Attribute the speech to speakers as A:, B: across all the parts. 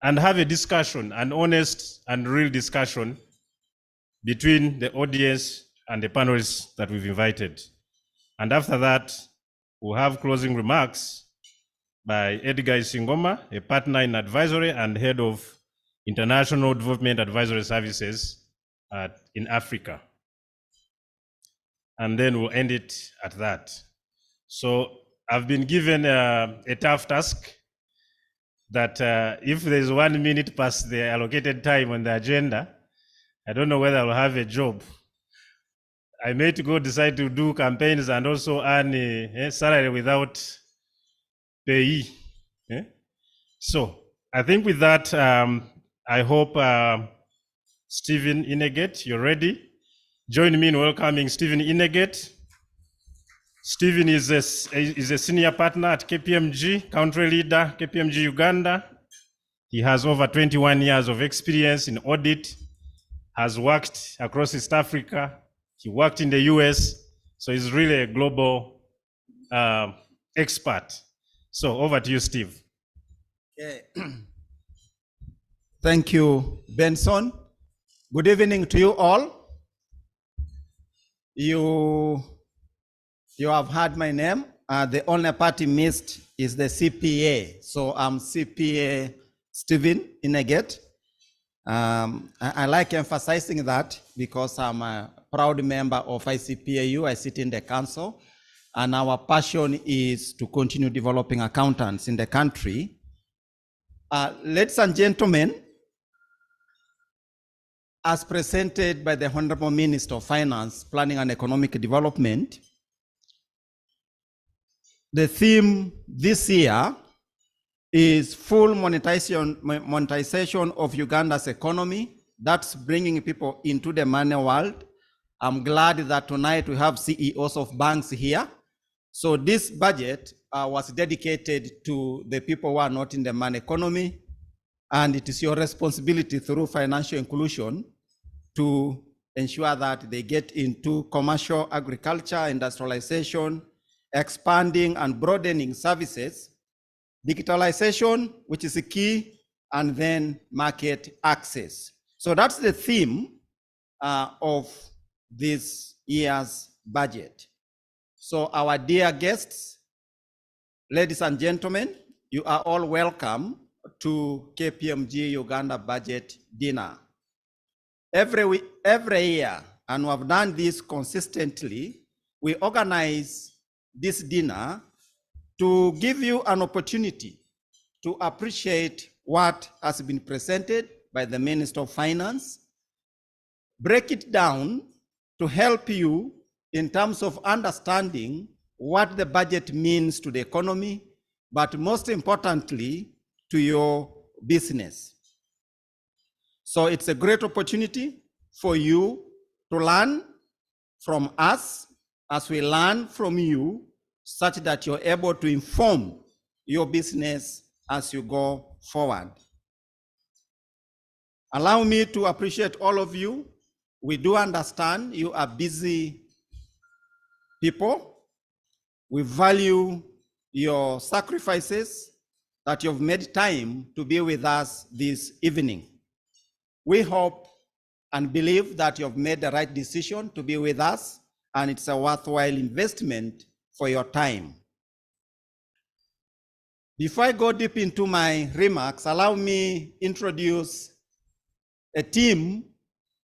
A: and have a discussion, an honest and real discussion between the audience and the panelists that we've invited. And after that, we'll have closing remarks by Edgar Isingoma, a partner in advisory and head of International Development Advisory Services in Africa. And then we'll end it at that. So I've been given a tough task that if there's 1 minute past the allocated time on the agenda, I don't know whether I'll have a job. I may decide to do campaigns and also earn a salary without pay. So I think with that, I hope Stephen Inegate, you're ready. Join me in welcoming Stephen Inegate. Stephen is a senior partner at KPMG, country leader, KPMG Uganda. He has over 21 years of experience in audit, has worked across East Africa. He worked in the US, so he's really a global expert. So over to you, Steve.
B: Okay. Thank you, Benson. Good evening to you all. You have heard my name. The only party missed is the CPA. So I'm CPA Stephen Inegate. I like emphasizing that because I'm a proud member of ICPAU. I sit in the council, and our passion is to continue developing accountants in the country. Ladies and gentlemen, as presented by the Honorable Minister of Finance, Planning and Economic Development, the theme this year is full monetization of Uganda's economy. That's bringing people into the money world. I'm glad that tonight we have CEOs of banks here. So this budget was dedicated to the people who are not in the money economy, and it is your responsibility through financial inclusion to ensure that they get into commercial agriculture, industrialization, expanding and broadening services, digitalization, which is a key, and then market access. So that's the theme of this year's budget. So our dear guests, ladies and gentlemen, you are all welcome to KPMG Uganda Budget Dinner. Every year, and we have done this consistently, we organize this dinner to give you an opportunity to appreciate what has been presented by the Minister of Finance, break it down to help you in terms of understanding what the budget means to the economy, but most importantly, to your business. So it's a great opportunity for you to learn from us as we learn from you, such that you're able to inform your business as you go forward. Allow me to appreciate all of you. We do understand you are busy people. We value your sacrifices, that you've made time to be with us this evening. We hope and believe that you've made the right decision to be with us, and it's a worthwhile investment for your time. Before I go deep into my remarks, allow me introduce a team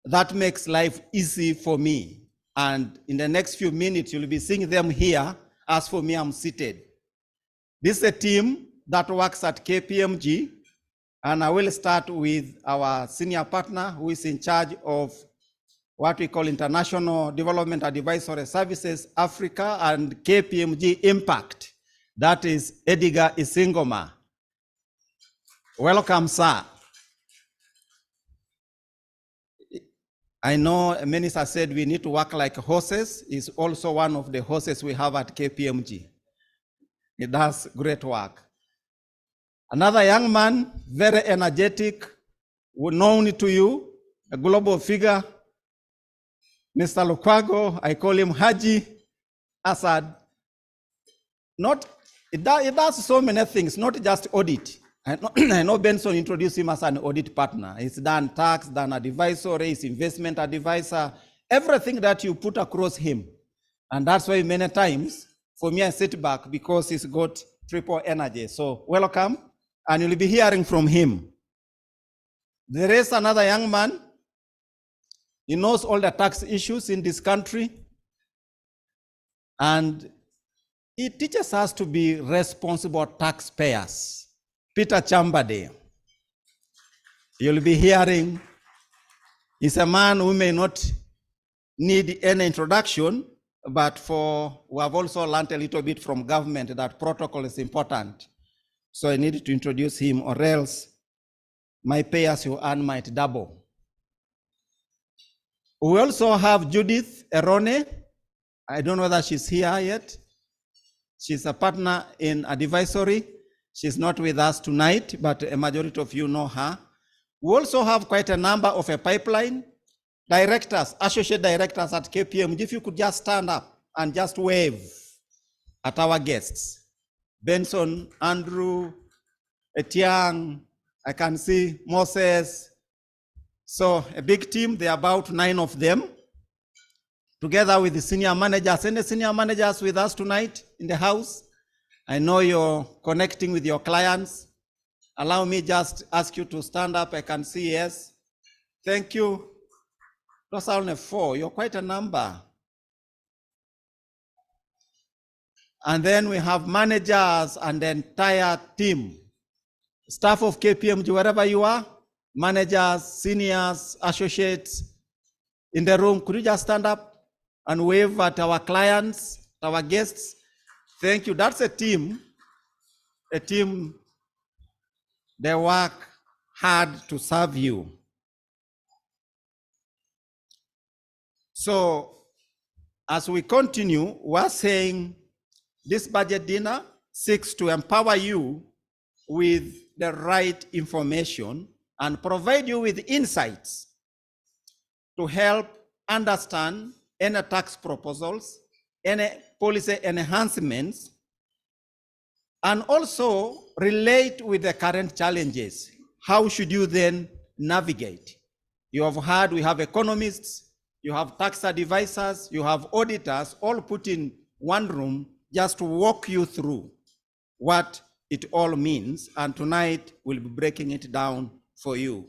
B: that makes life easy for me. And in the next few minutes, you'll be seeing them here. As for me, I'm seated. This is a team that works at KPMG. And I will start with our senior partner who is in charge of what we call International Development Advisory Services Africa and KPMG Impact. That is Edgar Isingoma. Welcome, sir. I know a minister said we need to work like horses. He's also one of the horses we have at KPMG. He does great work. Another young man, very energetic, known to you, a global figure, Mr. Lukwago. I call him Haji Assad. It does so many things, not just audit. I know Benson introduced him as an audit partner. He's done tax, done advisory, he's investment advisor, everything that you put across him. And that's why many times, for me, I sit back because he's got triple energy. So welcome, and you'll be hearing from him. There is another young man. He knows all the tax issues in this country. And he teaches us to be responsible taxpayers. Peter Chambade. You'll be hearing, he's a man who may not need any introduction, but we have also learned a little bit from government that protocol is important. So I need to introduce him, or else my pay as you earn might double. We also have Judith Erone. I don't know whether she's here yet. She's a partner in advisory. She's not with us tonight, but a majority of you know her. We also have quite a number of a pipeline. Directors, associate directors at KPMG, if you could just stand up and just wave at our guests. Benson, Andrew, Etiang, I can see Moses. So a big team, there are about 9 of them, together with the senior managers. And the senior managers with us tonight in the house. I know you're connecting with your clients. Allow me just ask you to stand up. I can see yes. Thank you. Those are only 4. You're quite a number. And then we have managers and the entire team. Staff of KPMG, wherever you are, managers, seniors, associates in the room, could you just stand up and wave at our clients, our guests? Thank you. That's a team. They work hard to serve you. So as we continue, we're saying this budget dinner seeks to empower you with the right information and provide you with insights to help understand any tax proposals, any policy enhancements, and also relate with the current challenges. How should you then navigate? You have heard we have economists, you have tax advisors, you have auditors, all put in one room just to walk you through what it all means. And tonight we'll be breaking it down for you.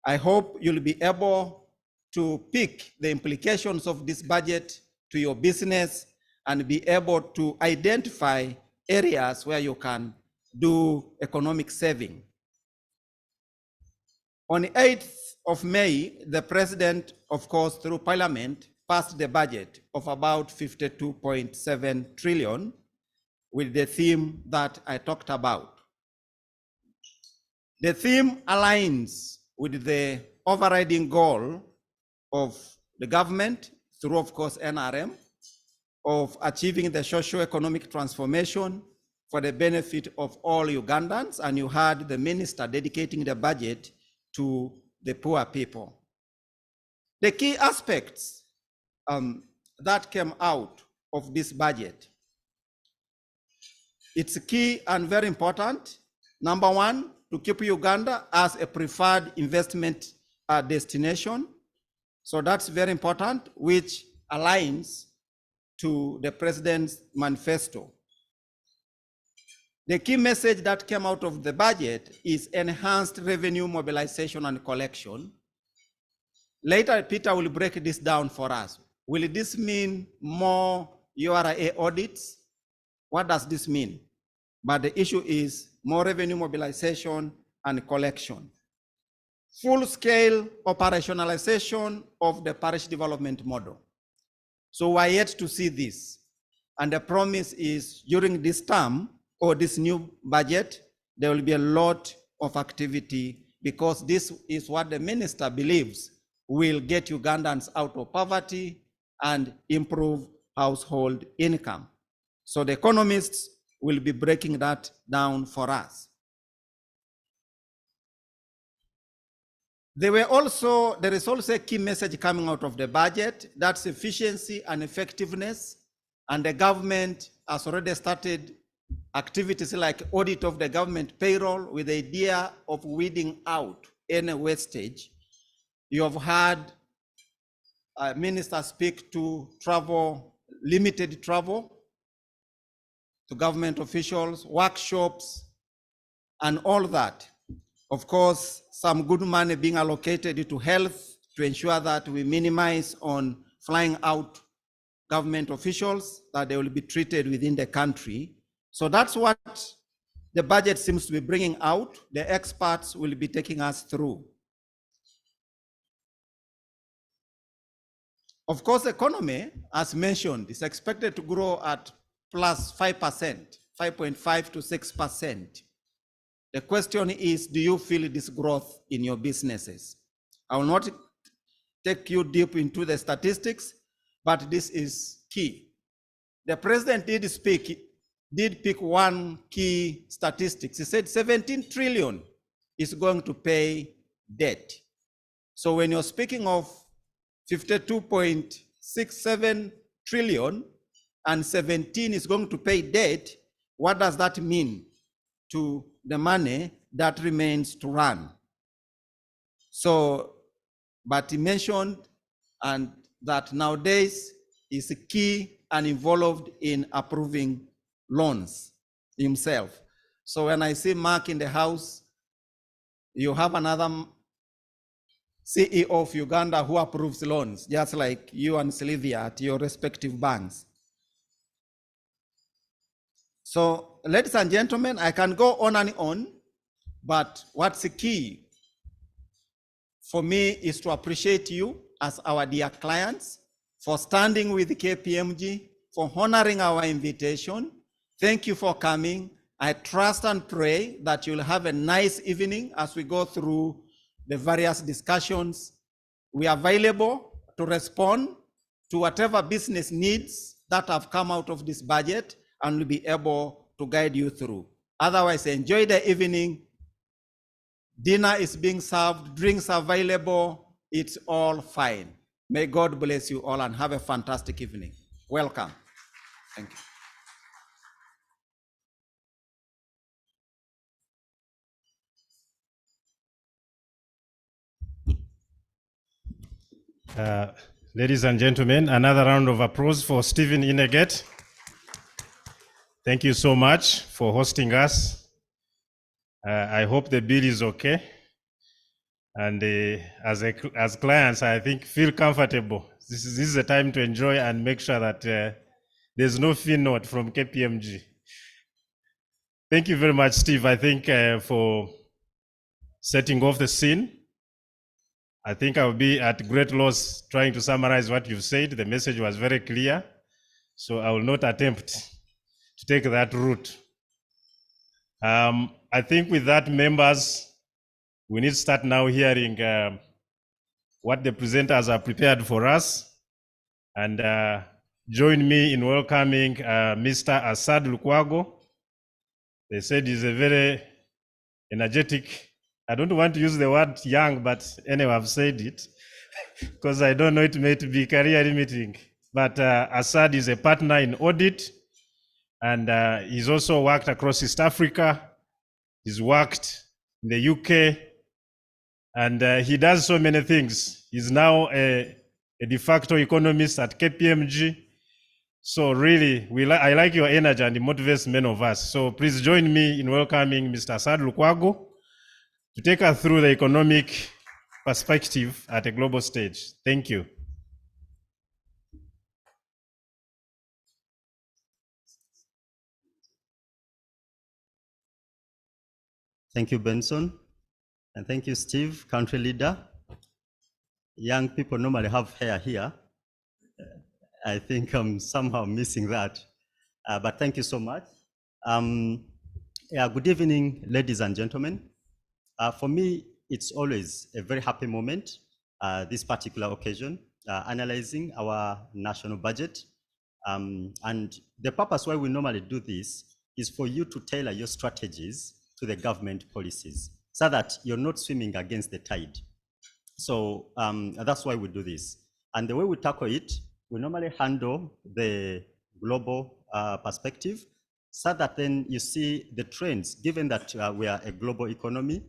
B: I hope you'll be able to pick the implications of this budget to your business and be able to identify areas where you can do economic saving. On the 8th of May, the president, of course, through parliament, passed the budget of about 52.7 trillion with the theme that I talked about. The theme aligns with the overriding goal of the government through, of course, NRM, of achieving the socio-economic transformation for the benefit of all Ugandans. And you heard the minister dedicating the budget to the poor people. The key aspects that came out of this budget, it's key and very important. Number one, to keep Uganda as a preferred investment destination. So that's very important, which aligns to the president's manifesto. The key message that came out of the budget is enhanced revenue mobilization and collection. Later, Peter will break this down for us. Will this mean more URA audits? What does this mean? But the issue is more revenue mobilization and collection. Full-scale operationalization of the parish development model. So we're yet to see this. And the promise is during this term or this new budget, there will be a lot of activity because this is what the minister believes will get Ugandans out of poverty and improve household income. So the economists will be breaking that down for us. There is also a key message coming out of the budget, that's efficiency and effectiveness. And the government has already started activities like audit of the government payroll with the idea of weeding out any wastage. You have had ministers speak to travel, limited travel to government officials, workshops, and all that. Of course, some good money being allocated to health to ensure that we minimize on flying out government officials, that they will be treated within the country. So that's what the budget seems to be bringing out. The experts will be taking us through. Of course, the economy, as mentioned, is expected to grow at plus 5%, 5.5 to 6%. The question is, do you feel this growth in your businesses? I will not take you deep into the statistics, but this is key. The president did pick one key statistics. He said 17 trillion is going to pay debt. So when you're speaking of 52.67 trillion and 17 is going to pay debt, what does that mean to the money that remains to run? So, but he mentioned and that nowadays is key and involved in approving loans himself. So when I see Mark in the house, you have another CEO of Uganda who approves loans, just like you and Sylvia at your respective banks. So, ladies and gentlemen, I can go on and on, but what's the key for me is to appreciate you as our dear clients for standing with KPMG, for honoring our invitation. Thank you for coming. I trust and pray that you'll have a nice evening as we go through the various discussions. We are available to respond to whatever business needs that have come out of this budget, and we'll be able to guide you through. Otherwise, enjoy the evening. Dinner is being served, drinks available. It's all fine. May God bless you all and have a fantastic evening. Welcome. Thank you.
A: Ladies and gentlemen, another round of applause for Stephen Ineget. Thank you so much for hosting us. I hope the bill is okay. And as clients, I think feel comfortable. This is a time to enjoy and make sure that there's no fee note from KPMG. Thank you very much, Steve, I think for setting off the scene. I think I'll be at great loss trying to summarize what you've said. The message was very clear, so I will not attempt to take that route. I think with that, members, we need to start now hearing what the presenters are prepared for us. And join me in welcoming Mr. Asad Lukwago. They said he's a very energetic, I don't want to use the word young, but anyway, I've said it because I don't know it may be career limiting. But Asad is a partner in audit, and he's also worked across East Africa. He's worked in the UK, and he does so many things. He's now a de facto economist at KPMG. So really, I like your energy and it motivates many of us. So please join me in welcoming Mr. Asad Lukwago to take us through the economic perspective at a global stage. Thank you.
C: Thank you, Benson. And thank you, Steve, country leader. Young people normally have hair here. I think I'm somehow missing that. But thank you so much. Good evening, ladies and gentlemen. For me, it's always a very happy moment, this particular occasion, analyzing our national budget. And the purpose why we normally do this is for you to tailor your strategies to the government policies so that you're not swimming against the tide. So that's why we do this. And the way we tackle it, we normally handle the global perspective, so that then you see the trends, given that we are a global economy,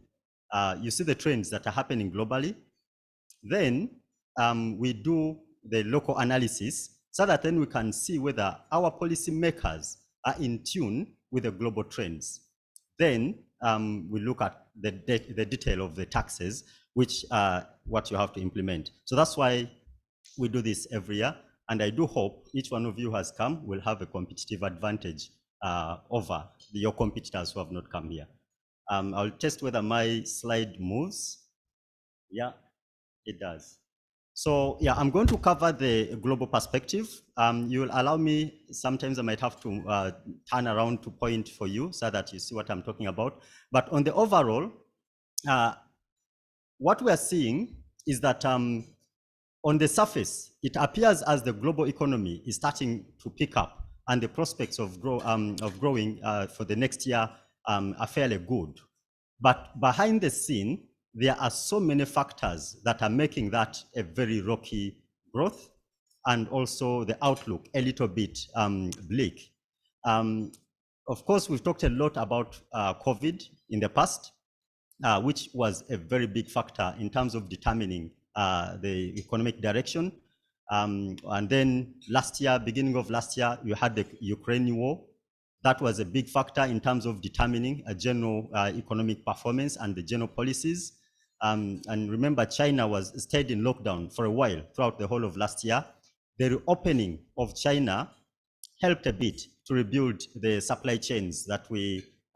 C: you see the trends that are happening globally. Then we do the local analysis so that then we can see whether our policymakers are in tune with the global trends. Then we look at the detail of the taxes, which are what you have to implement. So that's why we do this every year. And I do hope each one of you who has come will have a competitive advantage over your competitors who have not come here. I'll test whether my slide moves. Yeah, it does. So yeah, I'm going to cover the global perspective. You will allow me, sometimes I might have to turn around to point for you so that you see what I'm talking about. But on the overall, what we are seeing is that on the surface, it appears as the global economy is starting to pick up and the prospects of growing for the next year are fairly good. But behind the scene, there are so many factors that are making that a very rocky growth, and also the outlook a little bit bleak. Of course, we've talked a lot about COVID in the past, which was a very big factor in terms of determining the economic direction. And then last year, beginning of last year, you had the Ukraine war. That was a big factor in terms of determining a general economic performance and the general policies. And remember, China stayed in lockdown for a while throughout the whole of last year. The reopening of China helped a bit to rebuild the supply chains that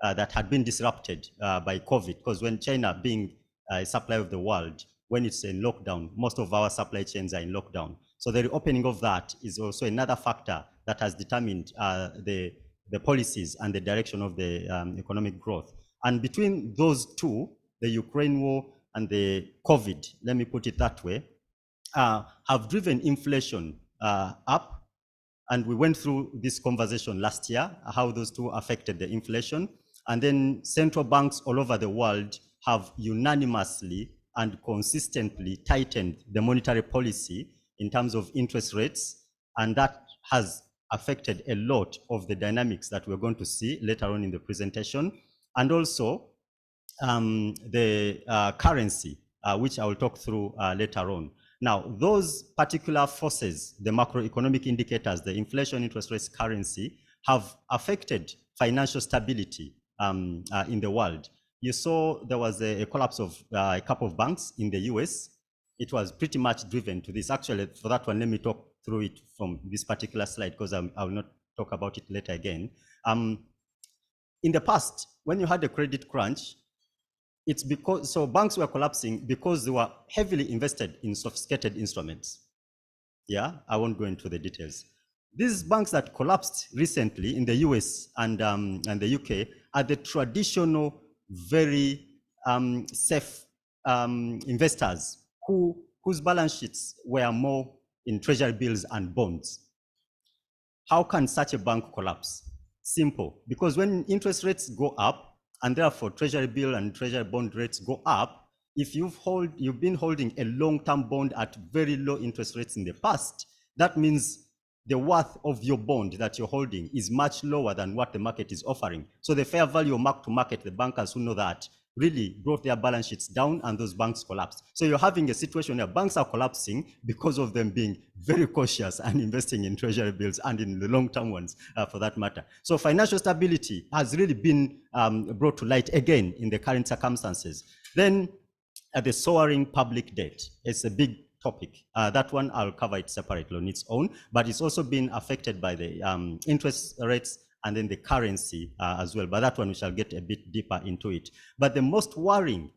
C: that had been disrupted by COVID, because when China, being a supplier of the world, when it's in lockdown, most of our supply chains are in lockdown. So the reopening of that is also another factor that has determined the policies and the direction of the economic growth. And between those two, the Ukraine war and the COVID, let me put it that way, have driven inflation up. And we went through this conversation last year, how those two affected the inflation. And then central banks all over the world have unanimously and consistently tightened the monetary policy in terms of interest rates. And that has affected a lot of the dynamics that we're going to see later on in the presentation. And also the currency, which I will talk through later on. Now, those particular forces, the macroeconomic indicators, the inflation, interest rates, currency, have affected financial stability in the world. You saw there was a collapse of a couple of banks in the US. It was pretty much driven to this. Actually, for that one, let me talk through it from this particular slide, because I will not talk about it later again. In the past, when you had a credit crunch, it's because, so banks were collapsing because they were heavily invested in sophisticated instruments. Yeah, I won't go into the details. These banks that collapsed recently in the US and the UK are the traditional, very safe investors whose balance sheets were more in treasury bills and bonds. How can such a bank collapse? Simple, because when interest rates go up, and therefore treasury bill and treasury bond rates go up, if you've been holding a long-term bond at very low interest rates in the past, that means the worth of your bond that you're holding is much lower than what the market is offering. So the fair value mark to market, the bankers who know that, really brought their balance sheets down, and those banks collapsed. So you're having a situation where banks are collapsing because of them being very cautious and investing in treasury bills and in the long-term ones for that matter. So financial stability has really been brought to light again in the current circumstances. Then the soaring public debt is a big topic. That one I'll cover it separately on its own, but it's also been affected by the interest rates and then the currency as well. But that one we shall get a bit deeper into it. But the most worrying,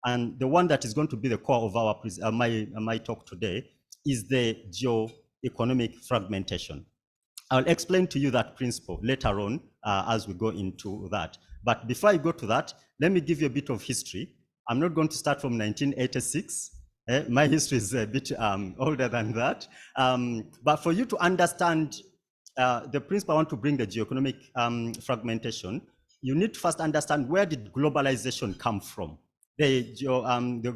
C: and the one that is going to be the core of our my talk today, is the geo-economic fragmentation. I'll explain to you that principle later on as we go into that. But before I go to that, let me give you a bit of history. I'm not going to start from 1986. My history is a bit older than that. But for you to understand the principle I want to bring, the geoeconomic fragmentation, you need to first understand, where did globalization come from? The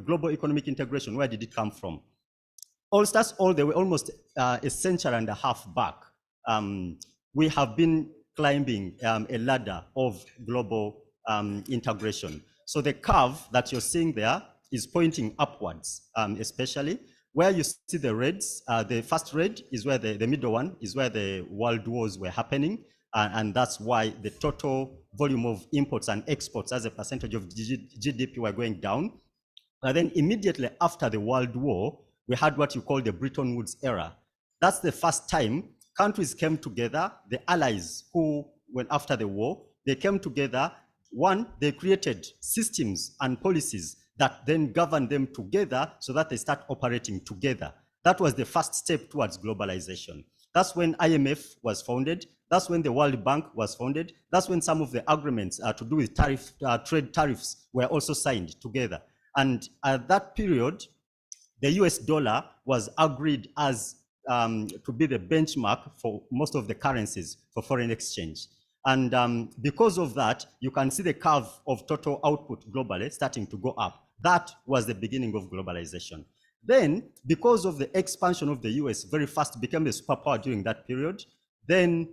C: global economic integration, where did it come from? All the way almost a century and a half back. We have been climbing a ladder of global integration. So the curve that you're seeing there is pointing upwards, especially where you see the reds. The first red is where the middle one is where the world wars were happening. And that's why the total volume of imports and exports as a percentage of GDP were going down. And then immediately after the World War, we had what you call the Bretton Woods era. That's the first time countries came together, the allies who went after the war, they came together. One, they created systems and policies that then govern them together so that they start operating together. That was the first step towards globalization. That's when IMF was founded. That's when the World Bank was founded. That's when some of the agreements to do with trade tariffs were also signed together. And at that period, the US dollar was agreed as to be the benchmark for most of the currencies for foreign exchange. And because of that, you can see the curve of total output globally starting to go up. That was the beginning of globalization. Then, because of the expansion of the US very fast, became a superpower during that period, then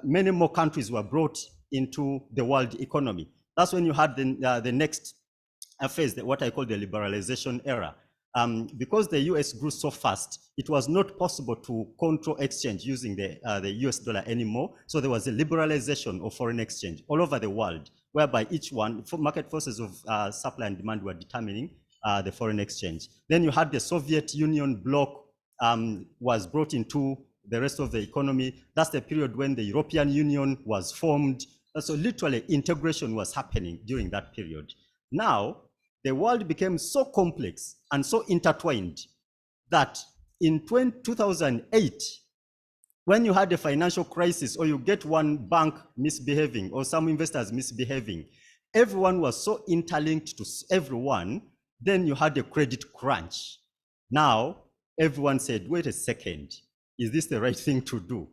C: many more countries were brought into the world economy. That's when you had the next phase, what I call the liberalization era. Because the US grew so fast, it was not possible to control exchange using the US dollar anymore. So there was a liberalization of foreign exchange all over the world, whereby each one, market forces of supply and demand were determining the foreign exchange. Then you had the Soviet Union bloc was brought into the rest of the economy. That's the period when the European Union was formed. So literally integration was happening during that period. Now, the world became so complex and so intertwined that in 2008, when you had a financial crisis or you get one bank misbehaving or some investors misbehaving, everyone was so interlinked to everyone, then you had a credit crunch. Now, everyone said, wait a second, is this the right thing to do?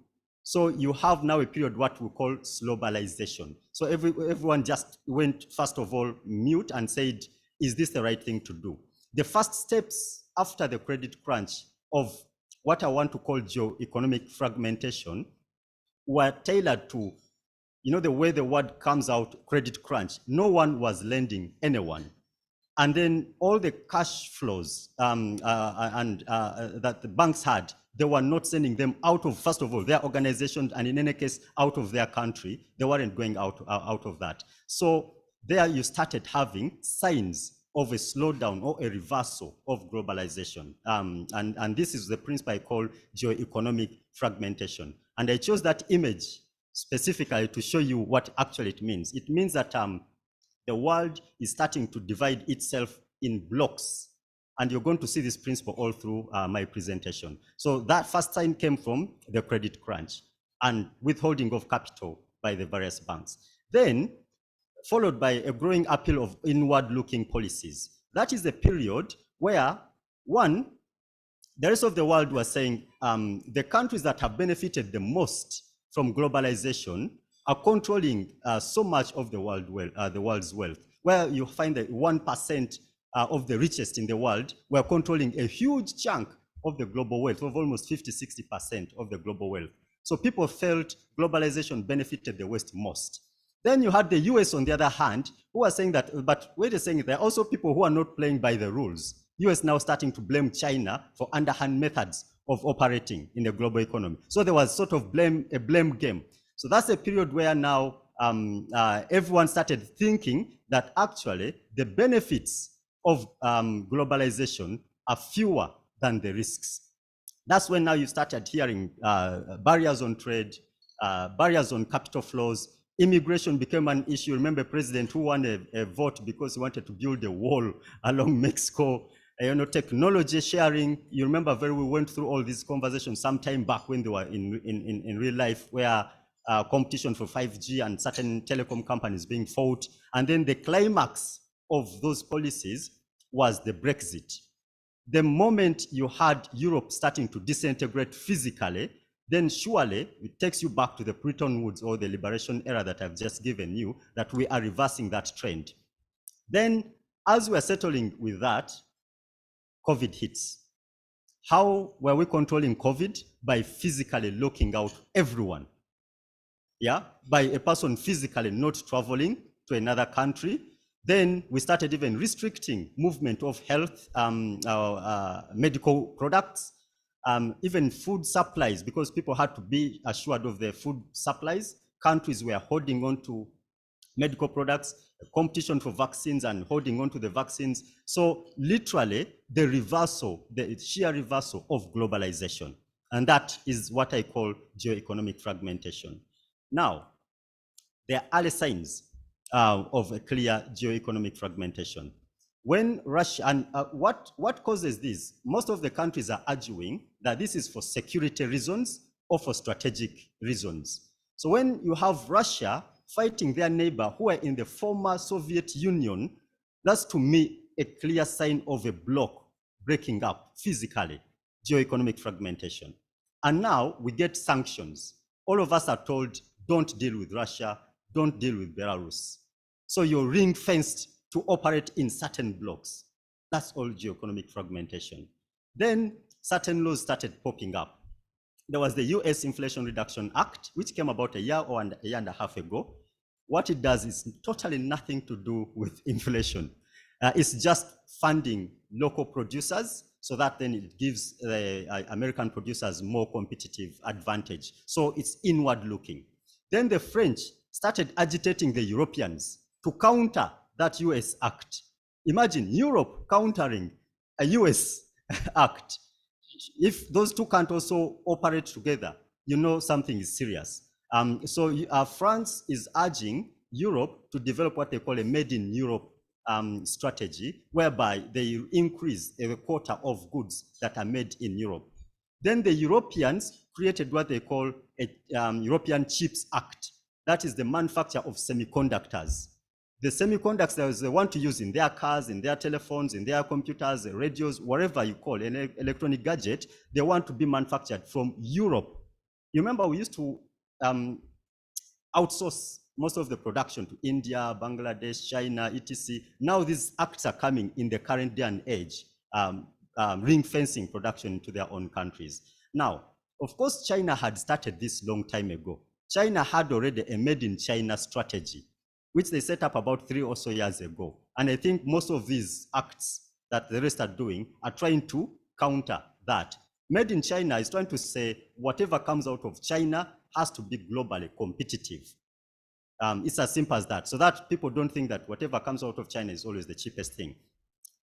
C: So you have now a period what we call globalization. So everyone just went, first of all, mute and said, is this the right thing to do? The first steps after the credit crunch of what I want to call geo-economic fragmentation were tailored to, the way the word comes out, credit crunch. No one was lending anyone. And then all the cash flows that the banks had, they were not sending them out of, first of all, their organization, and in any case, out of their country. They weren't going out of that. So there you started having signs of a slowdown or a reversal of globalization. And this is the principle I call geo-economic fragmentation. And I chose that image specifically to show you what actually it means. It means that the world is starting to divide itself in blocks. And you're going to see this principle all through my presentation. So that first sign came from the credit crunch and withholding of capital by the various banks. Then, followed by a growing appeal of inward-looking policies. That is the period where, one, the rest of the world was saying the countries that have benefited the most from globalization are controlling so much of the world's wealth, where you find that 1% of the richest in the world were controlling a huge chunk of the global wealth, of almost 50–60% of the global wealth. So people felt globalization benefited the West most. Then you had the US on the other hand, who are saying that, but wait a second, there are also people who are not playing by the rules. US now starting to blame China for underhand methods of operating in the global economy. So there was sort of a blame game. So that's a period where now everyone started thinking that actually the benefits of globalization are fewer than the risks. That's when now you started hearing barriers on trade, barriers on capital flows. Immigration became an issue. Remember, president who won a vote because he wanted to build a wall along Mexico. Technology sharing. You remember we went through all these conversations some time back when they were in real life, where competition for 5G and certain telecom companies being fought. And then the climax of those policies was the Brexit. The moment you had Europe starting to disintegrate physically, then surely it takes you back to the Bretton Woods or the liberation era that I've just given you, that we are reversing that trend. Then, as we're settling with that, COVID hits. How were we controlling COVID? By physically locking out everyone. yeah, by a person physically not traveling to another country. Then we started even restricting movement of health, medical products, even food supplies, because people had to be assured of their food supplies. Countries were holding on to medical products, competition for vaccines and holding on to the vaccines. So literally the sheer reversal of globalization. And that is what I call geo-economic fragmentation. Now, there are early signs of a clear geo-economic fragmentation. When Russia, and what causes this? Most of the countries are arguing that this is for security reasons or for strategic reasons. So when you have Russia fighting their neighbor who are in the former Soviet Union, that's to me a clear sign of a bloc breaking up physically, geo-economic fragmentation. And now we get sanctions. All of us are told, don't deal with Russia, don't deal with Belarus. So you're ring-fenced to operate in certain blocks. That's all geo-economic fragmentation. Then certain laws started popping up. There was the US Inflation Reduction Act, which came about a year and a half ago. What it does is totally nothing to do with inflation. It's just funding local producers so that then it gives the American producers more competitive advantage. So it's inward looking. Then the French started agitating the Europeans to counter that US act. Imagine Europe countering a US act. If those two can't also operate together, you know something is serious. So France is urging Europe to develop what they call a made in Europe strategy, whereby they increase the quota of goods that are made in Europe. Then the Europeans created what they call a European Chips Act. That is the manufacture of semiconductors. The semiconductors they want to use in their cars, in their telephones, in their computers, radios, whatever you call an electronic gadget, they want to be manufactured from Europe. You remember we used to outsource most of the production to India, Bangladesh, China, etc. Now these acts are coming in the current day and age, ring fencing production into their own countries. Now, of course, China had started this long time ago. China had already a made in China strategy, which they set up about 3 or so years ago. And I think most of these acts that the rest are doing are trying to counter that. Made in China is trying to say whatever comes out of China has to be globally competitive. It's as simple as that, so that people don't think that whatever comes out of China is always the cheapest thing.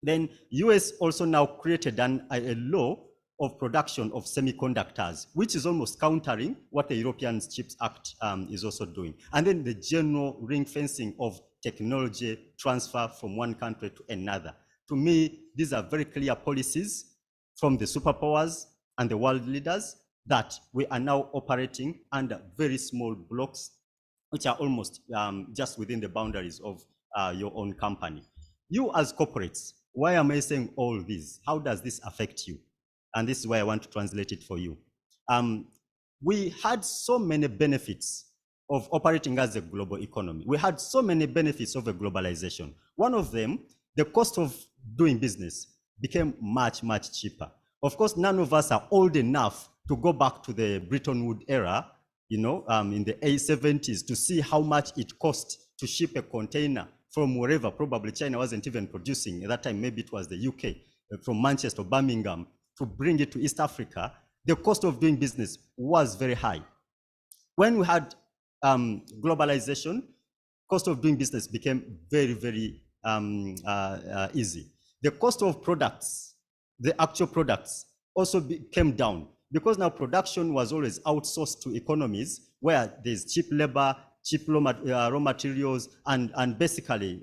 C: Then US also now created a law of production of semiconductors, which is almost countering what the European Chips Act is also doing. And then the general ring fencing of technology transfer from one country to another. To me, these are very clear policies from the superpowers and the world leaders that we are now operating under very small blocks, which are almost just within the boundaries of your own company. You as corporates, why am I saying all this? How does this affect you? And this is why I want to translate it for you. We had so many benefits of operating as a global economy. We had so many benefits of a globalization. One of them, the cost of doing business became much, much cheaper. Of course, none of us are old enough to go back to the Bretton Woods era, you know, in the 70s to see how much it cost to ship a container from wherever. Probably China wasn't even producing at that time. Maybe it was the UK, from Manchester, Birmingham, to bring it to East Africa. The cost of doing business was very high. When we had globalization, cost of doing business became very, very easy. The cost of products, the actual products, also came down, because now production was always outsourced to economies where there's cheap labor, cheap raw materials, and basically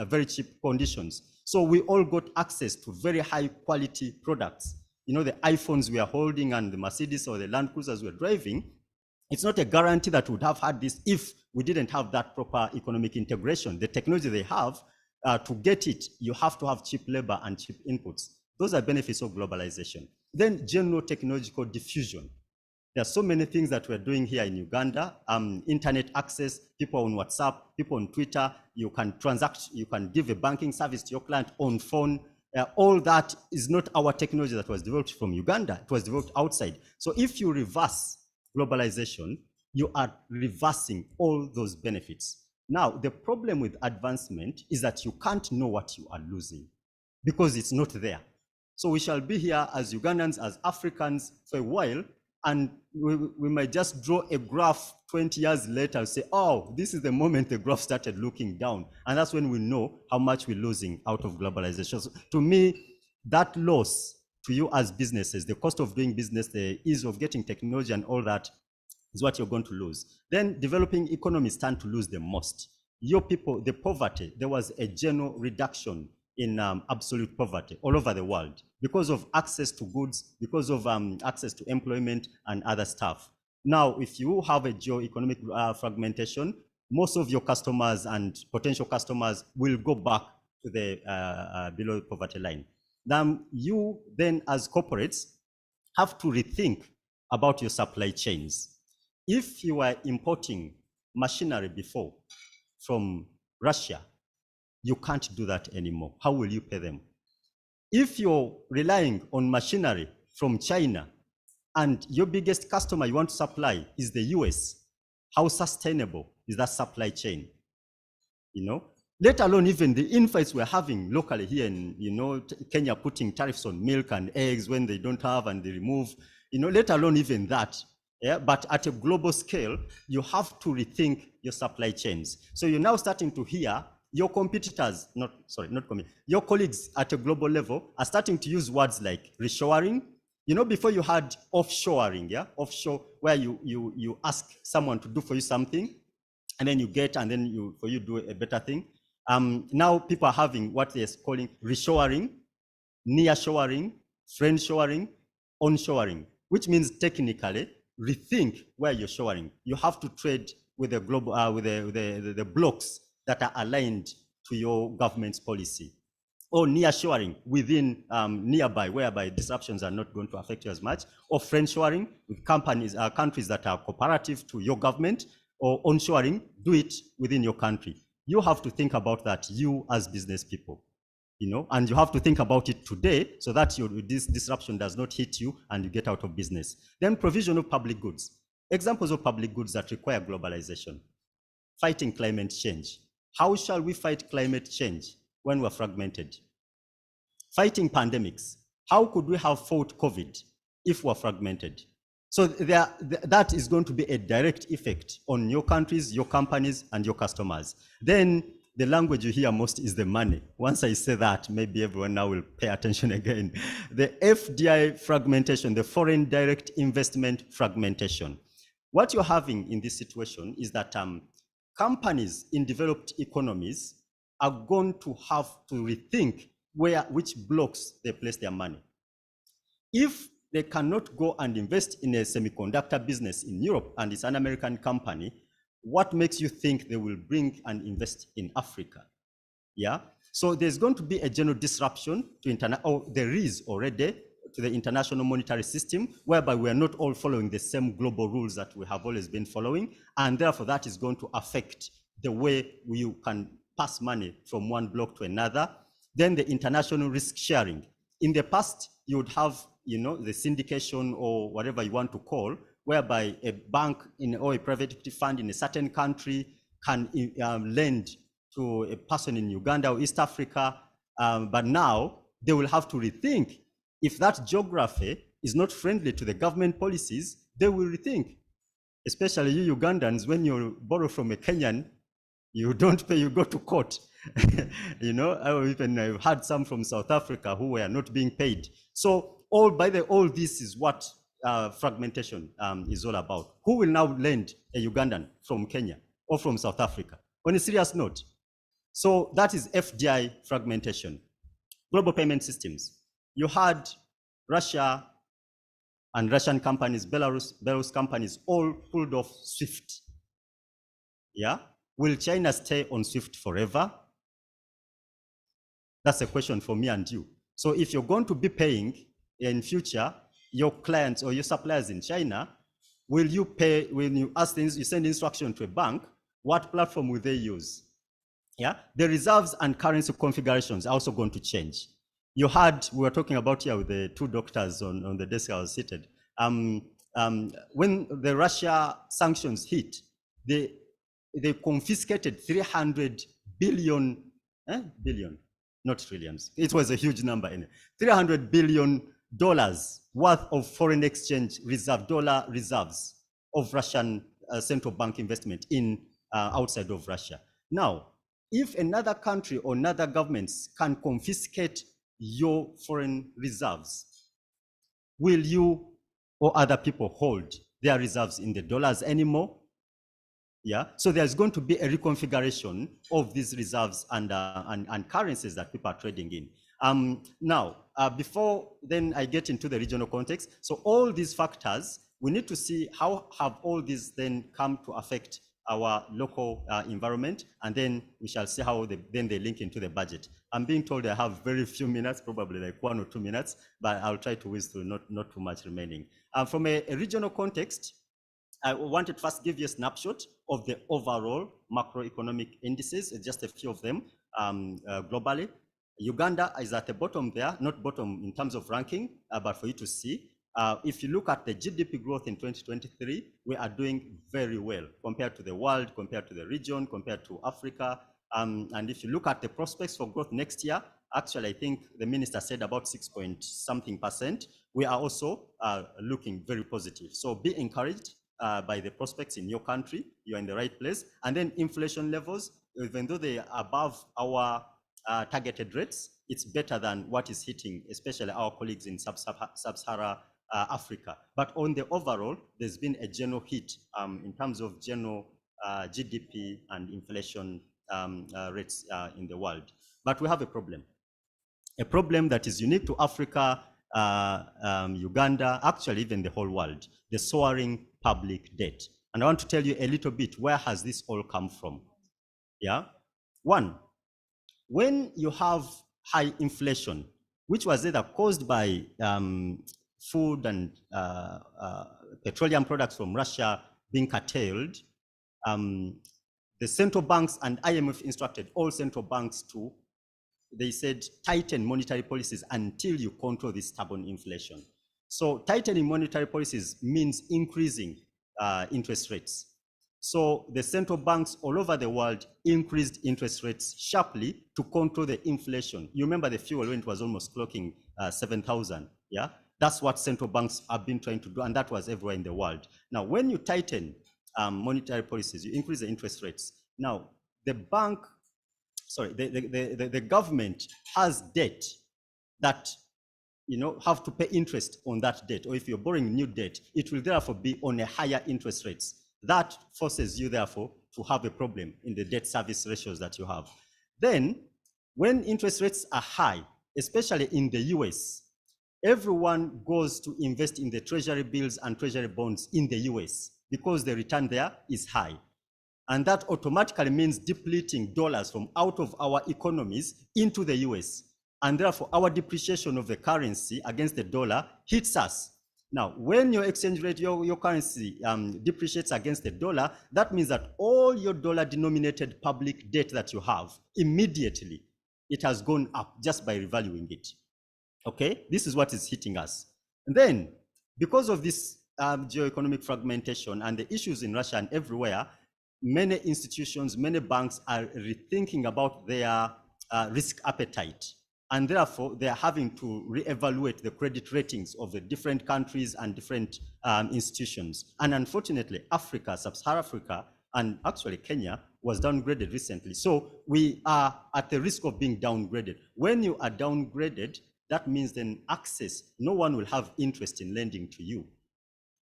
C: very cheap conditions. So we all got access to very high quality products. You know, the iPhones we are holding and the Mercedes or the Land Cruisers we're driving, it's not a guarantee that we would have had this if we didn't have that proper economic integration. The technology they have, to get it, you have to have cheap labor and cheap inputs. Those are benefits of globalization. Then general technological diffusion. There are so many things that we're doing here in Uganda. Internet access, people on WhatsApp, people on Twitter, you can transact, you can give a banking service to your client on phone. All that is not our technology that was developed from Uganda. It was developed outside. So if you reverse globalization, you are reversing all those benefits. Now, the problem with advancement is that you can't know what you are losing because it's not there. So we shall be here as Ugandans, as Africans for a while, and we might just draw a graph 20 years later and say, oh, this is the moment the graph started looking down. And that's when we know how much we're losing out of globalization. So to me, that loss to you as businesses, the cost of doing business, the ease of getting technology and all that is what you're going to lose. Then developing economies stand to lose the most. Your people, the poverty, there was a general reduction in absolute poverty all over the world because of access to goods, because of access to employment and other stuff. Now, if you have a geo-economic fragmentation, most of your customers and potential customers will go back to the below poverty line. Then you then as corporates have to rethink about your supply chains. If you are importing machinery before from Russia, you can't do that anymore. How will you pay them? If you're relying on machinery from China and your biggest customer you want to supply is the US, how sustainable is that supply chain? You know, let alone even the infights we're having locally here in, you know, Kenya putting tariffs on milk and eggs when they don't have and they remove, you know, let alone even that. Yeah, but at a global scale, you have to rethink your supply chains. So you're now starting to hear your competitors, your colleagues at a global level are starting to use words like reshoring. You know, before you had offshoring, yeah, offshore, where you ask someone to do for you something, and then you get, and then for you do a better thing. Now people are having what they're calling reshoring, nearshoring, friendshoring, onshoring, which means technically rethink where you're shoring. You have to trade with the global, with the blocks that are aligned to your government's policy, or nearshoring within nearby, whereby disruptions are not going to affect you as much, or friendshoring with companies, countries that are cooperative to your government, or onshoring, do it within your country. You have to think about that, you as business people. You know, and you have to think about it today so that this disruption does not hit you and you get out of business. Then provision of public goods. Examples of public goods that require globalization. Fighting climate change. How shall we fight climate change when we're fragmented? Fighting pandemics. How could we have fought COVID if we're fragmented? So that is going to be a direct effect on your countries, your companies, and your customers. Then the language you hear most is the money. Once I say that, maybe everyone now will pay attention again. The FDI fragmentation, the foreign direct investment fragmentation. What you're having in this situation is that companies in developed economies are going to have to rethink which blocks they place their money. If they cannot go and invest in a semiconductor business in Europe and it's an American company, what makes you think they will bring and invest in Africa? Yeah, so there's going to be a general disruption to there is already to the international monetary system, whereby we are not all following the same global rules that we have always been following, and therefore that is going to affect the way you can pass money from one block to another. Then the international risk sharing. In the past, you would have, you know, the syndication or whatever you want to call, whereby a bank or a private equity fund in a certain country can lend to a person in Uganda or East Africa, but now they will have to rethink. If that geography is not friendly to the government policies, they will rethink. Especially you Ugandans, when you borrow from a Kenyan, you don't pay, you go to court. You know, I've had some from South Africa who were not being paid. So all this is what fragmentation is all about. Who will now lend a Ugandan from Kenya or from South Africa? On a serious note. So that is FDI fragmentation. Global payment systems. You had Russia and Russian companies, Belarus companies, all pulled off SWIFT. Yeah? Will China stay on SWIFT forever? That's a question for me and you. So if you're going to be paying in future your clients or your suppliers in China, will you pay, when you ask things, you send instruction to a bank, what platform will they use? Yeah, the reserves and currency configurations are also going to change. You had, we were talking about here with the two doctors on the desk I was seated. when the Russia sanctions hit, they confiscated 300 billion, billion, not trillions. It was a huge number. $300 billion worth of foreign exchange reserve, dollar reserves of Russian central bank investment in outside of Russia. Now, if another country or another governments can confiscate your foreign reserves, will you or other people hold their reserves in the dollars anymore? Yeah, so there's going to be a reconfiguration of these reserves and currencies that people are trading in. Now, before then I get into the regional context, so all these factors, we need to see how have all these then come to affect our local environment, and then we shall see how they link into the budget. I'm being told I have very few minutes, probably like 1 or 2 minutes, but I'll try to whiz through, not too much remaining. From a regional context, I want to first give you a snapshot of the overall macroeconomic indices, just a few of them globally. Uganda is at the bottom there, not bottom in terms of ranking, but for you to see. If you look at the GDP growth in 2023, we are doing very well compared to the world, compared to the region, compared to Africa. And if you look at the prospects for growth next year, actually, I think the minister said about 6.something%. We are also looking very positive. So be encouraged by the prospects in your country. You're in the right place. And then inflation levels, even though they are above our targeted rates, it's better than what is hitting, especially our colleagues in sub-Saharan Africa. But on the overall, there's been a general hit in terms of general GDP and inflation rates in the world. But we have a problem that is unique to Africa, Uganda, actually even the whole world, the soaring public debt. And I want to tell you a little bit, where has this all come from? Yeah. One, when you have high inflation, which was either caused by food and petroleum products from Russia being curtailed, the central banks and IMF instructed all central banks to, they said, tighten monetary policies until you control this stubborn inflation. So tightening monetary policies means increasing interest rates. So the central banks all over the world increased interest rates sharply to control the inflation. You remember the fuel when it was almost clocking 7,000, yeah? That's what central banks have been trying to do, and that was everywhere in the world. Now, when you tighten monetary policies, you increase the interest rates. Now, the government has debt that, you know, have to pay interest on that debt, or if you're borrowing new debt, it will therefore be on a higher interest rates. That forces you, therefore, to have a problem in the debt service ratios that you have. Then, when interest rates are high, especially in the US, everyone goes to invest in the treasury bills and treasury bonds in the US because the return there is high. And that automatically means depleting dollars from out of our economies into the US. And therefore, our depreciation of the currency against the dollar hits us. Now, when your exchange rate, your currency depreciates against the dollar, that means that all your dollar-denominated public debt that you have, immediately, it has gone up just by revaluing it. Okay, this is what is hitting us. And then, because of this geoeconomic fragmentation and the issues in Russia and everywhere, many institutions, many banks are rethinking about their risk appetite. And therefore, they are having to reevaluate the credit ratings of the different countries and different institutions. And unfortunately, Africa, Sub-Saharan Africa, and actually Kenya was downgraded recently. So we are at the risk of being downgraded. When you are downgraded, that means then access, no one will have interest in lending to you.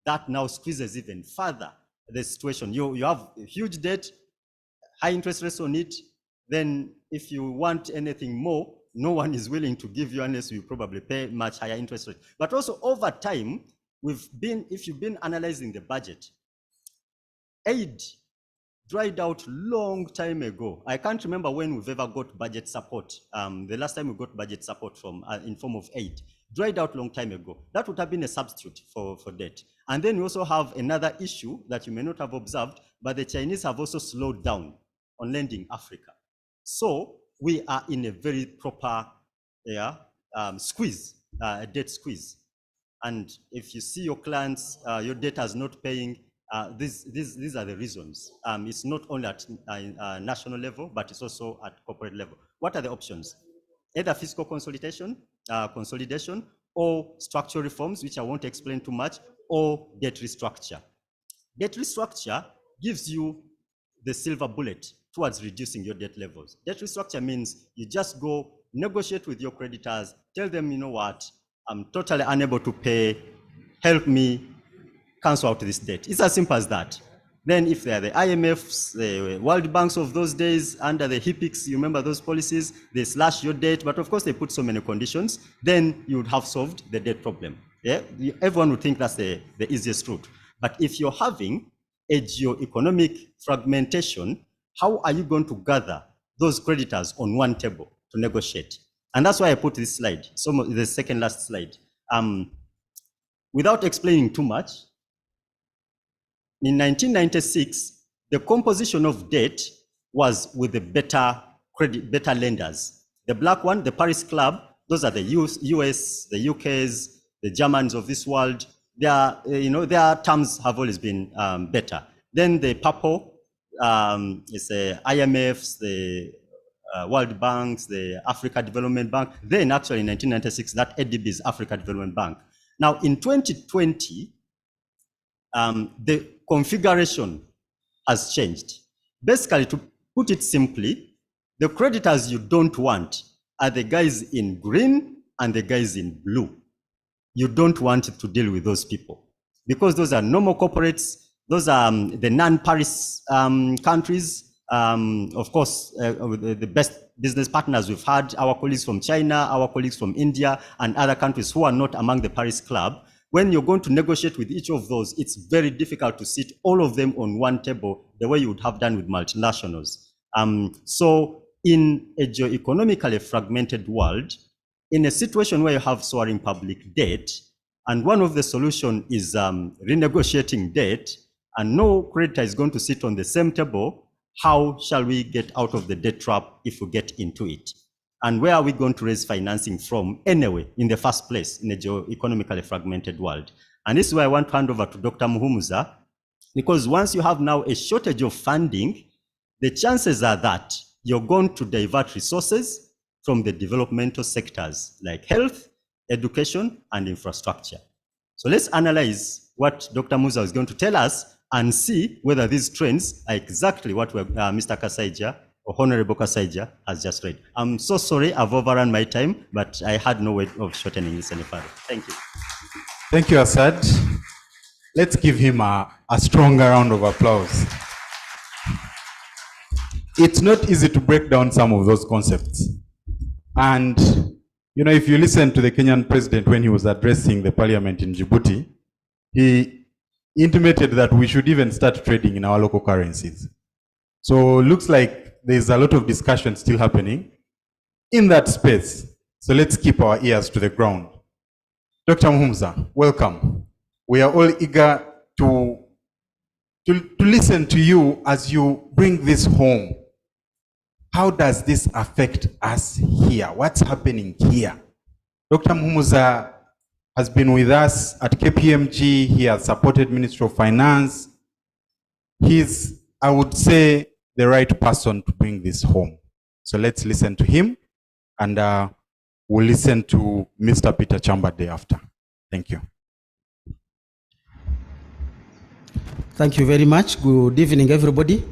C: That now squeezes even further the situation. You have a huge debt, high interest rates on it, then if you want anything more, no one is willing to give you unless you probably pay much higher interest rate. But also over time, if you've been analyzing the budget, aid dried out long time ago. I can't remember when we've ever got budget support. The last time we got budget support from in form of aid, dried out long time ago. That would have been a substitute for debt. And then we also have another issue that you may not have observed, but the Chinese have also slowed down on lending Africa. So we are in a very proper squeeze, debt squeeze. And if you see your clients, your data is not paying, these are the reasons. It's not only at national level, but it's also at corporate level. What are the options? Either fiscal consolidation, or structural reforms, which I won't explain too much, or debt restructure. Debt restructure gives you the silver bullet towards reducing your debt levels. Debt restructure means you just go negotiate with your creditors, tell them, you know what, I'm totally unable to pay, help me cancel out this debt. It's as simple as that. Then if they are the IMFs, the World Banks of those days, under the HIPICs, you remember those policies, they slash your debt, but of course they put so many conditions, then you would have solved the debt problem. Yeah? Everyone would think that's the easiest route. But if you're having a geo-economic fragmentation, how are you going to gather those creditors on one table to negotiate? And that's why I put this slide, the second last slide. Without explaining too much, in 1996, the composition of debt was with the better lenders. The black one, the Paris Club, those are the US, the UKs, the Germans of this world. Their terms have always been better. Then the purple is the IMFs, the World Banks, the Africa Development Bank. Then actually in 1996, that ADB is Africa Development Bank. Now in 2020, the configuration has changed. Basically, to put it simply, the creditors you don't want are the guys in green and the guys in blue. You don't want to deal with those people because those are normal corporates. Those are the non-Paris countries. Of course, the best business partners we've had, our colleagues from China, our colleagues from India, and other countries who are not among the Paris Club. When you're going to negotiate with each of those, it's very difficult to sit all of them on one table the way you would have done with multinationals. So in a geo-economically fragmented world, in a situation where you have soaring public debt, and one of the solutions is renegotiating debt, and no creditor is going to sit on the same table, how shall we get out of the debt trap if we get into it? And where are we going to raise financing from anyway, in the first place, in a geo-economically fragmented world? And this is where I want to hand over to Dr. Muhumuza, because once you have now a shortage of funding, the chances are that you're going to divert resources from the developmental sectors like health, education, and infrastructure. So let's analyze what Dr. Musa is going to tell us and see whether these trends are exactly what Mr. Kasaija or Honorable Kasaija has just read. I'm so sorry I've overrun my time, but I had no way of shortening this any further. Thank you.
D: Thank you, Asad. Let's give him a stronger round of applause. It's not easy to break down some of those concepts. And, you know, if you listen to the Kenyan president when he was addressing the parliament in Djibouti, he intimated that we should even start trading in our local currencies. So it looks like there's a lot of discussion still happening in that space. So let's keep our ears to the ground. Dr. Muhumuza, welcome. We are all eager to listen to you as you bring this home. How does this affect us here? What's happening here? Dr. Muhumuza has been with us at KPMG. He has supported Ministry of Finance. He's, I would say, the right person to bring this home. So let's listen to him, and we'll listen to Mr. Peter Chamba day after. Thank you.
E: Thank you very much. Good evening, everybody.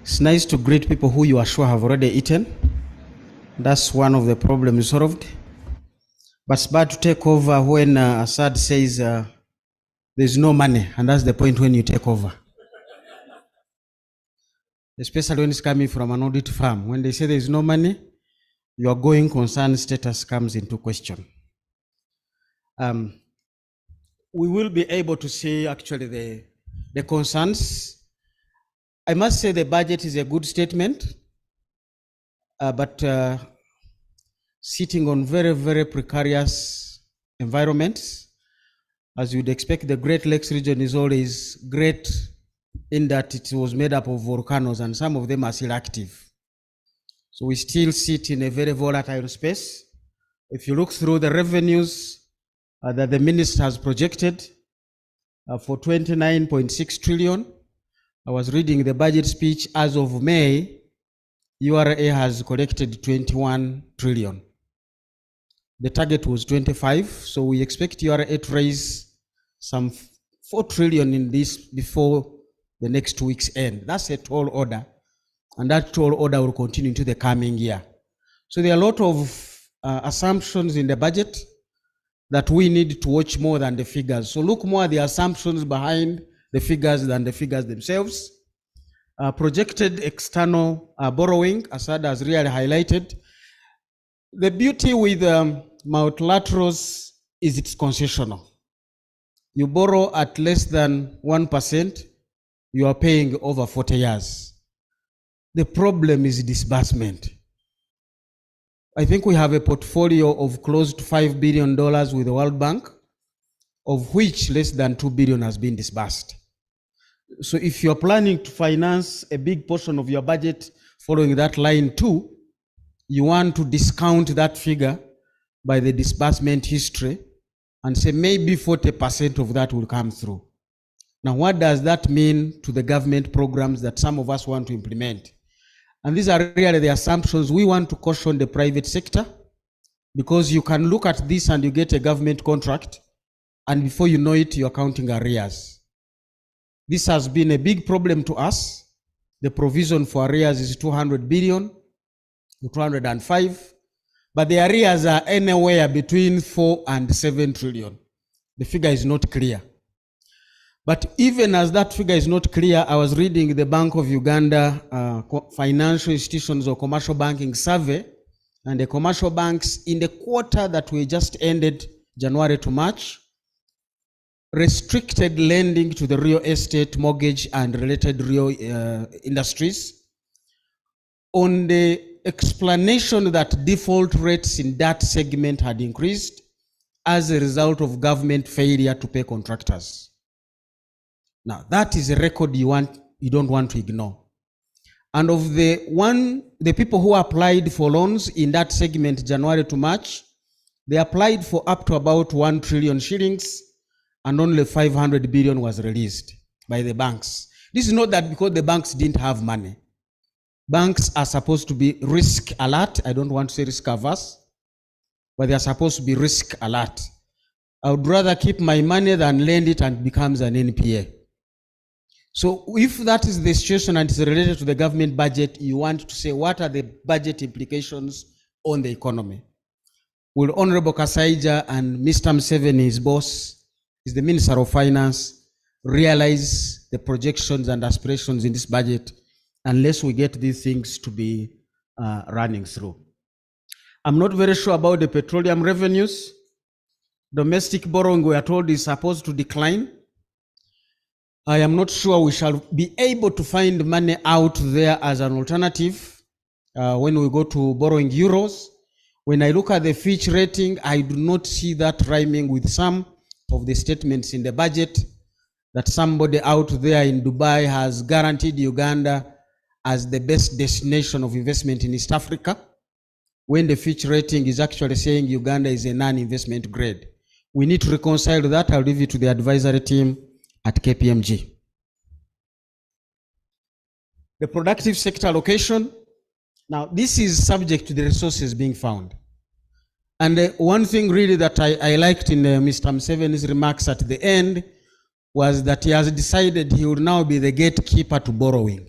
E: It's nice to greet people who you are sure have already eaten. That's one of the problems solved. But it's bad to take over when Assad says there's no money, and that's the point when you take over. Especially when it's coming from an audit firm. When they say there's no money, your going concern status comes into question. We will be able to see actually the concerns. I must say the budget is a good statement, but sitting on very, very precarious environments, as you'd expect, the Great Lakes region is always great in that it was made up of volcanoes and some of them are still active. So we still sit in a very volatile space. If you look through the revenues, that the minister has projected for 29.6 trillion. I was reading the budget speech. As of May, URA has collected 21 trillion. The target was 25, so we expect URA to raise some 4 trillion in this before the next 2 weeks end. That's a tall order, and that tall order will continue into the coming year. So there are a lot of assumptions in the budget that we need to watch more than the figures. So look more at the assumptions behind the figures than the figures themselves. Projected external borrowing, Assad has really highlighted. The beauty with multilaterals is it's concessional. You borrow at less than 1%, you are paying over 40 years. The problem is disbursement. I think we have a portfolio of close to $5 billion with the World Bank, of which less than 2 billion has been disbursed. So if you're planning to finance a big portion of your budget following that line too, you want to discount that figure by the disbursement history and say maybe 40% of that will come through. Now, what does that mean to the government programs that some of us want to implement? And these are really the assumptions. We want to caution the private sector, because you can look at this and you get a government contract, and before you know it, you're counting arrears. This has been a big problem to us. The provision for arrears is 200 billion, 205, but the arrears are anywhere between 4 and 7 trillion. The figure is not clear. But even as that figure is not clear, I was reading the Bank of Uganda Financial Institutions or Commercial Banking Survey, and the commercial banks in the quarter that we just ended, January to March, restricted lending to the real estate, mortgage, and related real industries on the explanation that default rates in that segment had increased as a result of government failure to pay contractors. Now, that is a record you don't want to ignore. And of the people who applied for loans in that segment, January to March, they applied for up to about 1 trillion shillings, and only 500 billion was released by the banks. This is not that because the banks didn't have money. Banks are supposed to be risk alert. I don't want to say risk averse, but they are supposed to be risk alert. I would rather keep my money than lend it and it becomes an NPA. So if that is the situation and it's related to the government budget, you want to say what are the budget implications on the economy? Will Honorable Kasaija and Mr. Museveni, his boss, is the Minister of Finance, realize the projections and aspirations in this budget unless we get these things to be running through? I'm not very sure about the petroleum revenues. Domestic borrowing, we are told, is supposed to decline. I am not sure we shall be able to find money out there as an alternative when we go to borrowing euros. When I look at the Fitch rating, I do not see that rhyming with some of the statements in the budget that somebody out there in Dubai has guaranteed Uganda as the best destination of investment in East Africa, when the Fitch rating is actually saying Uganda is a non-investment grade. We need to reconcile that. I'll leave it to the advisory team at KPMG. The productive sector allocation. Now, this is subject to the resources being found. And one thing really that I liked in Mr. Museveni's remarks at the end was that he has decided he will now be the gatekeeper to borrowing.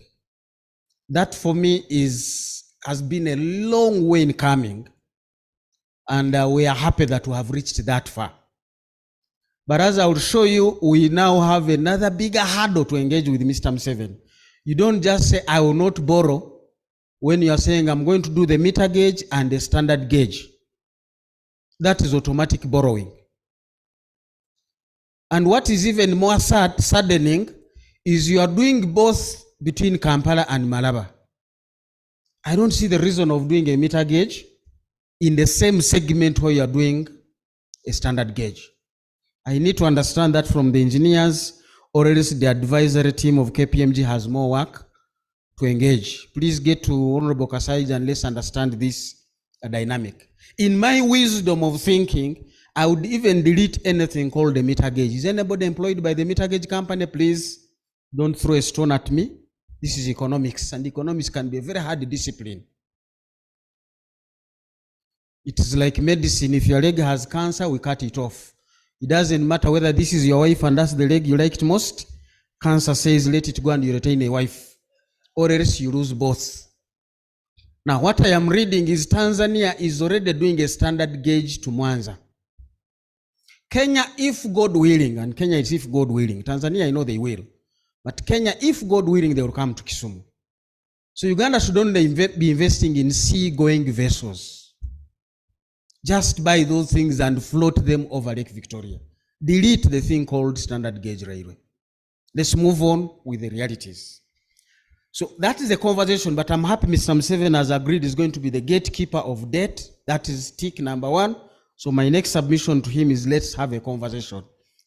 E: That for me has been a long way in coming. And we are happy that we have reached that far. But as I will show you, we now have another bigger hurdle to engage with Mr. Museveni. You don't just say, I will not borrow, when you are saying, I'm going to do the meter gauge and the standard gauge. That is automatic borrowing. And what is even more saddening is you are doing both between Kampala and Malaba. I don't see the reason of doing a meter gauge in the same segment where you are doing a standard gauge. I need to understand that from the engineers, or else the advisory team of KPMG has more work to engage. Please get to Honorable Kasaija and let's understand this dynamic. In my wisdom of thinking, I would even delete anything called the meter gauge. Is anybody employed by the meter gauge company? Please don't throw a stone at me. This is economics, and economics can be a very hard discipline. It is like medicine. If your leg has cancer, we cut it off. It doesn't matter whether this is your wife and that's the leg you liked most. Cancer says, let it go and you retain a wife, or else you lose both. Now, what I am reading is Tanzania is already doing a standard gauge to Mwanza. Kenya, if God willing, and Kenya is if God willing. Tanzania, I know they will. But Kenya, if God willing, they will come to Kisumu. So Uganda should only be investing in sea-going vessels. Just buy those things and float them over Lake Victoria. Delete the thing called standard gauge railway. Let's move on with the realities. So that is the conversation, but I'm happy Mr. Museveni has agreed is going to be the gatekeeper of debt. That is tick number 1. So my next submission to him is let's have a conversation.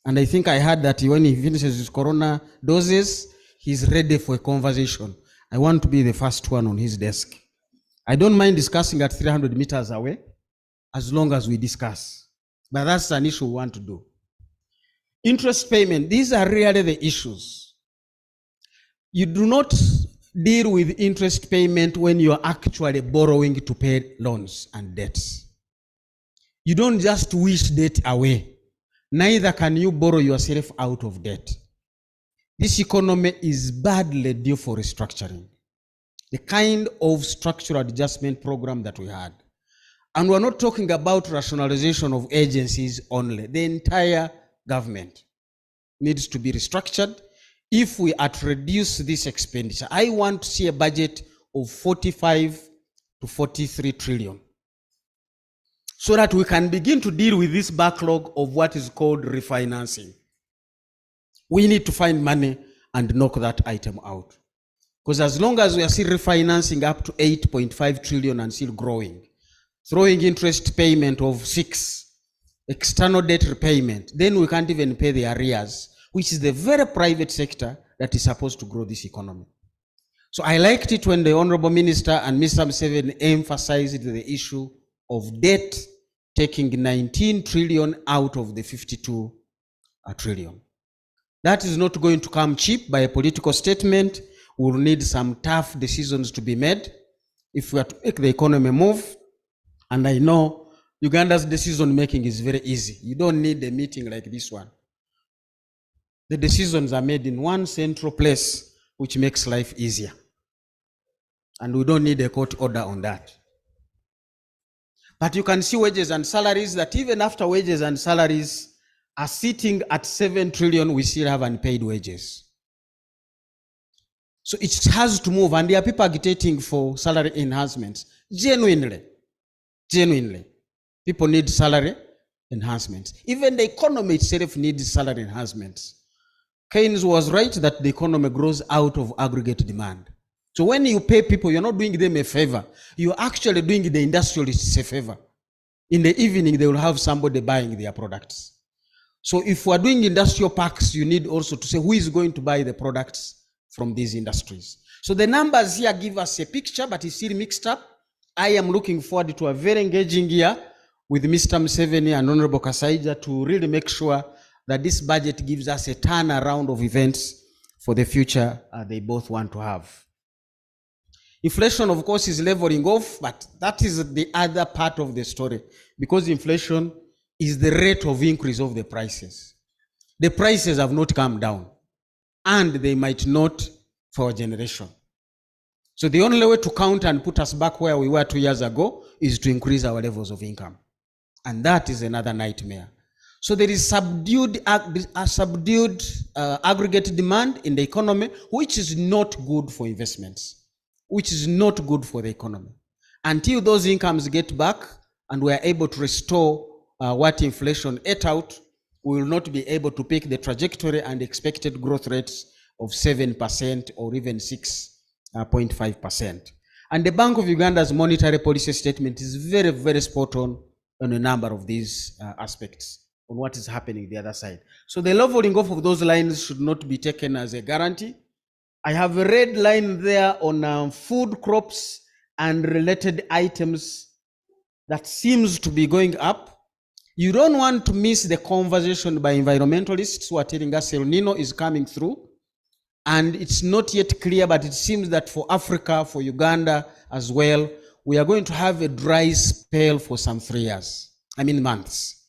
E: And I think I heard that when he finishes his corona doses, he's ready for a conversation. I want to be the first one on his desk. I don't mind discussing at 300 meters away, as long as we discuss. But that's an issue we want to do. Interest payment, these are really the issues. You do not deal with interest payment when you're actually borrowing to pay loans and debts. You don't just wish debt away. Neither can you borrow yourself out of debt. This economy is badly due for restructuring. The kind of structural adjustment program that we had. And we're not talking about rationalization of agencies only. The entire government needs to be restructured. If we are to reduce this expenditure, I want to see a budget of 45 to 43 trillion. So that we can begin to deal with this backlog of what is called refinancing. We need to find money and knock that item out. Because as long as we are still refinancing up to 8.5 trillion and still growing, throwing interest payment of 6, external debt repayment, then we can't even pay the arrears, which is the very private sector that is supposed to grow this economy. So I liked it when the Honorable Minister and Mr. Museveni emphasized the issue of debt taking 19 trillion out of the 52 trillion. That is not going to come cheap by a political statement. We'll need some tough decisions to be made if we are to make the economy move. And I know Uganda's decision making is very easy. You don't need a meeting like this one. The decisions are made in one central place, which makes life easier. And we don't need a court order on that. But you can see wages and salaries that even after wages and salaries are sitting at 7 trillion, we still have unpaid wages. So it has to move, and there are people agitating for salary enhancements. Genuinely. People need salary enhancements. Even the economy itself needs salary enhancements. Keynes was right that the economy grows out of aggregate demand. So when you pay people, you're not doing them a favor. You're actually doing the industrialists a favor. In the evening, they will have somebody buying their products. So if we're doing industrial parks, you need also to say who is going to buy the products from these industries. So the numbers here give us a picture, but it's still mixed up. I am looking forward to a very engaging year with Mr. Museveni and Honorable Kasaija to really make sure that this budget gives us a turnaround of events for the future they both want to have. Inflation, of course, is leveling off, but that is the other part of the story, because inflation is the rate of increase of the prices. The prices have not come down, and they might not for a generation. So the only way to counter and put us back where we were 2 years ago is to increase our levels of income. And that is another nightmare. So there is subdued aggregate demand in the economy, which is not good for investments, which is not good for the economy. Until those incomes get back and we are able to restore what inflation ate out, we will not be able to pick the trajectory and expected growth rates of 7% or even 6.5%. And the Bank of Uganda's monetary policy statement is very, very spot on a number of these aspects on what is happening the other side. So the leveling off of those lines should not be taken as a guarantee. I have a red line there on food crops and related items that seems to be going up. You don't want to miss the conversation by environmentalists who are telling us El Nino is coming through. And it's not yet clear, but it seems that for Africa, for Uganda as well, we are going to have a dry spell for some 3 years, months.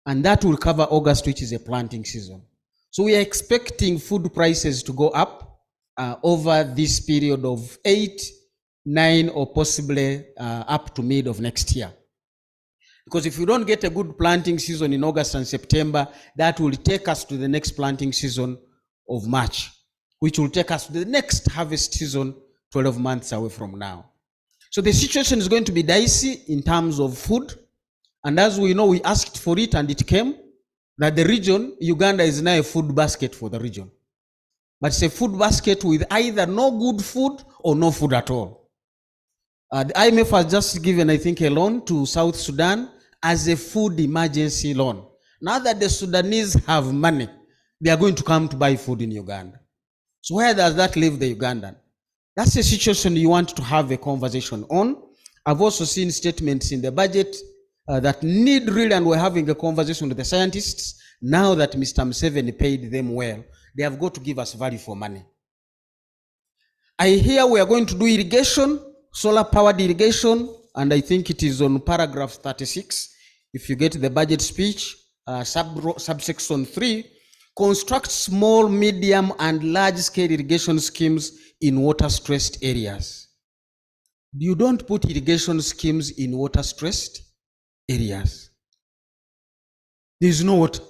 E: And that will cover August, which is a planting season. So we are expecting food prices to go up over this period of 8, 9, or possibly up to mid of next year. Because if you don't get a good planting season in August and September, that will take us to the next planting season of March, which will take us to the next harvest season 12 months away from now. So the situation is going to be dicey in terms of food. And as we know, we asked for it and it came, that the region, Uganda, is now a food basket for the region. But it's a food basket with either no good food or no food at all. The IMF has just given, I think, a loan to South Sudan as a food emergency loan. Now that the Sudanese have money, they are going to come to buy food in Uganda. So where does that leave the Ugandan? That's a situation you want to have a conversation on. I've also seen statements in the budget that need really, and we're having a conversation with the scientists. Now that Mr. Museveni paid them well, they have got to give us value for money. I hear we are going to do irrigation, solar powered irrigation, and I think it is on paragraph 36. If you get the budget speech, subsection 3, construct small, medium, and large-scale irrigation schemes in water-stressed areas. You don't put irrigation schemes in water-stressed areas. There is no water.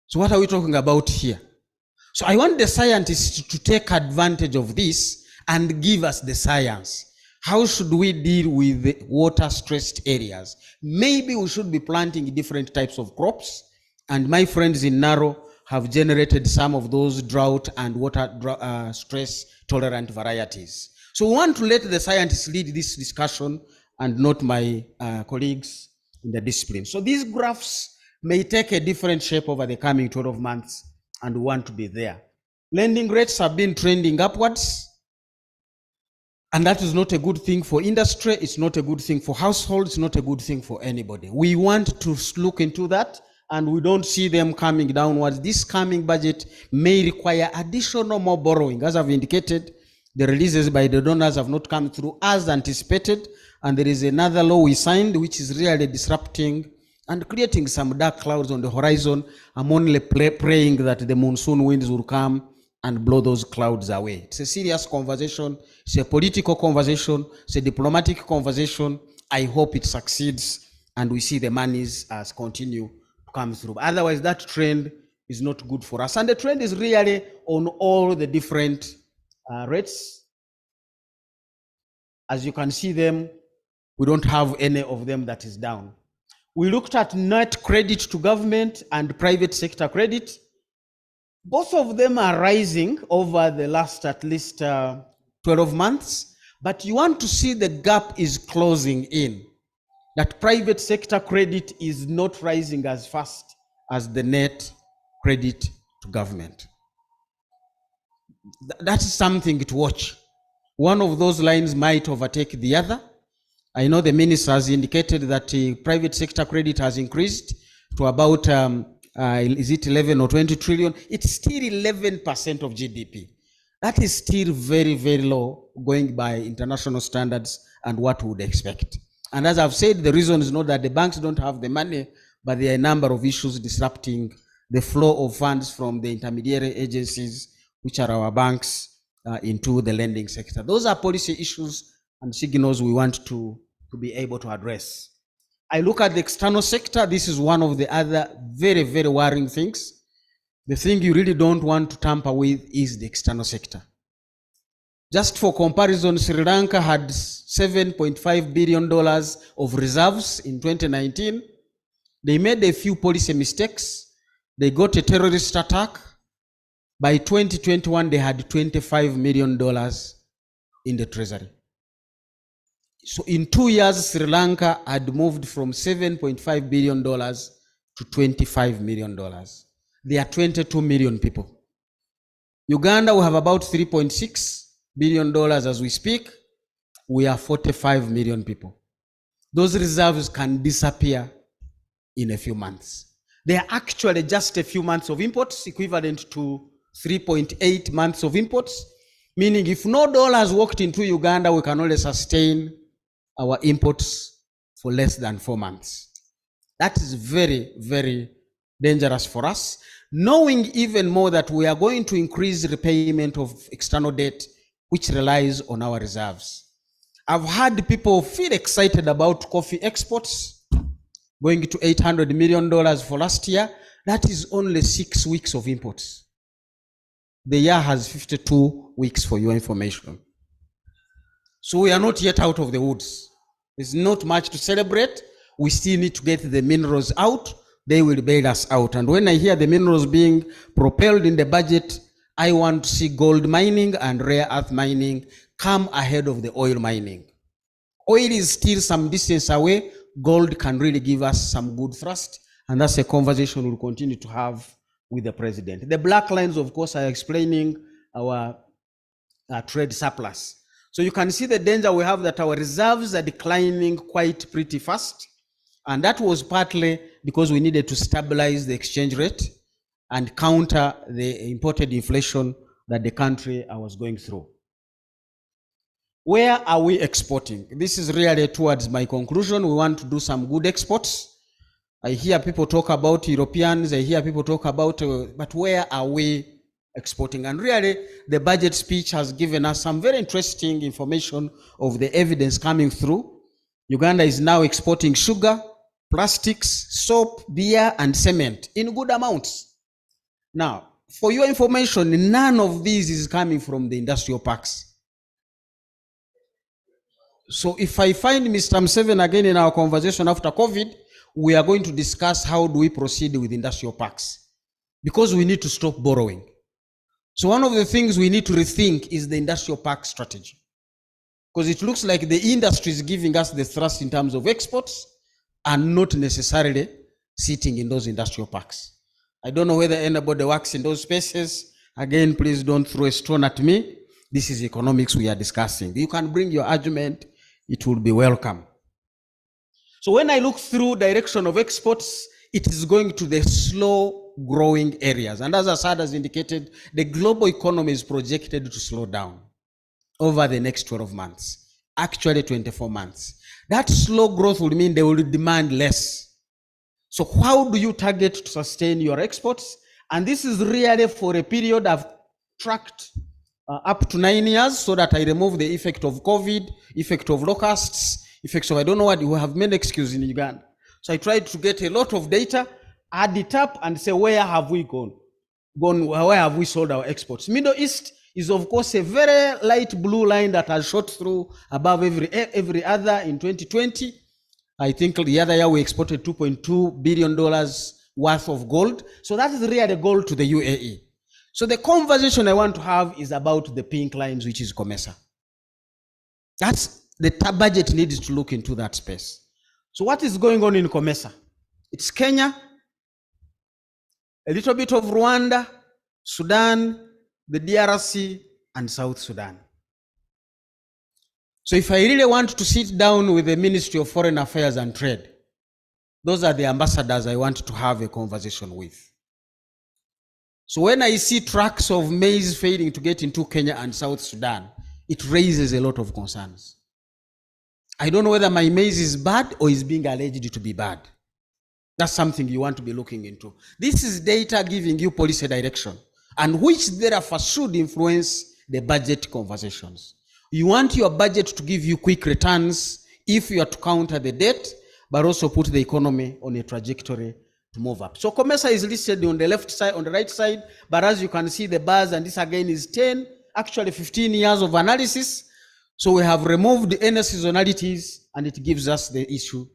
E: So what are we talking about here? So I want the scientists to take advantage of this and give us the science. How should we deal with the water-stressed areas? Maybe we should be planting different types of crops. And my friends in Naro have generated some of those drought and water stress tolerant varieties. So we want to let the scientists lead this discussion and not my colleagues in the discipline. So these graphs may take a different shape over the coming 12 months, and we want to be there. Lending rates have been trending upwards, and that is not a good thing for industry. It's not a good thing for households. It's not a good thing for anybody. We want to look into that, and we don't see them coming downwards. This coming budget may require additional more borrowing. As I've indicated, the releases by the donors have not come through as anticipated, and there is another law we signed which is really disrupting and creating some dark clouds on the horizon. I'm only praying that the monsoon winds will come and blow those clouds away. It's a serious conversation. It's a political conversation. It's a diplomatic conversation. I hope it succeeds and we see the monies as continue to come through. Otherwise, that trend is not good for us. And the trend is really on all the different rates. As you can see them, we don't have any of them that is down. We looked at net credit to government and private sector credit. Both of them are rising over the last at least 12 months, but you want to see the gap is closing in, that private sector credit is not rising as fast as the net credit to government. That's something to watch. One of those lines might overtake the other. I know the minister has indicated that private sector credit has increased to about, is it 11 or 20 trillion? It's still 11% of GDP. That is still very, very low going by international standards and what we would expect. And as I've said, the reason is not that the banks don't have the money, but there are a number of issues disrupting the flow of funds from the intermediary agencies, which are our banks, into the lending sector. Those are policy issues and signals we want to be able to address. I look at the external sector. This is one of the other very, very worrying things. The thing you really don't want to tamper with is the external sector. Just for comparison, Sri Lanka had $7.5 billion of reserves in 2019. They made a few policy mistakes. They got a terrorist attack. By 2021, they had $25 million in the treasury. So in 2 years, Sri Lanka had moved from $7.5 billion to $25 million. There are 22 million people. Uganda, we have about $3.6 billion as we speak. We are 45 million people. those reserves can disappear in a few months. They are actually just a few months of imports, equivalent to 3.8 months of imports, meaning if no dollars walked into Uganda, we can only sustain our imports for less than 4 months. That is very, very dangerous for us, knowing even more that we are going to increase repayment of external debt, which relies on our reserves. I've had people feel excited about coffee exports, going to $800 million for last year. That is only 6 weeks of imports. The year has 52 weeks, for your information. So we are not yet out of the woods. There's not much to celebrate. We still need to get the minerals out. They will bail us out. And when I hear the minerals being propelled in the budget, I want to see gold mining and rare earth mining come ahead of the oil mining. Oil is still some distance away. Gold can really give us some good thrust. And that's a conversation we'll continue to have with the president. The black lines, of course, are explaining our trade surplus. So you can see the danger we have that our reserves are declining quite pretty fast. And that was partly because we needed to stabilize the exchange rate and counter the imported inflation that the country was going through. Where are we exporting? This is really towards my conclusion. We want to do some good exports. I hear people talk about Europeans, I hear people talk about, but where are we exporting? And really, the budget speech has given us some very interesting information of the evidence coming through. Uganda is now exporting sugar, plastics, soap, beer, and cement in good amounts. Now, for your information, none of these is coming from the industrial parks. So if I find Mr. Museveni again in our conversation after COVID, we are going to discuss how do we proceed with industrial parks, because we need to stop borrowing. So one of the things we need to rethink is the industrial park strategy, because it looks like the industry is giving us the thrust in terms of exports and not necessarily sitting in those industrial parks. I don't know whether anybody works in those spaces. Again, please don't throw a stone at me. This is economics we are discussing. You can bring your argument, it will be welcome. So when I look through direction of exports, it is going to the slow growing areas. And as Assad has indicated, the global economy is projected to slow down over the next 12 months, actually 24 months. That slow growth will mean they will demand less. So how do you target to sustain your exports? And this is really for a period I've tracked up to 9 years, so that I remove the effect of COVID, effect of locusts, effects of I don't know what, we have many excuses in Uganda. So I tried to get a lot of data, add it up and say, where have we gone? Where have we sold our exports? Middle East is of course a very light blue line that has shot through above every other in 2020. I think the other year we exported $2.2 billion worth of gold. So that is really the gold to the UAE. So the conversation I want to have is about the pink lines, which is COMESA. That's the budget needs to look into that space. So what is going on in COMESA? It's Kenya, a little bit of Rwanda, Sudan, the DRC, and South Sudan. So if I really want to sit down with the Ministry of Foreign Affairs and Trade, those are the ambassadors I want to have a conversation with. So when I see trucks of maize failing to get into Kenya and South Sudan, it raises a lot of concerns. I don't know whether my maize is bad or is being alleged to be bad. That's something you want to be looking into. This is data giving you policy direction, and which therefore should influence the budget conversations. You want your budget to give you quick returns if you are to counter the debt, but also put the economy on a trajectory to move up. So COMESA is listed on the left side, on the right side, but as you can see the bars, and this again is 10, actually 15 years of analysis. So we have removed any seasonalities, and it gives us the issue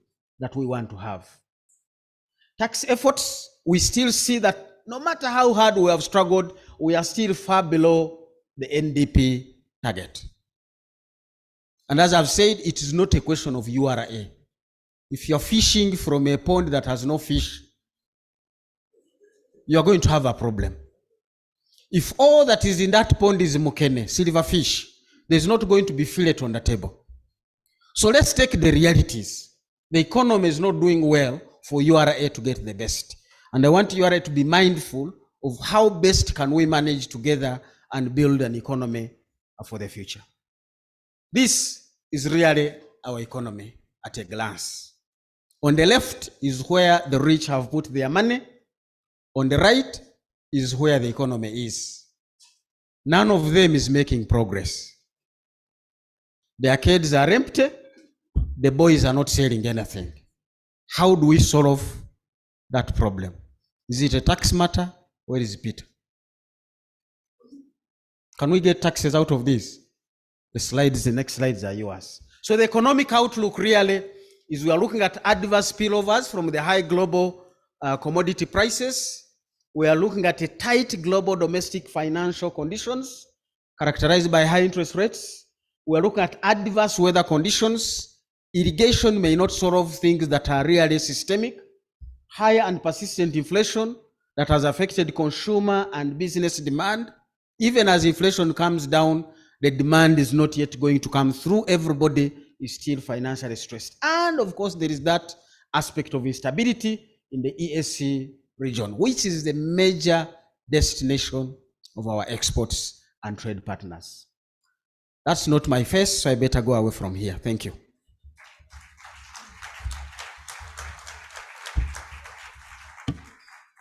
E: that we want to have. Tax efforts, we still see that no matter how hard we have struggled, we are still far below the NDP target. And as I've said, it is not a question of URA. If you're fishing from a pond that has no fish, you're going to have a problem. If all that is in that pond is mukene, silver fish, there's not going to be fillet on the table. So let's take the realities. The economy is not doing well for URA to get the best. And I want URA to be mindful of how best can we manage together and build an economy for the future. This is really our economy at a glance. On the left is where the rich have put their money. On the right is where the economy is. None of them is making progress. The arcades are empty. The boys are not selling anything. How do we solve that problem? Is it a tax matter? Where is Peter? Can we get taxes out of this? The next slides are yours. So the economic outlook really is we are looking at adverse spillovers from the high global commodity prices. We are looking at a tight global domestic financial conditions characterized by high interest rates. We are looking at adverse weather conditions. Irrigation may not solve things that are really systemic. Higher and persistent inflation that has affected consumer and business demand. Even as inflation comes down, the demand is not yet going to come through. Everybody is still financially stressed. And of course, there is that aspect of instability in the EAC region, which is the major destination of our exports and trade partners. That's not my face, so I better go away from here. Thank you.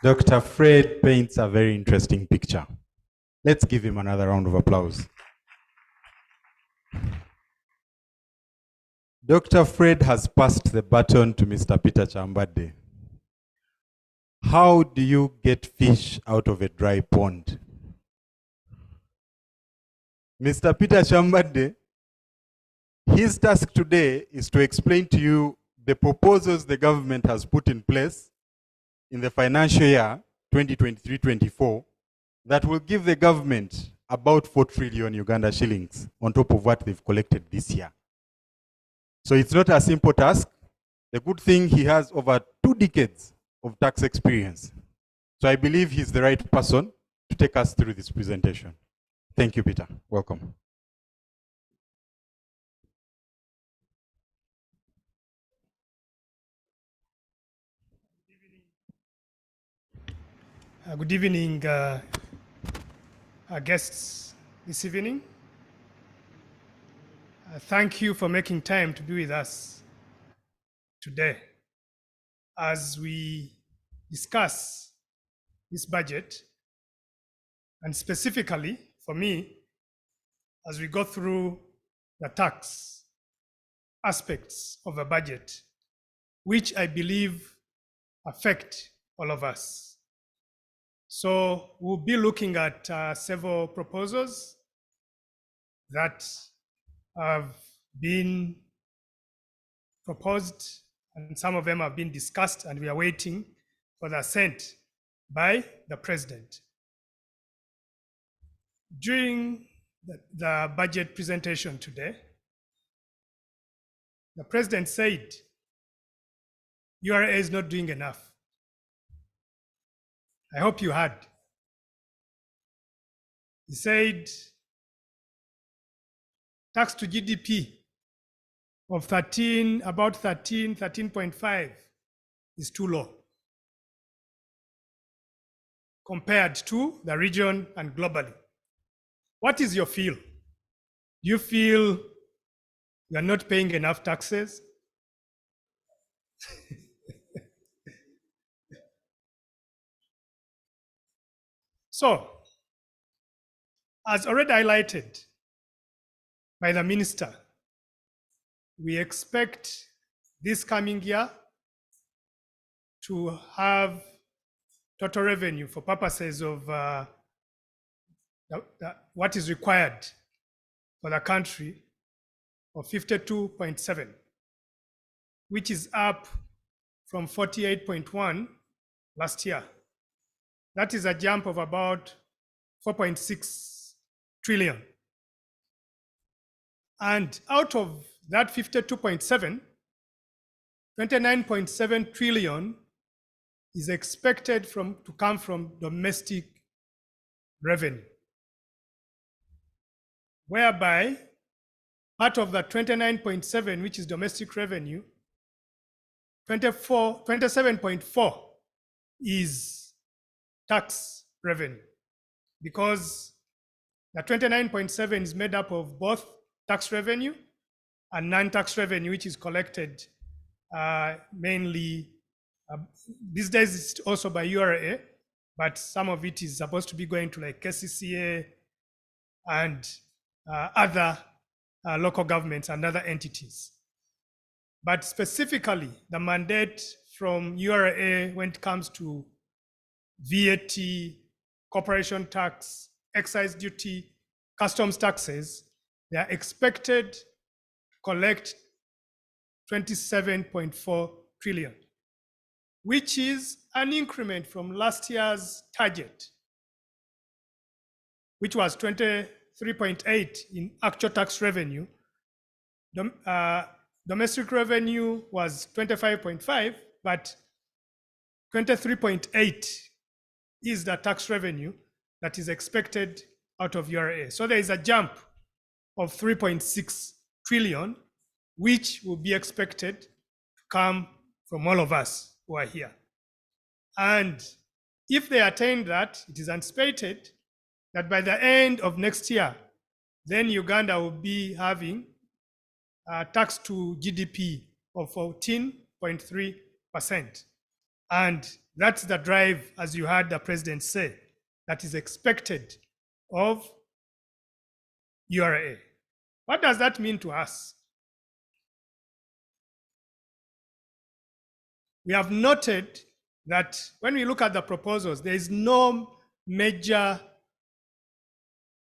D: Dr. Fred paints a very interesting picture. Let's give him another round of applause. Dr. Fred has passed the baton to Mr. Peter Chambade. How do you get fish out of a dry pond? Mr. Peter Chambade, his task today is to explain to you the proposals the government has put in place in the financial year 2023-24 that will give the government about 4 trillion Uganda shillings on top of what they've collected this year. So it's not a simple task. The good thing, he has over 2 decades of tax experience. So I believe he's the right person to take us through this presentation. Thank you, Peter. Welcome.
F: Good evening, our guests this evening. Thank you for making time to be with us today as we discuss this budget, and specifically for me, as we go through the tax aspects of the budget, which I believe affect all of us. So we'll be looking at several proposals that have been proposed, and some of them have been discussed, and we are waiting for the assent by the president. During the budget presentation today, the president said, URA is not doing enough. I hope you heard. He said tax to GDP of 13.5 is too low compared to the region and globally. What is your feel? Do you feel you are not paying enough taxes? So, as already highlighted by the minister, we expect this coming year to have total revenue for purposes of what is required for the country of 52.7, which is up from 48.1 last year. That is a jump of about 4.6 trillion. And out of that 52.7, 29.7 trillion is expected to come from domestic revenue, whereby part of the 29.7, which is domestic revenue, 27.4 is tax revenue, because the 29.7 is made up of both tax revenue and non-tax revenue, which is collected mainly, these days it's also by URA, but some of it is supposed to be going to like KCCA and other local governments and other entities. But specifically, the mandate from URA when it comes to VAT, corporation tax, excise duty, customs taxes, they are expected to collect 27.4 trillion, which is an increment from last year's target, which was 23.8 in actual tax revenue. Domestic revenue was 25.5, but 23.8 is the tax revenue that is expected out of URA. So there is a jump of 3.6 trillion, which will be expected to come from all of us who are here. And if they attain that, it is anticipated that by the end of next year, then Uganda will be having a tax to GDP of 14.3%. And that's the drive, as you heard the president say, that is expected of URA. What does that mean to us? We have noted that when we look at the proposals, there is no major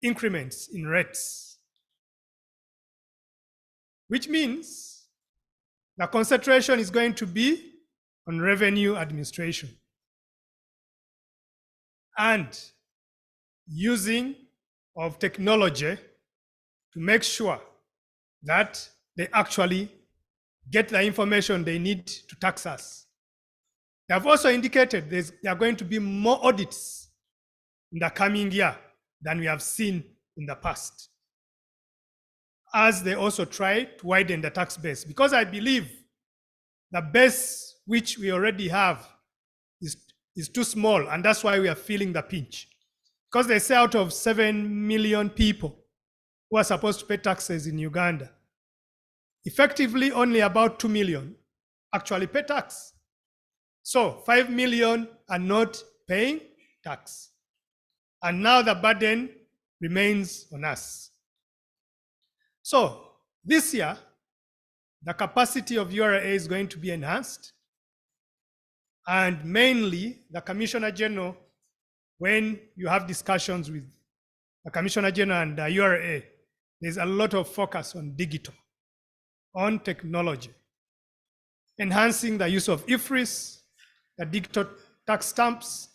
F: increments in rates, which means the concentration is going to be on revenue administration and using of technology to make sure that they actually get the information they need to tax us. They have also indicated there are going to be more audits in the coming year than we have seen in the past, as they also try to widen the tax base. Because I believe the base which we already have is too small, and that's why we are feeling the pinch. Because they say out of 7 million people who are supposed to pay taxes in Uganda, effectively only about 2 million actually pay tax. So 5 million are not paying tax. And now the burden remains on us. So this year, the capacity of URA is going to be enhanced. And mainly the Commissioner General, when you have discussions with the Commissioner General and the URA, there's a lot of focus on digital, on technology, enhancing the use of IFRIS, the digital tax stamps,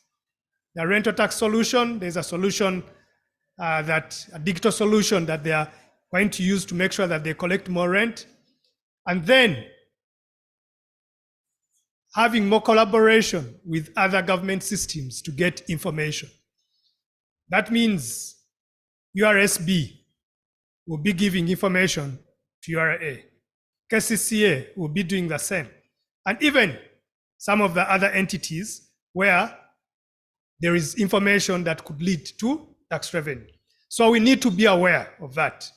F: the rental tax solution. There's a solution a digital solution that they are going to use to make sure that they collect more rent. And then having more collaboration with other government systems to get information. That means URSB will be giving information to URA. KCCA will be doing the same. And even some of the other entities where there is information that could lead to tax revenue. So we need to be aware of that.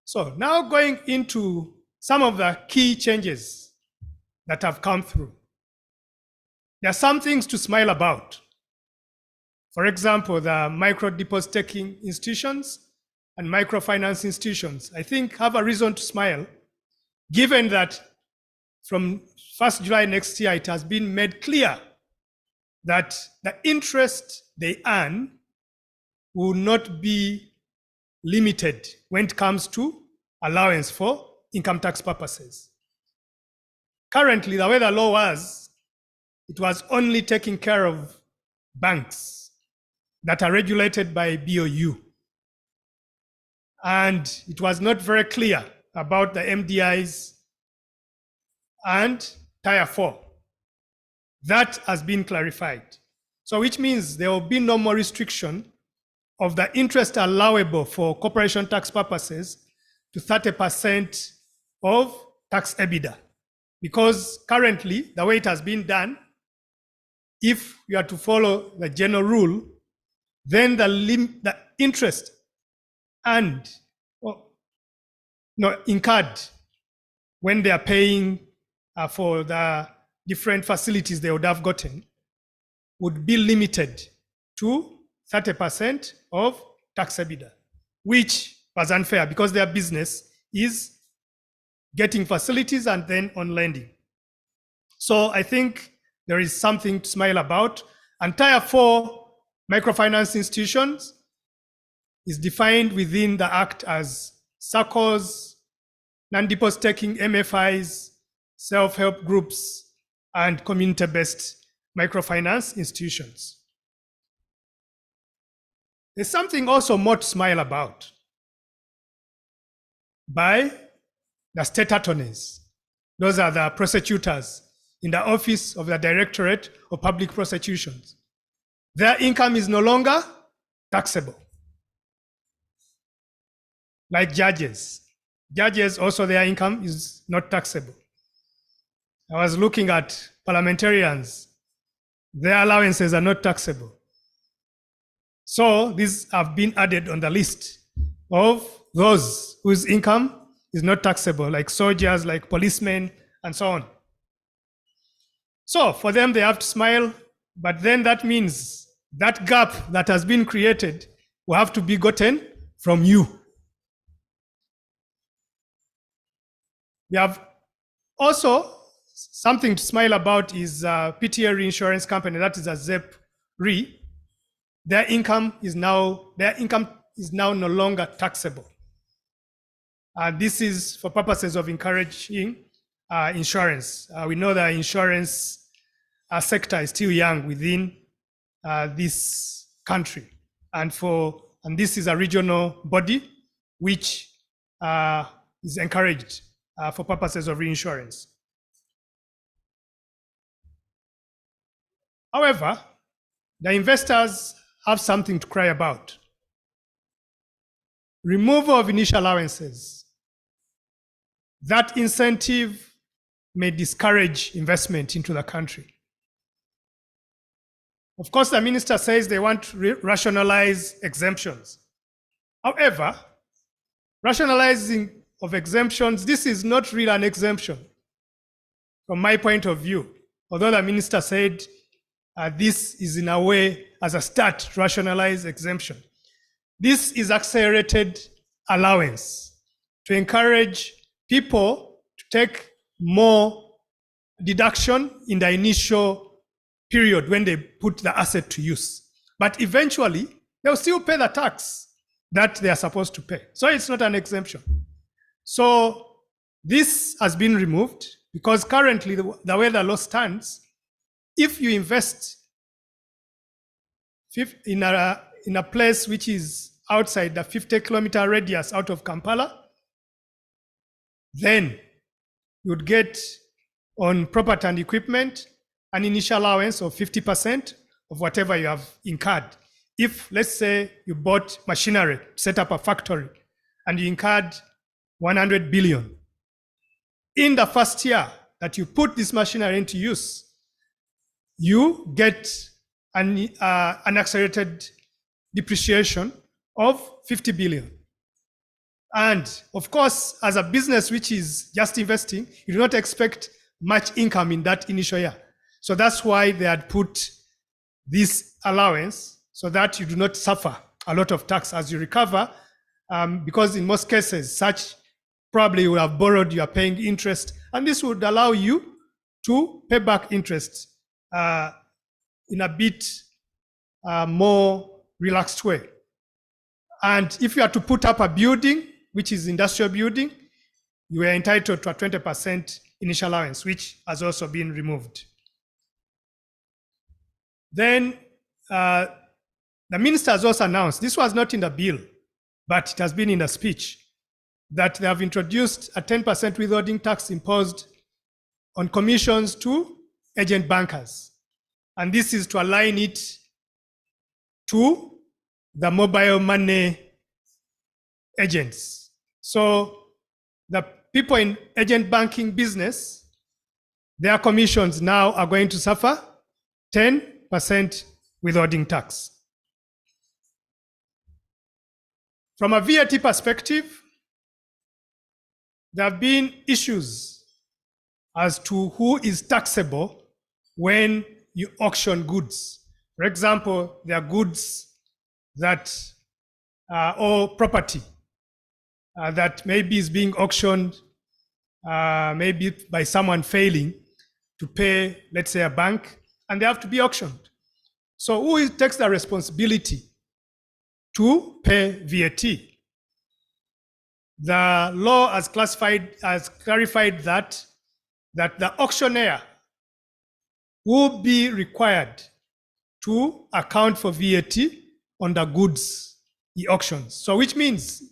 F: So now going into some of the key changes that have come through. There are some things to smile about. For example, the micro deposit taking institutions and microfinance institutions, I think, have a reason to smile, given that from 1st July next year, it has been made clear that the interest they earn will not be limited when it comes to allowance for income tax purposes. Currently, the way the law was, it was only taking care of banks that are regulated by BOU. And it was not very clear about the MDIs and Tier 4. That has been clarified. So which means there will be no more restriction of the interest allowable for corporation tax purposes to 30% of tax EBITDA. because currently the way it has been done, if you are to follow the general rule, then the interest and incurred when they are paying for the different facilities they would have gotten would be limited to 30% of tax EBITDA, which was unfair because their business is getting facilities and then on lending. So I think there is something to smile about. And Tier 4 microfinance institutions is defined within the Act as SACCOs, non-deposit taking MFIs, self-help groups, and community-based microfinance institutions. There's something also more to smile about by the state attorneys. Those are the prosecutors in the Office of the Directorate of Public Prosecutions. Their income is no longer taxable. Like judges. Judges also, their income is not taxable. I was looking at parliamentarians. Their allowances are not taxable. So these have been added on the list of those whose income is not taxable, like soldiers, like policemen, and so on. So for them, they have to smile, but then that means that gap that has been created will have to be gotten from you. We have also something to smile about is PTA Reinsurance Company, that is a ZEP Re. Their income is now no longer taxable. This is for purposes of encouraging insurance. We know the insurance sector is still young within this country, and this is a regional body which is encouraged for purposes of reinsurance. However, the investors have something to cry about. Removal of initial allowances. That incentive may discourage investment into the country. Of course, the minister says they want to rationalize exemptions. However, rationalizing of exemptions, this is not really an exemption from my point of view. Although the minister said this is in a way as a start to rationalize exemption. This is accelerated allowance to encourage people to take more deduction in the initial period when they put the asset to use. But eventually, they'll still pay the tax that they are supposed to pay. So it's not an exemption. So this has been removed because currently the way the law stands, if you invest in a place which is outside the 50-kilometer radius out of Kampala, then you would get on property and equipment an initial allowance of 50% of whatever you have incurred. If, let's say, you bought machinery to set up a factory and you incurred 100 billion, in the first year that you put this machinery into use, you get an accelerated depreciation of 50 billion. And of course, as a business which is just investing, you do not expect much income in that initial year. So that's why they had put this allowance so that you do not suffer a lot of tax as you recover, because in most cases, such probably you have borrowed, you are paying interest, and this would allow you to pay back interest in a bit more relaxed way. And if you are to put up a building, which is industrial building, you are entitled to a 20% initial allowance, which has also been removed. Then the minister has also announced, this was not in the bill, but it has been in the speech, that they have introduced a 10% withholding tax imposed on commissions to agent bankers. And this is to align it to the mobile money agents. So the people in agent banking business their commissions now are going to suffer 10% withholding tax. From a VAT perspective, there have been issues as to who is taxable when you auction goods. For example, there are goods that or property that maybe is being auctioned maybe by someone failing to pay, let's say, a bank, and they have to be auctioned. So who takes the responsibility to pay VAT? The law has clarified that the auctioneer will be required to account for VAT on the goods he auctions. So which means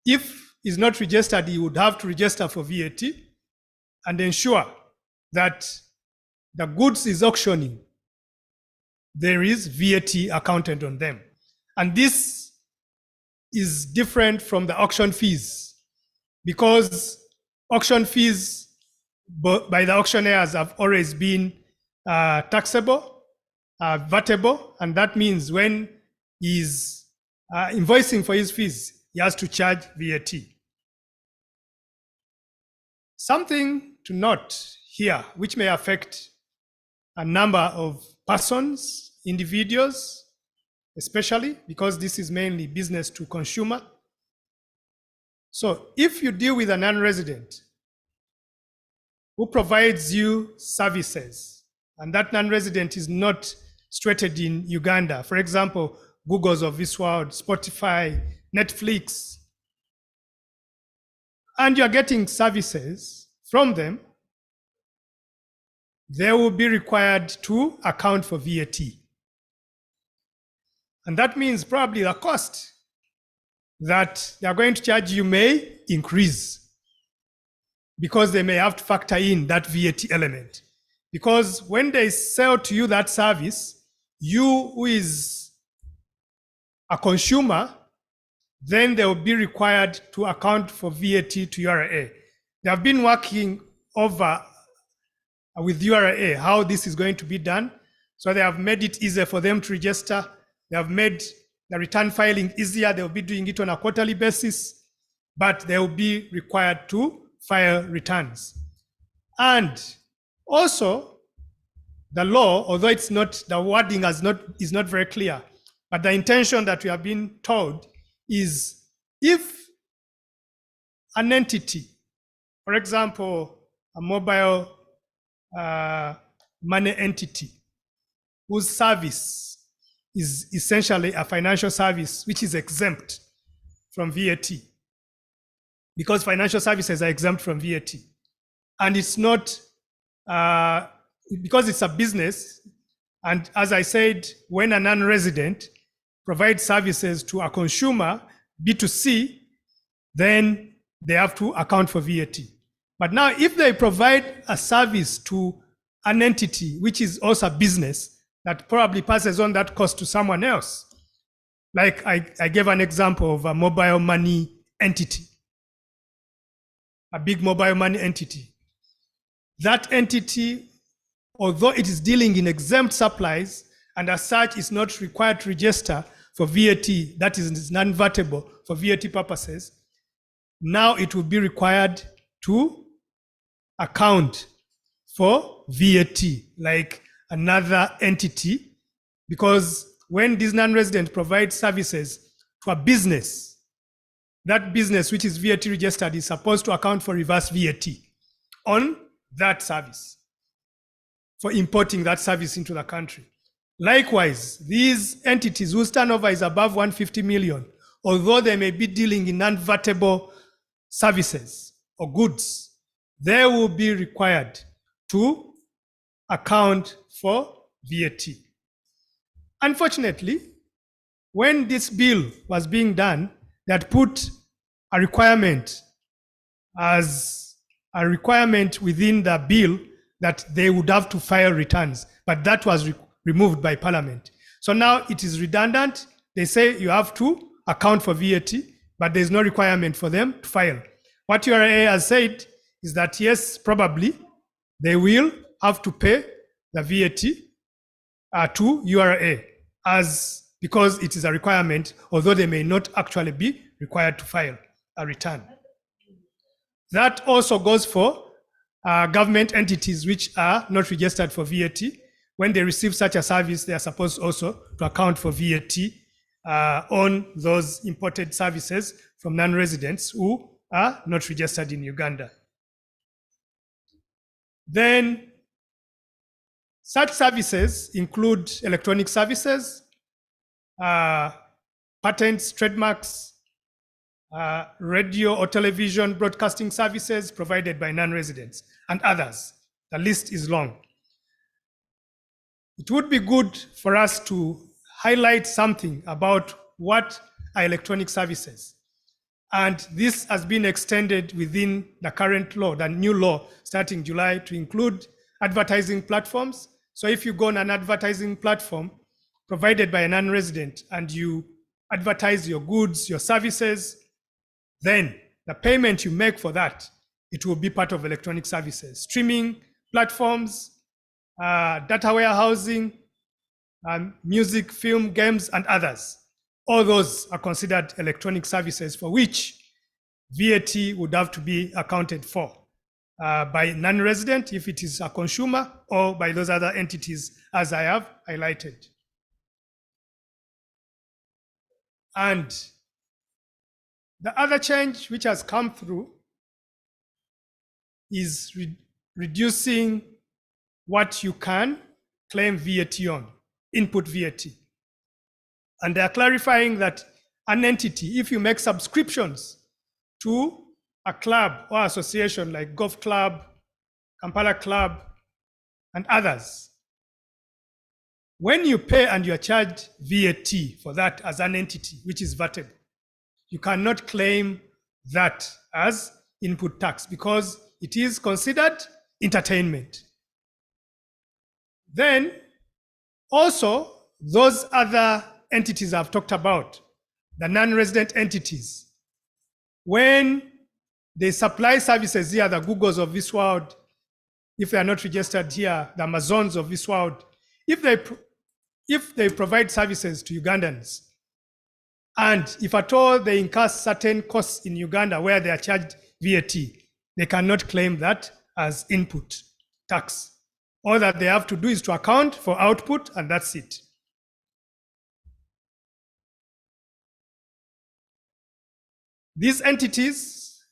F: if he's not registered, he would have to register for VAT and ensure that the goods he's auctioning, there is VAT accounted on them. And this is different from the auction fees, because auction fees by the auctioneers have always been taxable, vatable, and that means when he's invoicing for his fees, he has to charge VAT. Something to note here, which may affect a number of persons, individuals, especially because this is mainly business to consumer. So if you deal with a non-resident who provides you services, and that non-resident is not situated in Uganda, for example, Google's of this world, Spotify, Netflix, and you're getting services from them, they will be required to account for VAT. And that means probably the cost that they are going to charge you may increase, because they may have to factor in that VAT element. Because when they sell to you that service, you who is a consumer, then they will be required to account for VAT to URA. They have been working over with URA how this is going to be done. So they have made it easier for them to register. They have made the return filing easier. They will be doing it on a quarterly basis, but they will be required to file returns. And also, the law, although it's not, the wording is not very clear, but the intention that we have been told is if an entity, for example, a mobile money entity whose service is essentially a financial service which is exempt from VAT, because financial services are exempt from VAT. And it's not, because it's a business, and as I said, when a non-resident provides services to a consumer, B2C, then they have to account for VAT. But now if they provide a service to an entity which is also a business that probably passes on that cost to someone else, like I gave an example of a mobile money entity, a big mobile money entity. That entity, although it is dealing in exempt supplies and as such is not required to register for VAT, that is non-vatable for VAT purposes, now it will be required to account for VAT like another entity, because when this non-resident provides services to a business, that business which is VAT registered is supposed to account for reverse VAT on that service for importing that service into the country. Likewise, these entities whose turnover is above 150 million, although they may be dealing in non-vatable services or goods, they will be required to account for VAT. Unfortunately, when this bill was being done, that put a requirement as a requirement within the bill that they would have to file returns, but that was removed by Parliament. So now it is redundant. They say you have to account for VAT, but there's no requirement for them to file. What URA has said is that yes, probably they will have to pay the VAT to URA because it is a requirement, although they may not actually be required to file a return. That also goes for government entities which are not registered for VAT. When they receive such a service, they are supposed also to account for VAT on those imported services from non-residents who are not registered in Uganda. Then such services include electronic services, patents, trademarks, radio or television broadcasting services provided by non-residents, and others. The list is long. It would be good for us to highlight something about what are electronic services. And this has been extended within the current law, the new law starting July, to include advertising platforms. So if you go on an advertising platform provided by a non-resident and you advertise your goods, your services, then the payment you make for that, it will be part of electronic services. Streaming platforms, data warehousing, music, film, games, and others. All those are considered electronic services for which VAT would have to be accounted for by non-resident if it is a consumer, or by those other entities as I have highlighted. And the other change which has come through is reducing what you can claim VAT on, input VAT. And they are clarifying that an entity, if you make subscriptions to a club or association like Golf Club, Kampala Club, and others, when you pay and you are charged VAT for that as an entity, which is VATed, you cannot claim that as input tax because it is considered entertainment. Then also those other entities I've talked about, the non-resident entities, when they supply services here, the Googles of this world, if they are not registered here, the Amazons of this world, if they provide services to Ugandans, and if at all they incur certain costs in Uganda where they are charged VAT, they cannot claim that as input tax. All that they have to do is to account for output, and that's it. These entities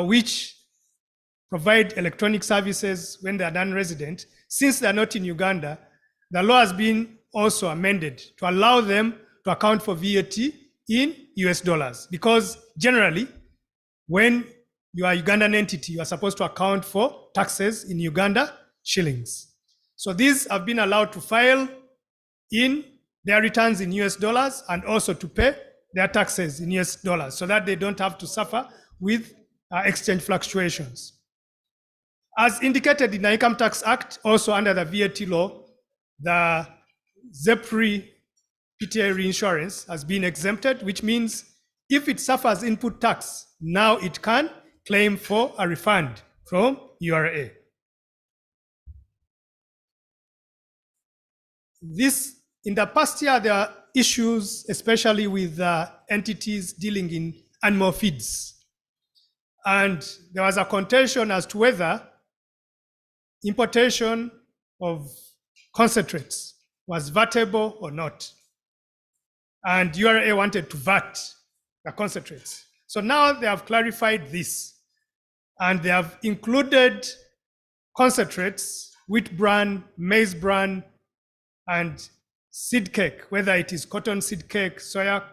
F: which provide electronic services when they are non-resident, since they are not in Uganda, the law has been also amended to allow them to account for VAT in US dollars, because generally when you are a Ugandan entity, you are supposed to account for taxes in Uganda shillings. So these have been allowed to file in their returns in US dollars and also to pay their taxes in US dollars so that they don't have to suffer with exchange fluctuations. As indicated in the Income Tax Act, also under the VAT law, the ZEPRI PTA reinsurance has been exempted, which means if it suffers input tax, now it can claim for a refund from URA. In the past year, there are issues, especially with entities dealing in animal feeds. And there was a contention as to whether importation of concentrates was VATable or not. And URA wanted to VAT the concentrates. So now they have clarified this, and they have included concentrates, wheat bran, maize bran, and seed cake, whether it is cotton seed cake, soya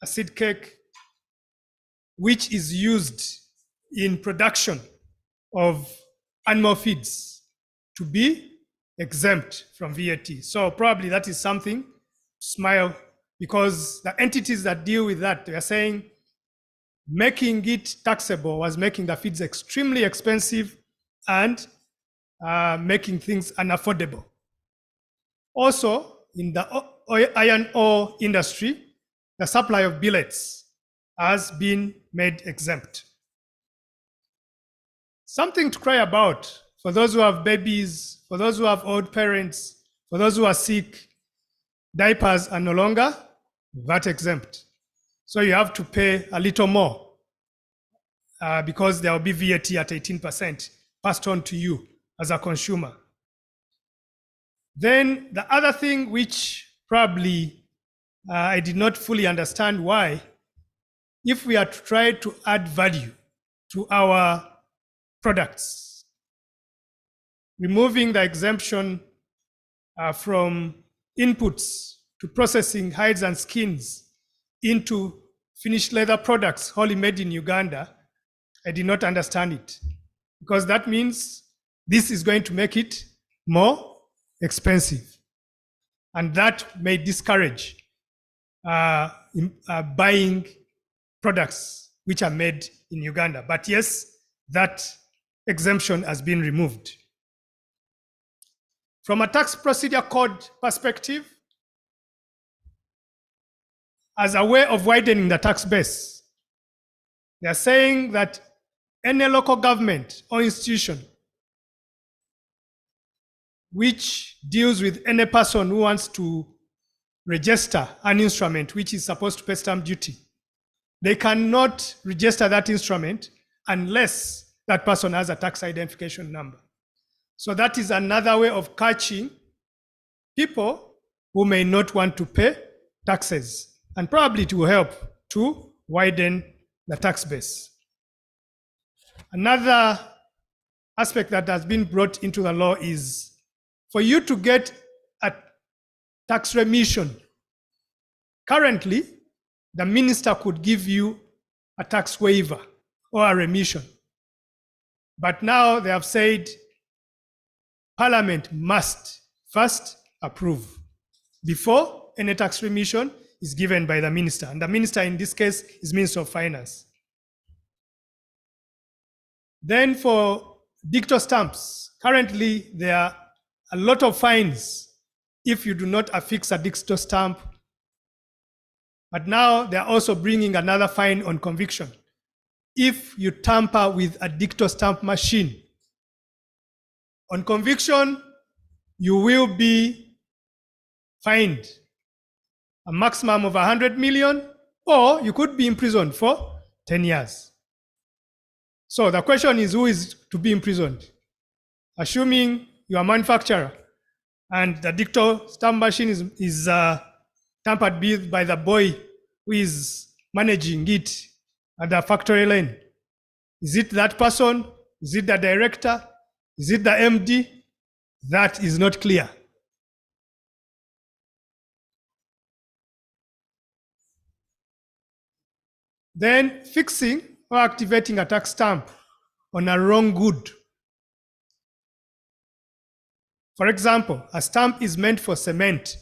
F: seed cake, which is used in production of animal feeds, to be exempt from VAT. So probably that is something to smile, because the entities that deal with that, they are saying making it taxable was making the feeds extremely expensive and making things unaffordable. Also, in the iron ore industry, the supply of billets has been made exempt. Something to cry about for those who have babies, for those who have old parents, for those who are sick, diapers are no longer VAT exempt. So you have to pay a little more because there will be VAT at 18% passed on to you as a consumer. Then the other thing which probably I did not fully understand why, if we are to try to add value to our products, removing the exemption from inputs to processing hides and skins into finished leather products wholly made in Uganda, I did not understand it, because that means this is going to make it more expensive, and that may discourage buying products which are made in Uganda. But yes, that exemption has been removed. From a tax procedure code perspective, as a way of widening the tax base, they are saying that any local government or institution which deals with any person who wants to register an instrument which is supposed to pay stamp duty, they cannot register that instrument unless that person has a tax identification number. So that is another way of catching people who may not want to pay taxes, and probably it will help to widen the tax base. Another aspect that has been brought into the law is for you to get a tax remission. Currently, the minister could give you a tax waiver or a remission. But now they have said Parliament must first approve before any tax remission is given by the minister. And the minister in this case is Minister of Finance. Then for digital stamps, currently there are a lot of fines if you do not affix a digital stamp. But now they are also bringing another fine on conviction if you tamper with a digital stamp machine. On conviction, you will be fined a maximum of 100 million, or you could be imprisoned for 10 years. So the question is, who is to be imprisoned? Assuming you are a manufacturer and the digital stamp machine is tampered with by the boy who is managing it at the factory lane. Is it that person? Is it the director? Is it the MD? That is not clear. Then fixing or activating a tax stamp on a wrong good. For example, a stamp is meant for cement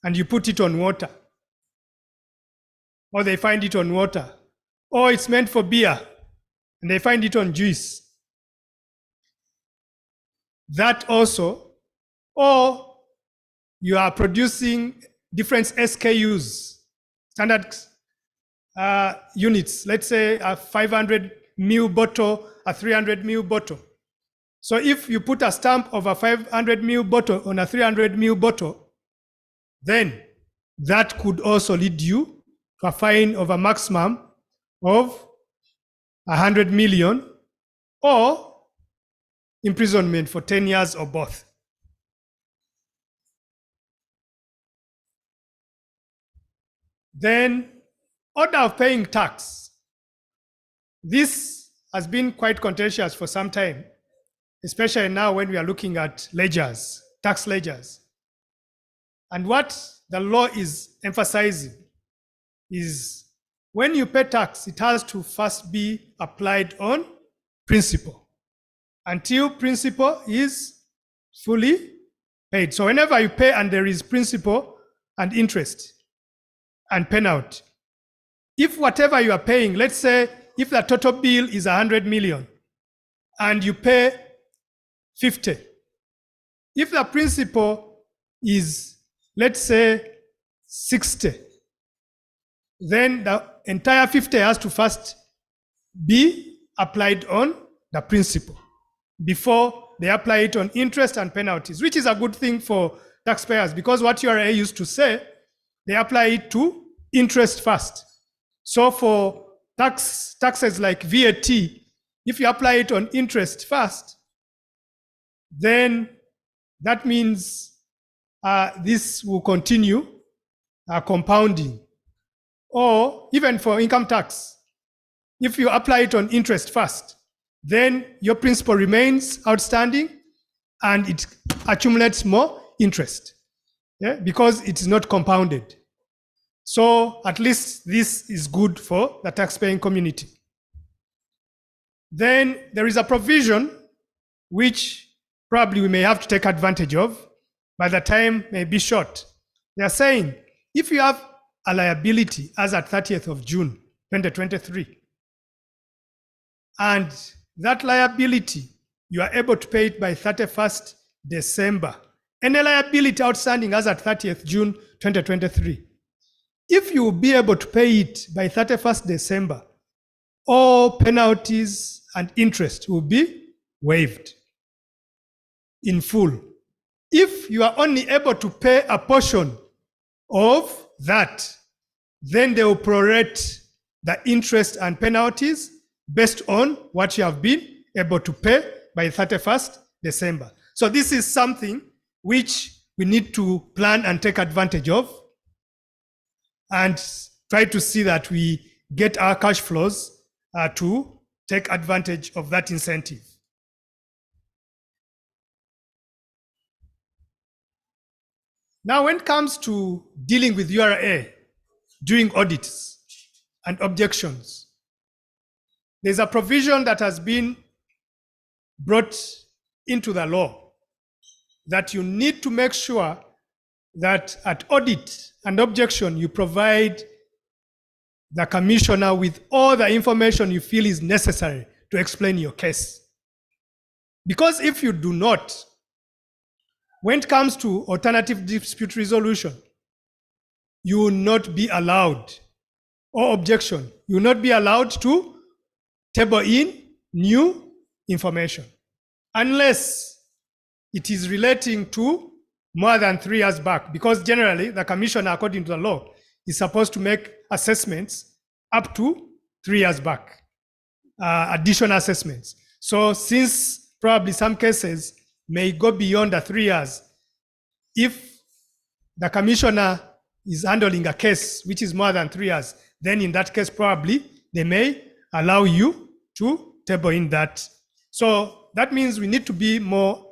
F: and you put it on water, or they find it on water, or it's meant for beer and they find it on juice. That also, or you are producing different SKUs, standard units, let's say a 500 ml bottle, a 300 ml bottle. So if you put a stamp of a 500 ml bottle on a 300 ml bottle, then that could also lead you to a fine of a maximum of 100 million or imprisonment for 10 years or both. Then order of paying tax. This has been quite contentious for some time, especially now when we are looking at ledgers, tax ledgers. And what the law is emphasizing is when you pay tax, it has to first be applied on principal until principal is fully paid. So whenever you pay and there is principal and interest and penalty, if whatever you are paying, let's say if the total bill is 100 million and you pay 50, if the principal is, let's say, 60, then the entire 50 has to first be applied on the principal. before they apply it on interest and penalties, which is a good thing for taxpayers because what URA used to say, they apply it to interest first. So for taxes like VAT, if you apply it on interest first, then that means this will continue compounding. Or even for income tax, if you apply it on interest first, then your principal remains outstanding and it accumulates more interest, because it is not compounded. So at least this is good for the taxpaying community. Then there is a provision which probably we may have to take advantage of, but the time may be short. They are saying if you have a liability as at 30th of June 2023, and that liability, you are able to pay it by 31st December. Any liability outstanding as at 30th June 2023, if you will be able to pay it by 31st December, all penalties and interest will be waived in full. If you are only able to pay a portion of that, then they will prorate the interest and penalties based on what you have been able to pay by 31st December. So this is something which we need to plan and take advantage of and try to see that we get our cash flows to take advantage of that incentive. Now, when it comes to dealing with URA during audits and objections, there's a provision that has been brought into the law that you need to make sure that at audit and objection, you provide the commissioner with all the information you feel is necessary to explain your case. Because if you do not, when it comes to alternative dispute resolution, you will not be allowed, or objection, you will not be allowed to table in new information unless it is relating to more than 3 years back, because generally the commissioner, according to the law, is supposed to make assessments up to 3 years back, additional assessments. So since probably some cases may go beyond the 3 years, if the commissioner is handling a case which is more than 3 years, then in that case probably they may allow you to table in that. So that means we need to be more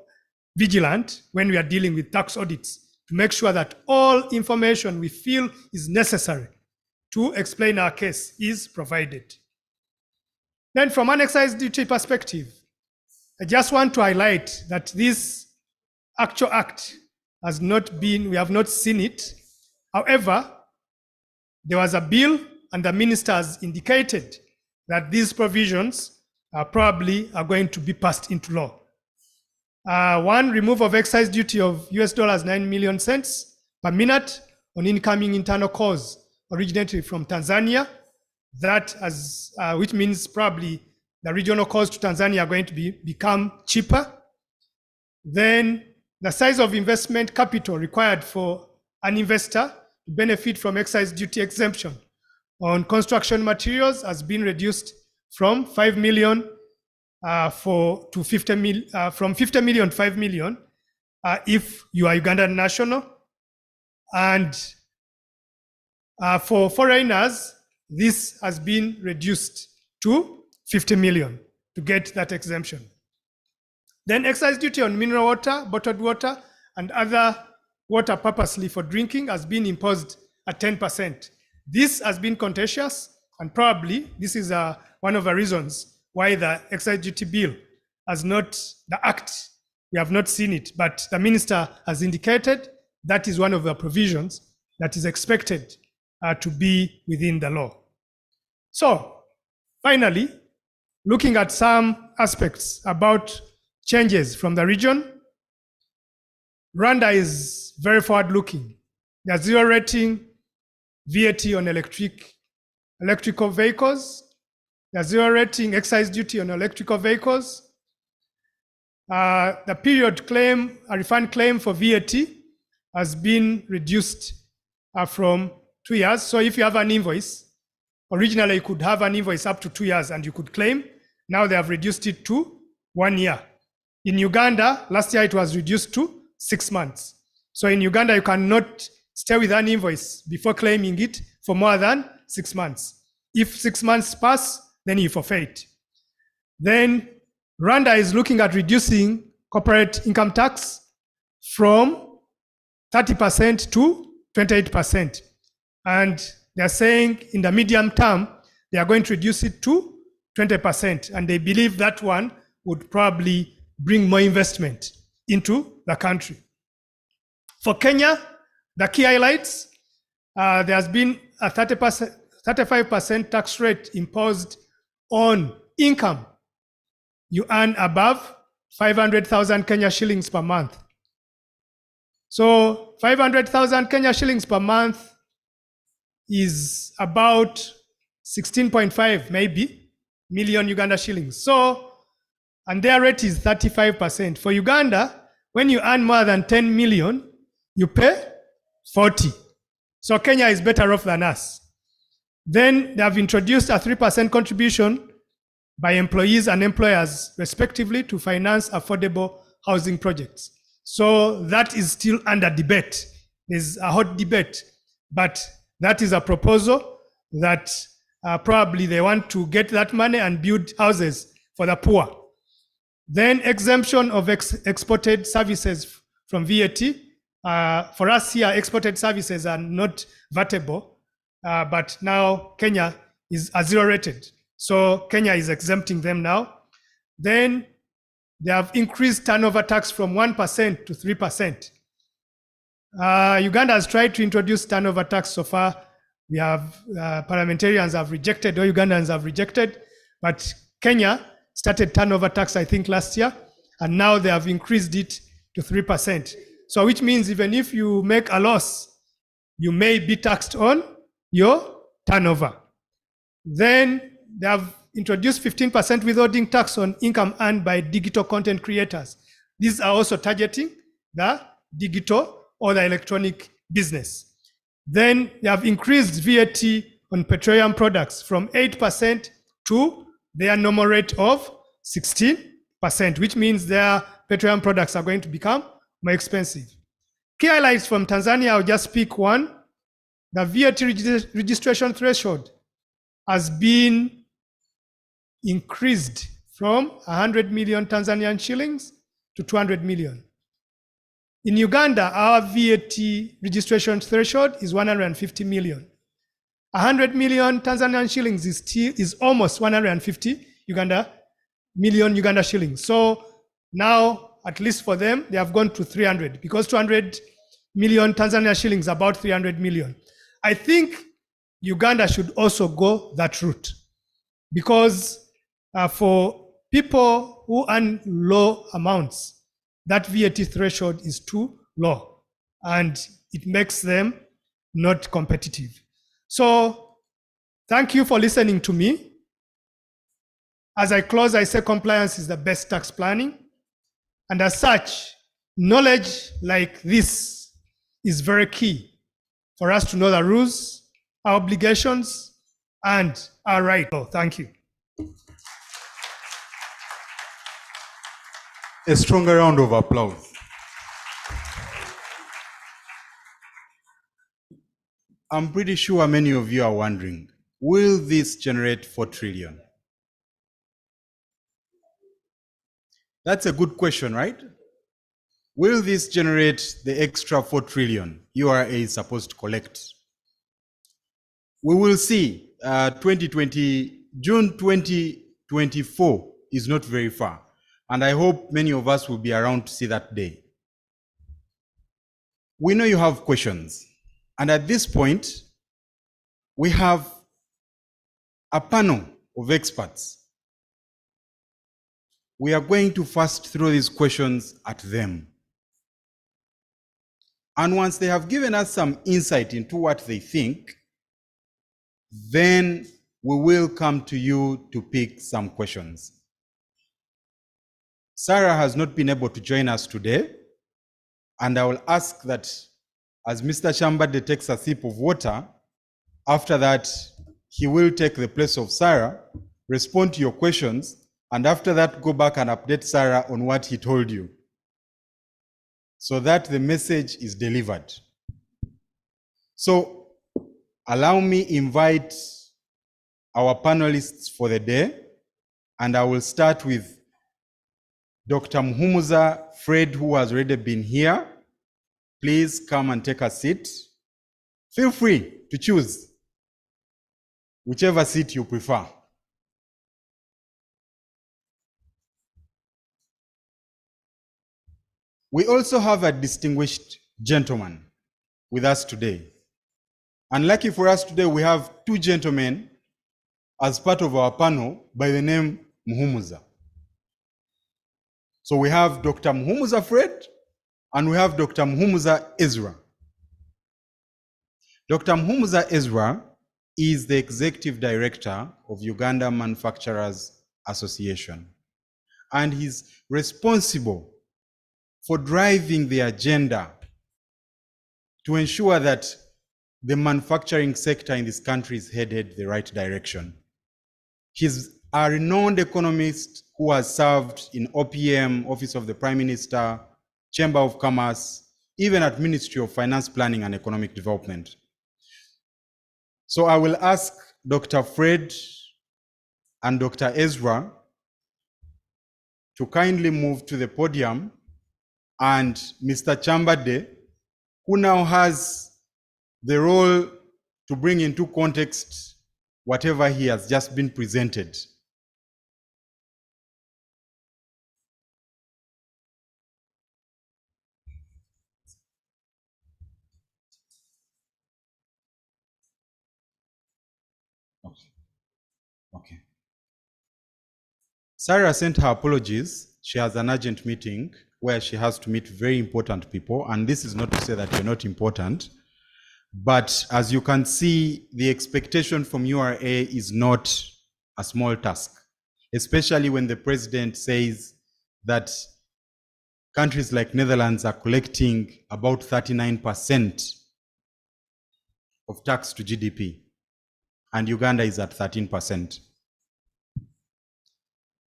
F: vigilant when we are dealing with tax audits to make sure that all information we feel is necessary to explain our case is provided. Then from an excise duty perspective, I just want to highlight that this actual act has not been, we have not seen it. However, there was a bill and the minister has indicated that these provisions probably are going to be passed into law. One, removal of excise duty of US $9 million cents per minute on incoming internal calls originating from Tanzania. That has, which means probably the regional calls to Tanzania are going to become cheaper. Then the size of investment capital required for an investor to benefit from excise duty exemption on construction materials has been reduced from 5 million to 50 million, from 50 million to 5 million if you are Ugandan national. And for foreigners, this has been reduced to 50 million to get that exemption. Then excise duty on mineral water, bottled water, and other water purposely for drinking has been imposed at 10%. This has been contentious, and probably this is one of the reasons why the excise duty bill has not, the act, we have not seen it, but the minister has indicated that is one of the provisions that is expected to be within the law. So finally, looking at some aspects about changes from the region, Rwanda is very forward-looking. They're zero rating VAT on electrical vehicles. They're zero rating excise duty on electrical vehicles. the period claim, a refund claim for VAT has been reduced from 2 years. So if you have an invoice, originally you could have an invoice up to 2 years and you could claim. Now they have reduced it to 1 year. In Uganda, last year it was reduced to 6 months. So in Uganda, you cannot stay with an invoice before claiming it for more than 6 months. If 6 months pass, then you forfeit. Then Rwanda is looking at reducing corporate income tax from 30% to 28%. And they're saying in the medium term, they are going to reduce it to 20%. And they believe that one would probably bring more investment into the country. For Kenya, the key highlights, there has been a 35% tax rate imposed on income you earn above 500,000 Kenya shillings per month. So 500,000 Kenya shillings per month is about 16.5 maybe million Uganda shillings. So, and their rate is 35%. For Uganda, when you earn more than 10 million, you pay 40. So Kenya is better off than us. Then they have introduced a 3% contribution by employees and employers respectively to finance affordable housing projects. So that is still under debate. There's a hot debate, but that is a proposal that probably they want to get that money and build houses for the poor. Then exemption of exported services from VAT. For us here, exported services are not VATable, but now Kenya is zero rated. So Kenya is exempting them now. Then they have increased turnover tax from 1% to 3%. Uganda has tried to introduce turnover tax so far. We have parliamentarians have rejected, or Ugandans have rejected, but Kenya started turnover tax, I think, last year, and now they have increased it to 3%. So which means even if you make a loss, you may be taxed on your turnover. Then they have introduced 15% withholding tax on income earned by digital content creators. These are also targeting the digital or the electronic business. Then they have increased VAT on petroleum products from 8% to their normal rate of 16%, which means their petroleum products are going to become more expensive. Key highlights from Tanzania, I'll just pick one. The VAT registration threshold has been increased from 100 million Tanzanian shillings to 200 million. In Uganda, our VAT registration threshold is 150 million. 100 million Tanzanian shillings is almost 150 million Uganda shillings. So now, at least for them, they have gone to 300 because 200 million Tanzania shillings, about 300 million. I think Uganda should also go that route because for people who earn low amounts, that VAT threshold is too low and it makes them not competitive. So thank you for listening to me. As I close, I say compliance is the best tax planning. And as such, knowledge like this is very key for us to know the rules, our obligations, and our rights. So thank you.
D: A stronger round of applause. I'm pretty sure many of you are wondering, will this generate 4 trillion? That's a good question, right? Will this generate the extra 4 trillion URA is supposed to collect? We will see. June 2024 is not very far. And I hope many of us will be around to see that day. We know you have questions. And at this point, we have a panel of experts. We are going to first throw these questions at them. And once they have given us some insight into what they think, then we will come to you to pick some questions. Sarah has not been able to join us today, and I will ask that as Mr. Chambade takes a sip of water, after that, he will take the place of Sarah, respond to your questions, and after that, go back and update Sarah on what he told you, so that the message is delivered. So allow me invite our panelists for the day, and I will start with Dr. Muhumuza Fred, who has already been here. Please come and take a seat. Feel free to choose whichever seat you prefer. We also have a distinguished gentleman with us today. And lucky for us today, we have two gentlemen as part of our panel by the name Muhumuza. So we have Dr. Muhumuza Fred and we have Dr. Muhumuza Ezra. Dr. Muhumuza Ezra is the Executive Director of Uganda Manufacturers Association, and he's responsible for driving the agenda to ensure that the manufacturing sector in this country is headed the right direction. He's a renowned economist who has served in OPM, Office of the Prime Minister, Chamber of Commerce, even at Ministry of Finance, Planning and Economic Development. So I will ask Dr. Fred and Dr. Ezra to kindly move to the podium, and Mr. Chambade, who now has the role to bring into context whatever he has just been presented. Okay. Sarah sent her apologies. She has an urgent meeting where she has to meet very important people, and this is not to say that you're not important, but as you can see, the expectation from URA is not a small task, especially when the president says that countries like Netherlands are collecting about 39% of tax to GDP, and Uganda is at 13%.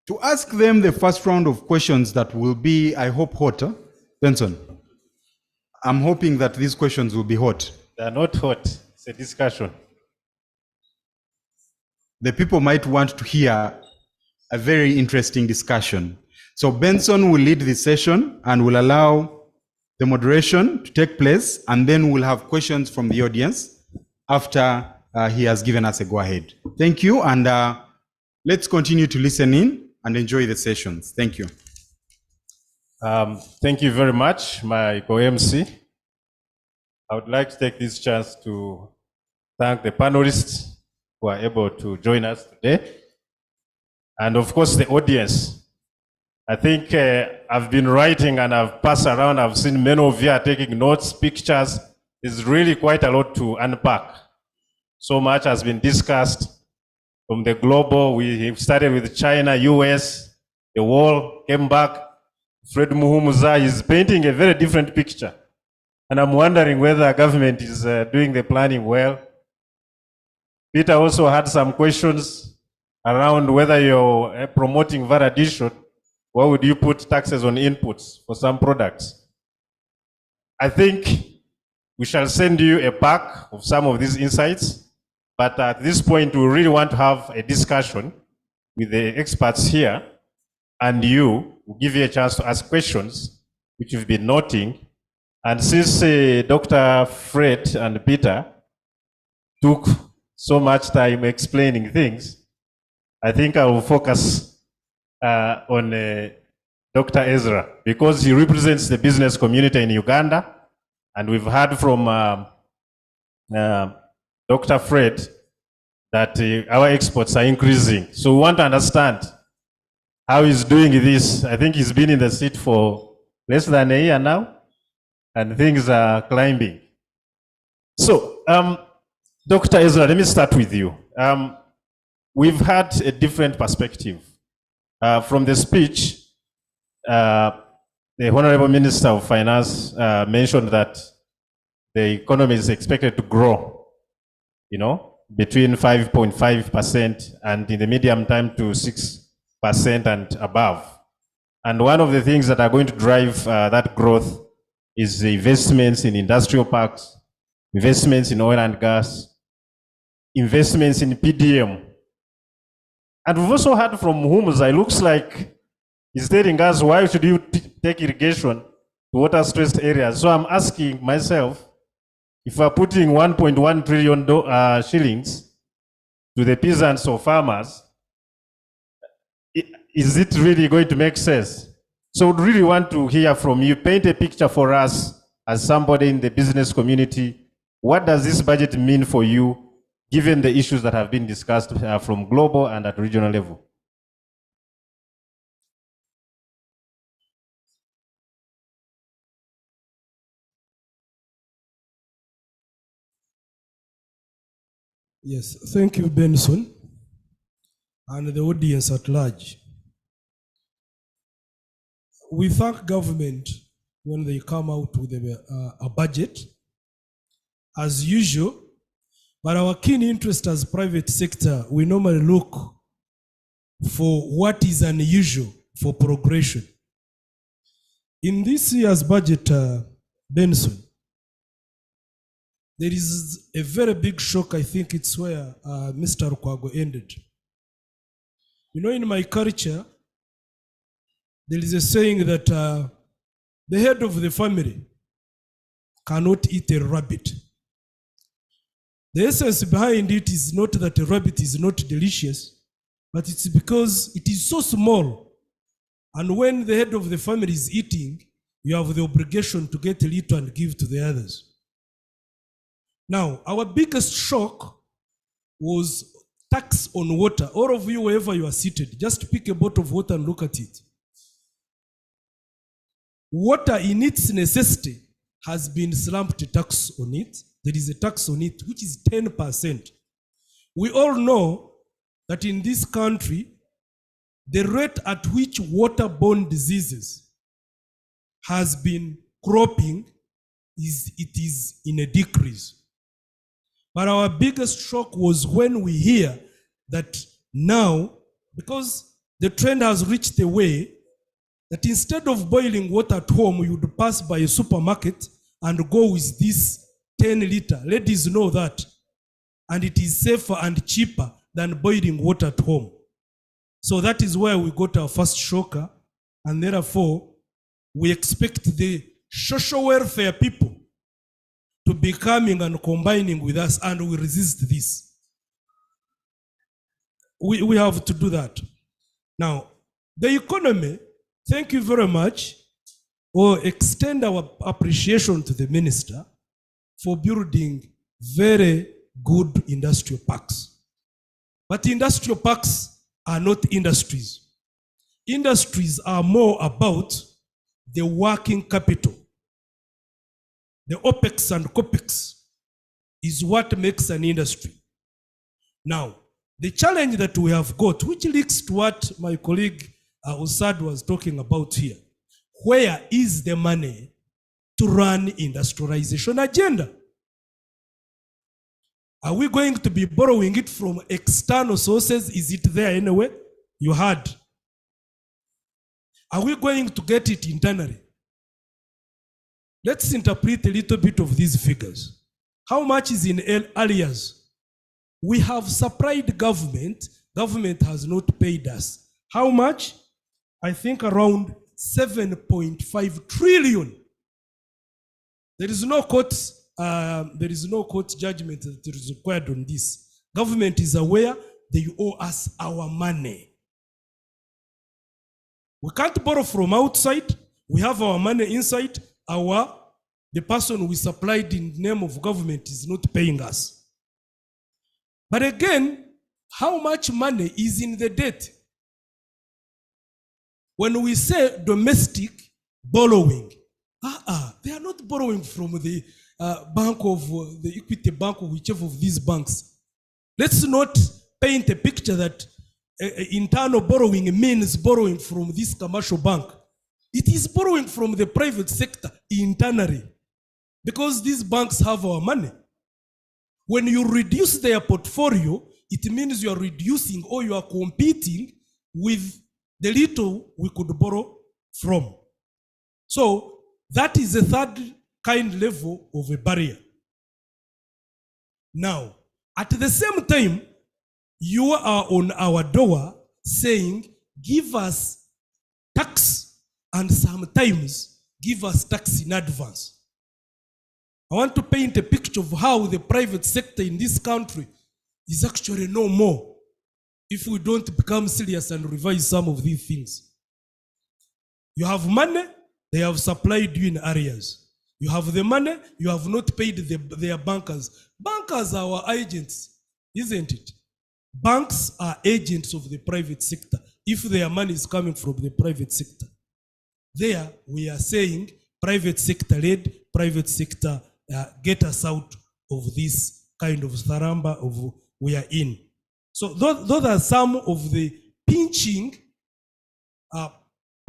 D: To ask them the first round of questions that will be, I hope, hotter. Benson, I'm hoping that these questions will be hot.
A: They're not hot. It's a discussion.
D: The people might want to hear a very interesting discussion. So Benson will lead this session and will allow the moderation to take place, and then we'll have questions from the audience after he has given us a go-ahead. Thank you, and let's continue to listen in and enjoy the sessions. Thank you.
A: Thank you very much, my co-MC. I would like to take this chance to thank the panelists who are able to join us today, and of course the audience. I think I've been writing and I've passed around, I've seen many of you are taking notes, pictures. There's really quite a lot to unpack. So much has been discussed from the global. We started with China, US, the world, came back. Fred Muhumuza is painting a very different picture. And I'm wondering whether government is doing the planning well. Peter also had some questions around whether you're promoting VAT addition. Why would you put taxes on inputs for some products? I think we shall send you a pack of some of these insights, but at this point, we really want to have a discussion with the experts here, and we'll give you a chance to ask questions, which you've been noting. And since Dr. Fred and Peter took so much time explaining things, I think I will focus on Dr. Ezra, because he represents the business community in Uganda, and we've heard from Dr. Fred that our exports are increasing. So we want to understand how he's doing this. I think he's been in the seat for less than a year now, and things are climbing. So, Dr. Ezra, let me start with you. We've had a different perspective. From the speech, the Honorable Minister of Finance mentioned that the economy is expected to grow, between 5.5% and in the medium time to 6% and above. And one of the things that are going to drive that growth is the investments in industrial parks, investments in oil and gas, investments in PDM. And we've also heard from Humza, it looks like he's telling us, why should you take irrigation to water-stressed areas? So I'm asking myself, if we're putting 1.1 trillion shillings to the peasants or farmers, is it really going to make sense? So we really want to hear from you. Paint a picture for us as somebody in the business community. What does this budget mean for you, given the issues that have been discussed from global and at regional level?
G: Yes, thank you, Benson, and the audience at large. We thank government when they come out with a budget, as usual, but our keen interest as private sector, we normally look for what is unusual for progression. In this year's budget, Benson, there is a very big shock. I think it's where Mr. Rukwago ended. In my culture, there is a saying that the head of the family cannot eat a rabbit. The essence behind it is not that a rabbit is not delicious, but it's because it is so small. And when the head of the family is eating, you have the obligation to get a little and give to the others. Now, our biggest shock was tax on water. All of you, wherever you are seated, just pick a bottle of water and look at it. Water in its necessity has been slumped tax on it. There is a tax on it, which is 10%. We all know that in this country, the rate at which waterborne diseases has been cropping is in a decrease. But our biggest shock was when we hear that now, because the trend has reached a way that instead of boiling water at home, you would pass by a supermarket and go with this 10 liter. Ladies know that. And it is safer and cheaper than boiling water at home. So that is where we got our first shocker. And therefore, we expect the social welfare people to be coming and combining with us, and we resist this. We have to do that. Now, the economy, thank you very much. We'll extend our appreciation to the minister for building very good industrial parks. But industrial parks are not industries. Industries are more about the working capital. The OPEX and COPEX is what makes an industry. Now, the challenge that we have got, which links to what my colleague Usad was talking about here, where is the money to run industrialization agenda? Are we going to be borrowing it from external sources? Is it there anyway? You heard. Are we going to get it internally? Let's interpret a little bit of these figures. How much is in areas? We have supplied government. Government has not paid us. How much? I think around 7.5 trillion. There is no court judgment that is required on this. Government is aware they owe us our money. We can't borrow from outside. We have our money inside. The person we supplied in the name of government is not paying us. But again, how much money is in the debt? When we say domestic borrowing, they are not borrowing from the bank of the Equity Bank or whichever of these banks. Let's not paint a picture that internal borrowing means borrowing from this commercial bank. it is borrowing from the private sector internally, because these banks have our money. When you reduce their portfolio, it means you are reducing or you are competing with the little we could borrow from. So that is the third kind level of a barrier. Now, at the same time, you are on our door saying, give us tax, and sometimes give us tax in advance. I want to paint a picture of how the private sector in this country is actually no more if we don't become serious and revise some of these things. You have money, they have supplied you in areas. You have the money, you have not paid their bankers. Bankers are our agents, isn't it? Banks are agents of the private sector if their money is coming from the private sector. There we are saying private sector led, private sector get us out of this kind of tharamba of we are in. So those are some of the pinching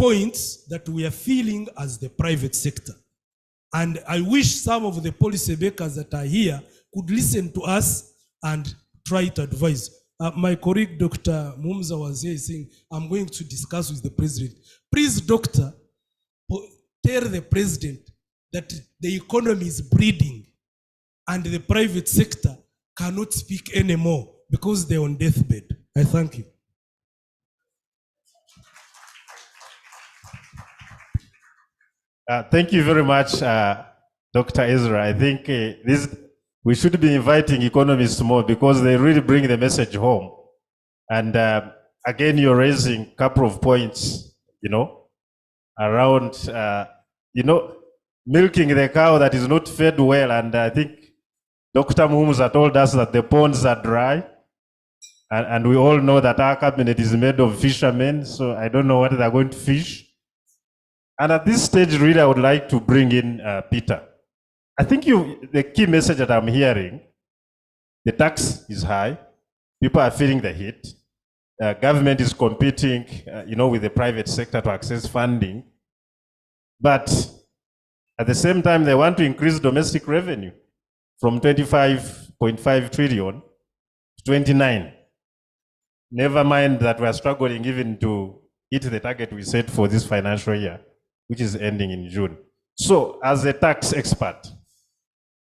G: points that we are feeling as the private sector. And I wish some of the policy makers that are here could listen to us and try to advise. My colleague, Dr. Mumza, was here saying, I'm going to discuss with the president. Please, doctor, tell the president that the economy is bleeding and the private sector cannot speak anymore because they're on deathbed. I thank you.
A: Thank you very much, Dr. Ezra. I think we should be inviting economists more because they really bring the message home. And again, you're raising a couple of points, around, milking the cow that is not fed well. And I think Dr. Mumza told us that the ponds are dry. And we all know that our cabinet is made of fishermen. So I don't know what they're going to fish. And at this stage, really, I would like to bring in Peter. I think the key message that I'm hearing, the tax is high. People are feeling the heat. Government is competing, with the private sector to access funding. But at the same time, they want to increase domestic revenue from 25.5 trillion to 29. Never mind that we're struggling even to hit the target we set for this financial year, which is ending in June. So as a tax expert,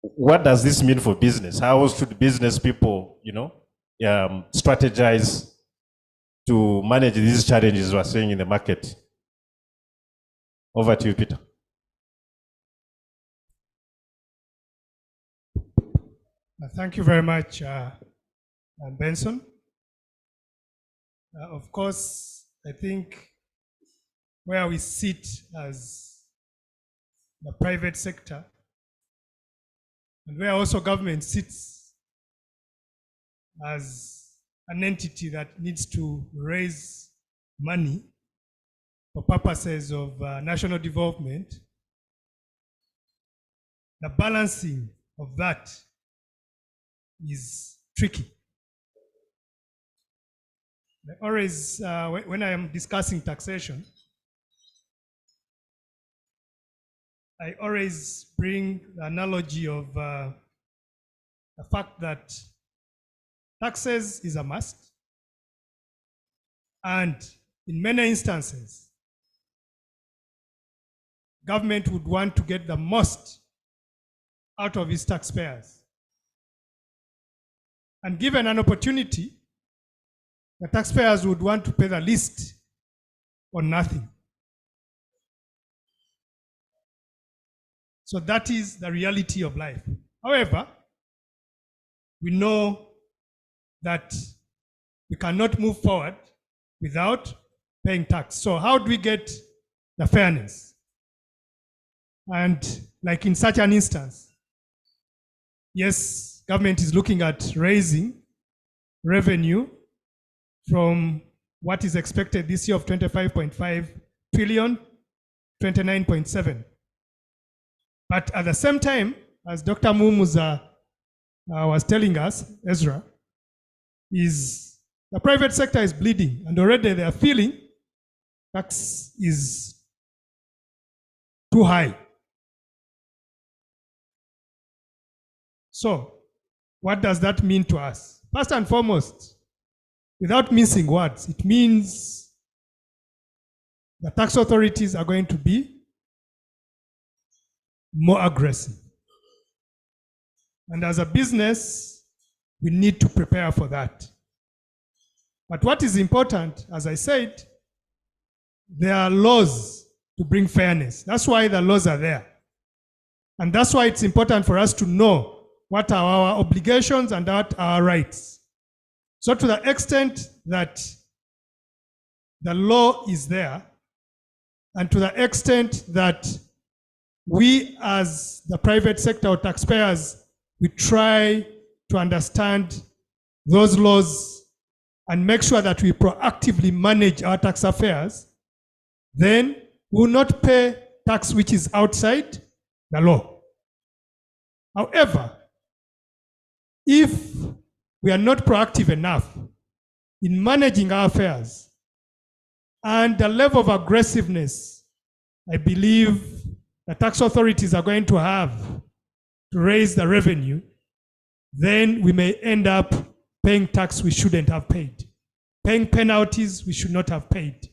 A: what does this mean for business? How should business people, strategize to manage these challenges we're seeing in the market? Over to you, Peter.
F: Thank you very much, Benson. Of course, I think where we sit as the private sector and where also government sits as an entity that needs to raise money for purposes of national development, the balancing of that is tricky. I always, when I am discussing taxation, I always bring the analogy of the fact that taxes is a must, and in many instances, government would want to get the most out of its taxpayers. And given an opportunity, the taxpayers would want to pay the least or nothing. So that is the reality of life. However, we know that we cannot move forward without paying tax. So how do we get the fairness? And like in such an instance, yes, government is looking at raising revenue from what is expected this year of 25.5 trillion, 29.7. But at the same time, as Dr. Mumuza was telling us, Ezra, is the private sector is bleeding, and already they are feeling tax is too high. So, what does that mean to us? First and foremost, without mincing words, it means the tax authorities are going to be more aggressive. And as a business, we need to prepare for that. But what is important, as I said, there are laws to bring fairness. That's why the laws are there. And that's why it's important for us to know what are our obligations and what are our rights. So to the extent that the law is there, and to the extent that we as the private sector or taxpayers, we try to understand those laws and make sure that we proactively manage our tax affairs, then we will not pay tax which is outside the law. However, if we are not proactive enough in managing our affairs and the level of aggressiveness, I believe the tax authorities are going to have to raise the revenue, then we may end up paying tax we shouldn't have paid, paying penalties we should not have paid.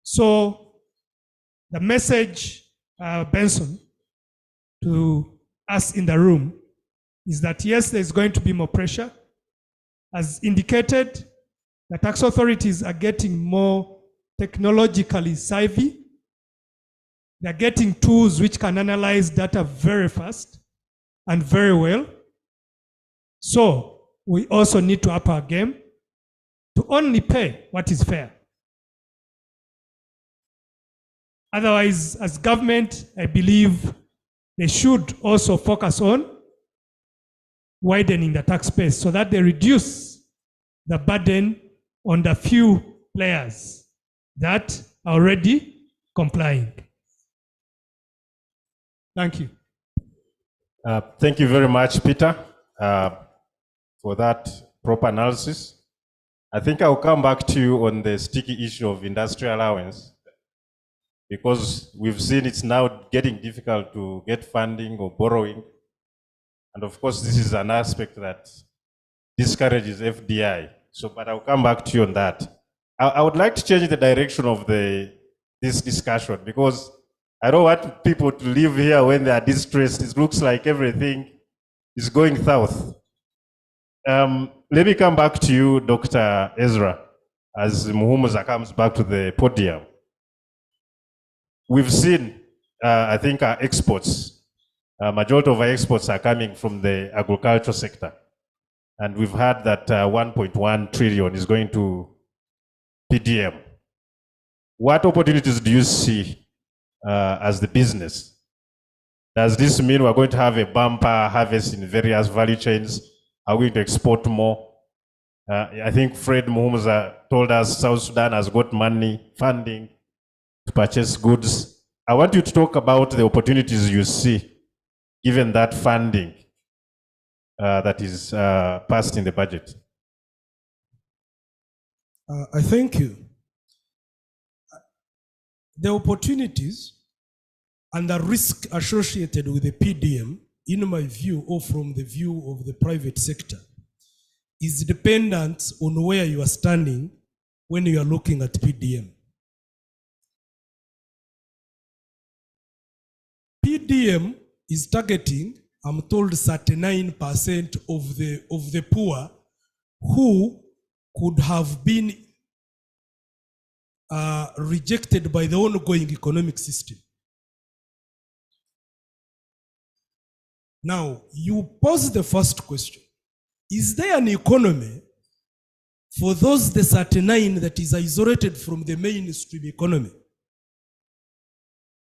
F: So the message, Benson, to us in the room is that yes, there's going to be more pressure. As indicated, the tax authorities are getting more technologically savvy. They're getting tools which can analyze data very fast and very well. So we also need to up our game to only pay what is fair. Otherwise, as government, I believe they should also focus on widening the tax base so that they reduce the burden on the few players that are already complying. Thank you.
A: Thank you very much, Peter, for that proper analysis. I think I'll come back to you on the sticky issue of industrial allowance, because we've seen it's now getting difficult to get funding or borrowing. And of course, this is an aspect that discourages FDI. So, but I'll come back to you on that. I would like to change the direction of this discussion, because I don't want people to live here when they are distressed. It looks like everything is going south. Let me come back to you, Dr. Ezra, as Muhumuza comes back to the podium. We've seen, I think, our exports, majority of our exports are coming from the agricultural sector. And we've heard that 1.1 trillion is going to PDM. What opportunities do you see as the business? Does this mean we're going to have a bumper harvest in various value chains? Are we going to export more? I think Fred Muhumuza told us South Sudan has got money, funding to purchase goods. I want you to talk about the opportunities you see given that funding that is passed in the budget.
G: I thank you. The opportunities and the risk associated with the PDM, in my view, or from the view of the private sector, is dependent on where you are standing when you are looking at PDM. PDM is targeting, I'm told, 39% of the poor who could have been rejected by the ongoing economic system. Now, you pose the first question. Is there an economy for those the 39 that is isolated from the mainstream economy?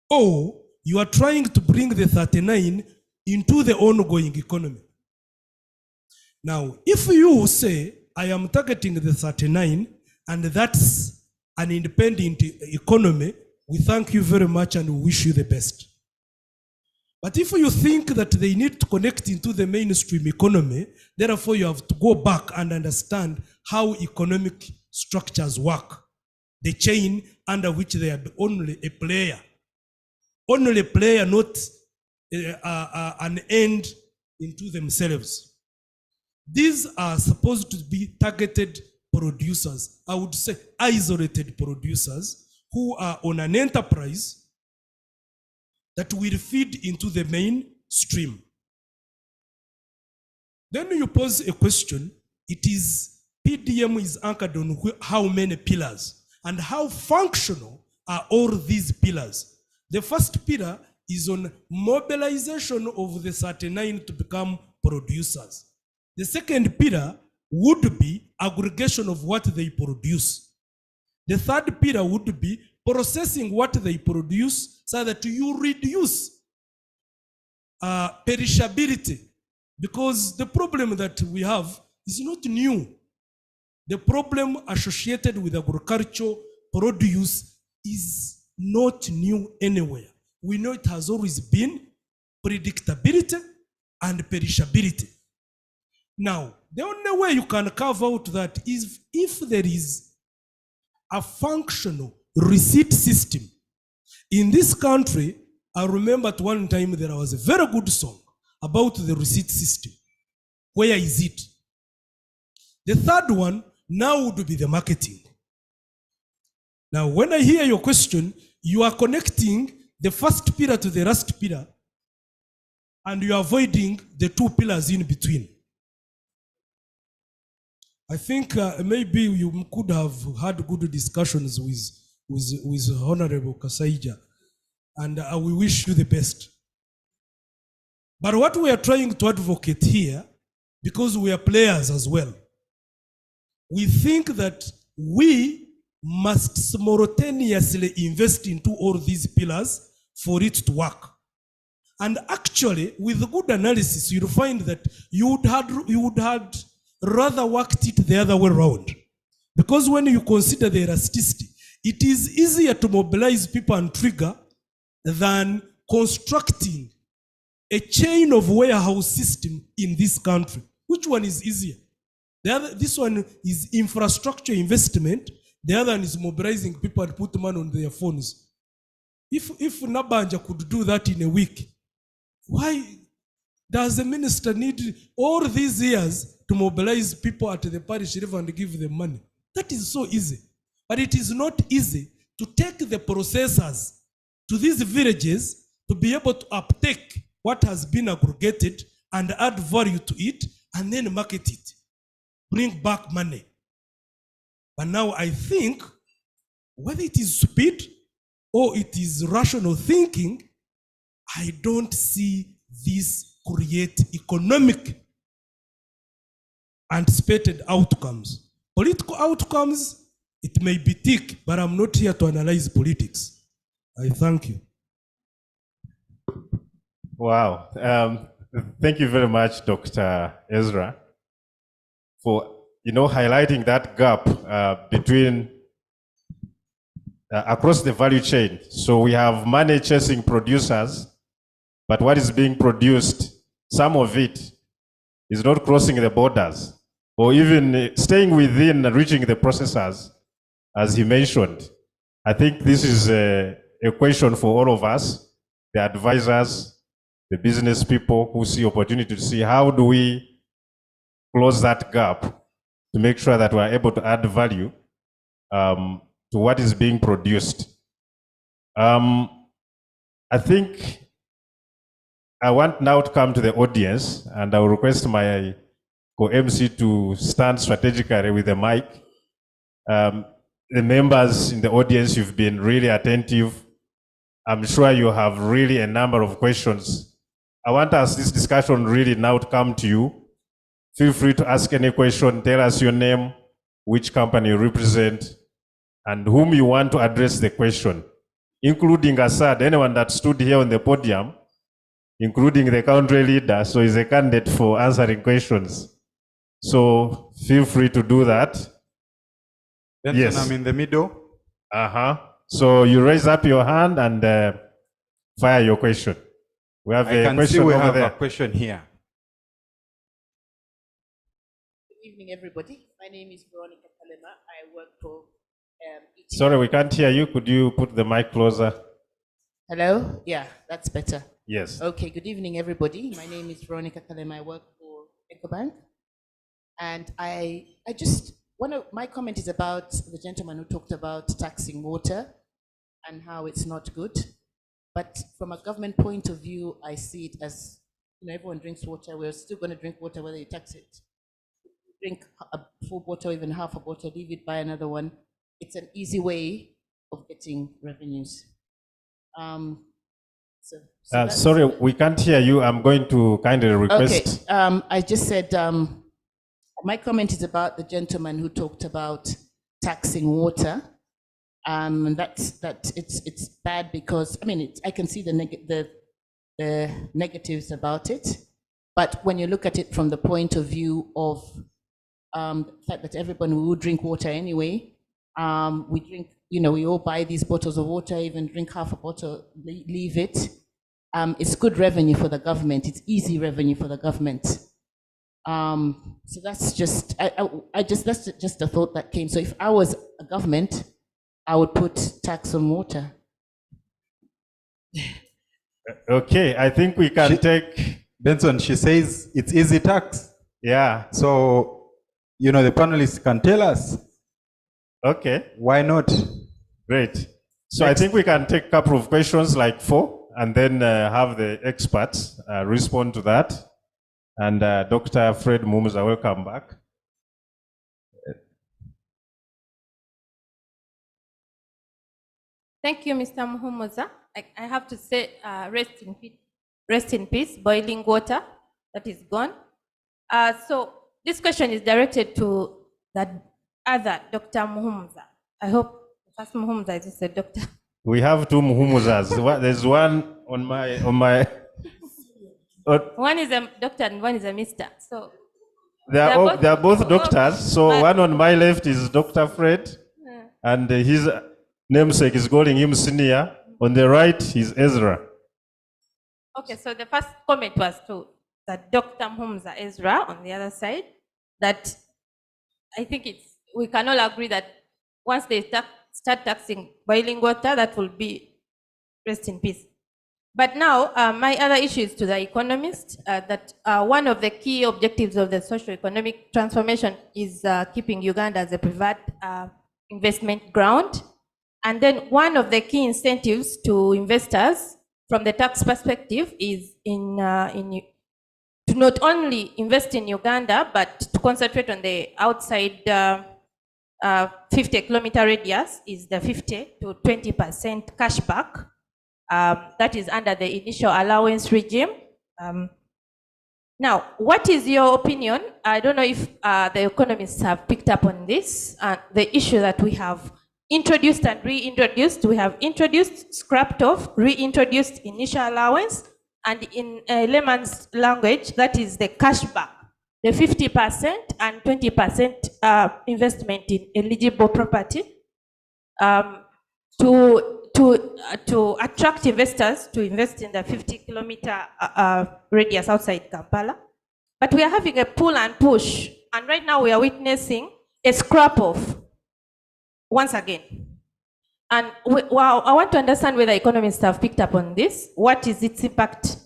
G: Or you are trying to bring the 39 into the ongoing economy? Now, if you say, I am targeting the 39 and that's an independent economy, we thank you very much and we wish you the best. But if you think that they need to connect into the mainstream economy, therefore you have to go back and understand how economic structures work, the chain under which they are only a player only play and not an end into themselves. These are supposed to be targeted producers, I would say isolated producers who are on an enterprise that will feed into the main stream. Then you pose a question, it is PDM is anchored on how many pillars and how functional are all these pillars. The first pillar is on mobilization of the 39 to become producers. The second pillar would be aggregation of what they produce. The third pillar would be processing what they produce so that you reduce perishability. Because the problem that we have is not new. The problem associated with agricultural produce is not new anywhere. We know it has always been predictability and perishability. Now, the only way you can carve out that is if there is a functional receipt system. In this country, I remember at one time there was a very good song about the receipt system. Where is it? The third one now would be the marketing. Now, when I hear your question, you are connecting the first pillar to the last pillar, and you are avoiding the two pillars in between. I think maybe you could have had good discussions with Honorable Kasaija, and we wish you the best. But what we are trying to advocate here, because we are players as well, we think that we must simultaneously invest into all these pillars for it to work. And actually, with good analysis, you'll find that you would have rather worked it the other way around. Because when you consider the elasticity, it is easier to mobilize people and trigger than constructing a chain of warehouse system in this country. Which one is easier? This one is infrastructure investment. The other one is mobilizing people and put money on their phones. If Nabanja could do that in a week, why does the minister need all these years to mobilize people at the parish level and give them money? That is so easy. But it is not easy to take the processors to these villages to be able to uptake what has been aggregated and add value to it and then market it, bring back money. But now I think whether it is speed or it is rational thinking, I don't see this create economic anticipated outcomes. Political outcomes, it may be thick, but I'm not here to analyze politics. I thank you.
A: Wow. Thank you very much, Dr. Ezra, for highlighting that gap between across the value chain. So we have money chasing producers, but what is being produced, some of it is not crossing the borders or even staying within reaching the processors, as he mentioned. I think this is a question for all of us, the advisors, the business people who see opportunity to see how do we close that gap to make sure that we're able to add value to what is being produced. I think I want now to come to the audience, and I will request my co-MC to stand strategically with the mic. The members in the audience, you've been really attentive. I'm sure you have really a number of questions. I want us, this discussion really now to come to you. Feel free to ask any question, tell us your name, which company you represent, and whom you want to address the question, including Assad, anyone that stood here on the podium, including the country leader, so is a candidate for answering questions. So feel free to do that.
D: Benson,
A: Yes.
D: I'm in the middle.
A: So you raise up your hand and fire your question. We have
D: I
A: a
D: can see
A: question
D: we
A: over
D: have
A: there.
D: a question here.
H: Good evening, everybody. My name is Veronica Palema. I work for ET.
A: Sorry, we can't hear you. Could you put the mic closer?
H: Hello? Yeah, that's better.
A: Yes.
H: Okay, good evening, everybody. My name is Veronica Kalem. I work for EcoBank. And I just, one of my comment is about the gentleman who talked about taxing water and how it's not good. But from a government point of view, I see it as, everyone drinks water. We're still going to drink water whether you tax it. Drink a full bottle, even half a bottle, leave it, buy another one. It's an easy way of getting revenues. That's-
A: Sorry, we can't hear you. I'm going to kindly request.
H: Okay, I just said my comment is about the gentleman who talked about taxing water. That it's bad because I can see the negatives about it, but when you look at it from the point of view of the fact that everyone will drink water anyway, we drink, we all buy these bottles of water, even drink half a bottle, leave it. It's good revenue for the government. It's easy revenue for the government. So that's just, that's just a thought that came. So if I was a government, I would put tax on water.
A: Okay, I think we can take.
D: Benson, she says it's easy tax.
A: Yeah.
D: So, the panelists can tell us.
A: Okay.
D: Why not?
A: Great. So I think we can take a couple of questions, like 4, and then have the experts respond to that. And Dr. Fred Mumza, welcome back.
I: Thank you, Mr. Muhumuza. I have to say, rest in peace, boiling water that is gone. So this question is directed to the other Dr. Muhumuza. I hope the first Muhumuza is a doctor.
A: We have 2 Muhumuzas. There's one on my.
I: One is a doctor and one is a mister. So
A: They are both doctors. So one on my left is Dr. Fred, and his namesake is calling him senior. On the right, he's Ezra.
I: Okay, so the first comment was to that Dr. Muhumuza Ezra on the other side, that I think we can all agree that once they start taxing boiling water, that will be rest in peace. But now, my other issue is to the economist, that one of the key objectives of the socio-economic transformation is keeping Uganda as a preferred investment ground. And then one of the key incentives to investors from the tax perspective is to not only invest in Uganda, but to concentrate on the outside 50-kilometer radius is the 50 to 20% cashback. That is under the initial allowance regime. Now, what is your opinion? I don't know if the economists have picked up on this, the issue that we have introduced and reintroduced. We have introduced, scrapped off, reintroduced initial allowance, and in layman's language, that is the cashback, the 50% and 20% investment in eligible property to attract investors to invest in the 50-kilometer radius outside Kampala. But we are having a pull and push, and right now we are witnessing a scrap off once again. And I want to understand whether economists have picked up on this. What is its impact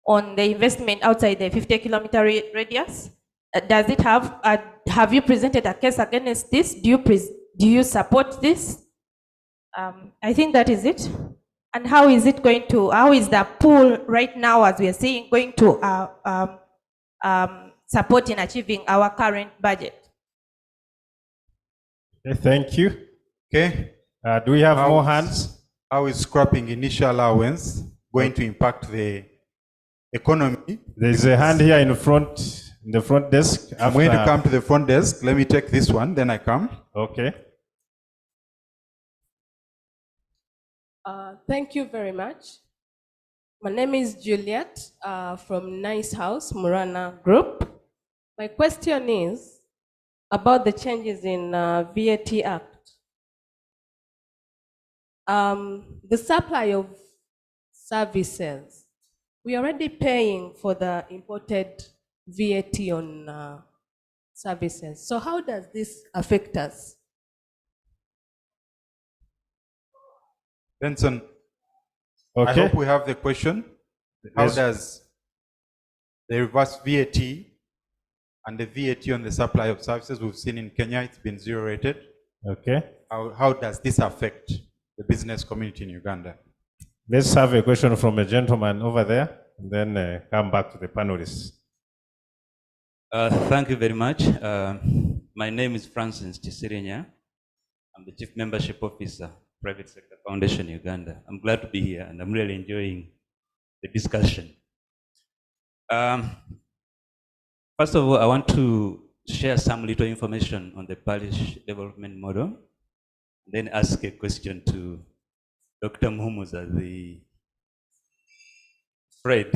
I: on the investment outside the 50-kilometer radius? Does it have you presented a case against this? Do you support this? I think that is it. And how is the pool right now, as we are seeing, going to support in achieving our current budget?
A: Okay, thank you.
D: Okay.
A: Do we have more hands?
D: How is scrapping initial allowance going to impact the economy?
A: There's a hand here in the front desk.
D: I'm going to come to the front desk. Let me take this one, then I come.
A: Okay.
J: Thank you very much. My name is Juliet from Nice House, Murana Group. My question is about the changes in VAT Act. The supply of services, we are already paying for the imported VAT on services. So how does this affect us?
D: Benson. I
A: Okay.
D: hope we have the question. How
A: Yes.
D: does the reverse VAT and the VAT on the supply of services we've seen in Kenya, it's been zero rated.
A: Okay.
D: How does this affect the business community in Uganda?
A: Let's have a question from a gentleman over there, and then come back to the panelists.
K: Thank you very much. My name is Francis Chisirinya. I'm the Chief Membership Officer, Private Sector Foundation, Uganda. I'm glad to be here, and I'm really enjoying the discussion. First of all, I want to share some little information on the parish development model, then ask a question to Dr. Muhumuza, the Fred.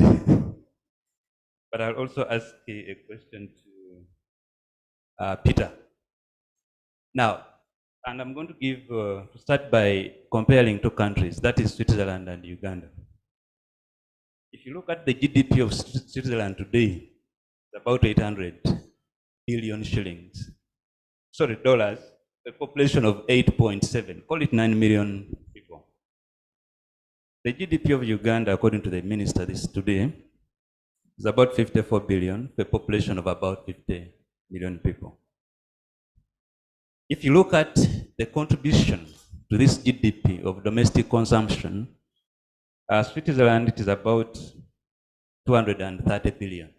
K: But I'll also ask a question to Peter. Now, and I'm going to give, to start by comparing two countries, that is Switzerland and Uganda. If you look at the GDP of Switzerland today, it's about 800 billion shillings. Sorry, dollars, a population of 8.7, call it 9 million people. The GDP of Uganda, according to the minister this today, is about 54 billion, a population of about 50 million people. If you look at the contribution to this GDP of domestic consumption, Switzerland, it is about 230 billion.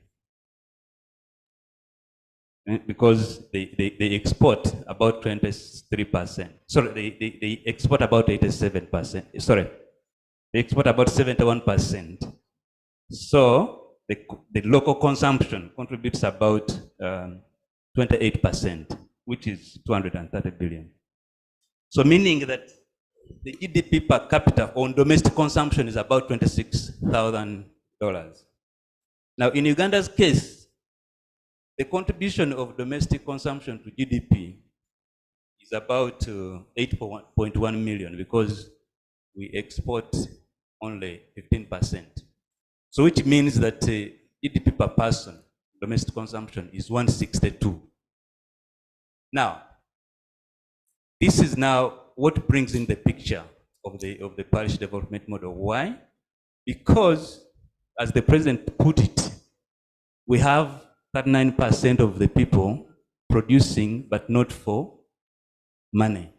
K: Because they export about 23%. Sorry, they export about 87%. Sorry, they export about 71%. So the local consumption contributes about 28%, which is 230 billion. So meaning that the GDP per capita on domestic consumption is about $26,000. Now in Uganda's case, the contribution of domestic consumption to GDP is about 8.1 million because we export only 15%. So which means that GDP per person, domestic consumption, is 162. Now, this is now what brings in the picture of the parish development model. Why? Because, as the president put it, we have 39% of the people producing, but not for money.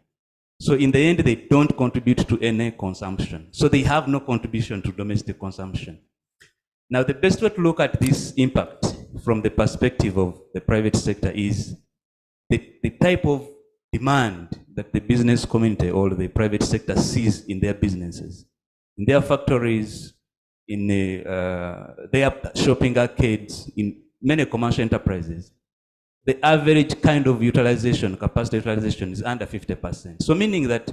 K: So in the end, they don't contribute to any consumption. So they have no contribution to domestic consumption. Now, the best way to look at this impact from the perspective of the private sector is the type of demand that the business community or the private sector sees in their businesses, in their factories, in their shopping arcades, in many commercial enterprises. The average kind of utilization, capacity utilization, is under 50%. So meaning that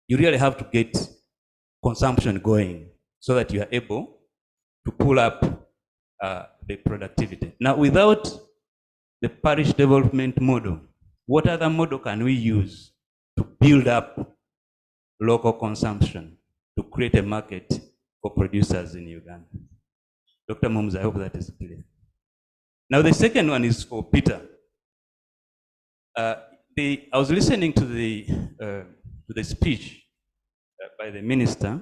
K: you really have to get consumption going so that you are able to pull up the productivity. Now, without the parish development model, what other model can we use to build up local consumption, to create a market for producers in Uganda? Dr. Muhumuza, I hope that is clear. Now, the second one is for Peter. I was listening to the speech by the minister,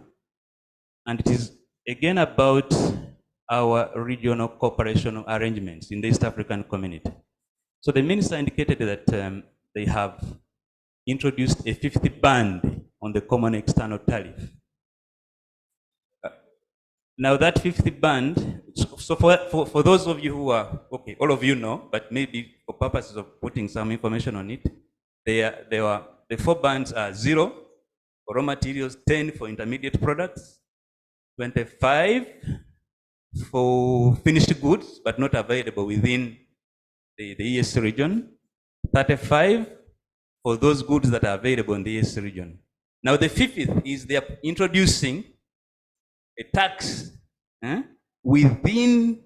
K: and it is again about our regional cooperation arrangements in the East African community. So the minister indicated that they have introduced a 50th band on the common external tariff. Now that 50th band, so for those of you who are, okay, all of you know, but maybe for purposes of putting some information on it, the 4 bands are 0 for raw materials, 10 for intermediate products, 25 for finished goods, but not available within the EAC region, 35 for those goods that are available in the EAC region. Now the 50th is they are introducing a tax within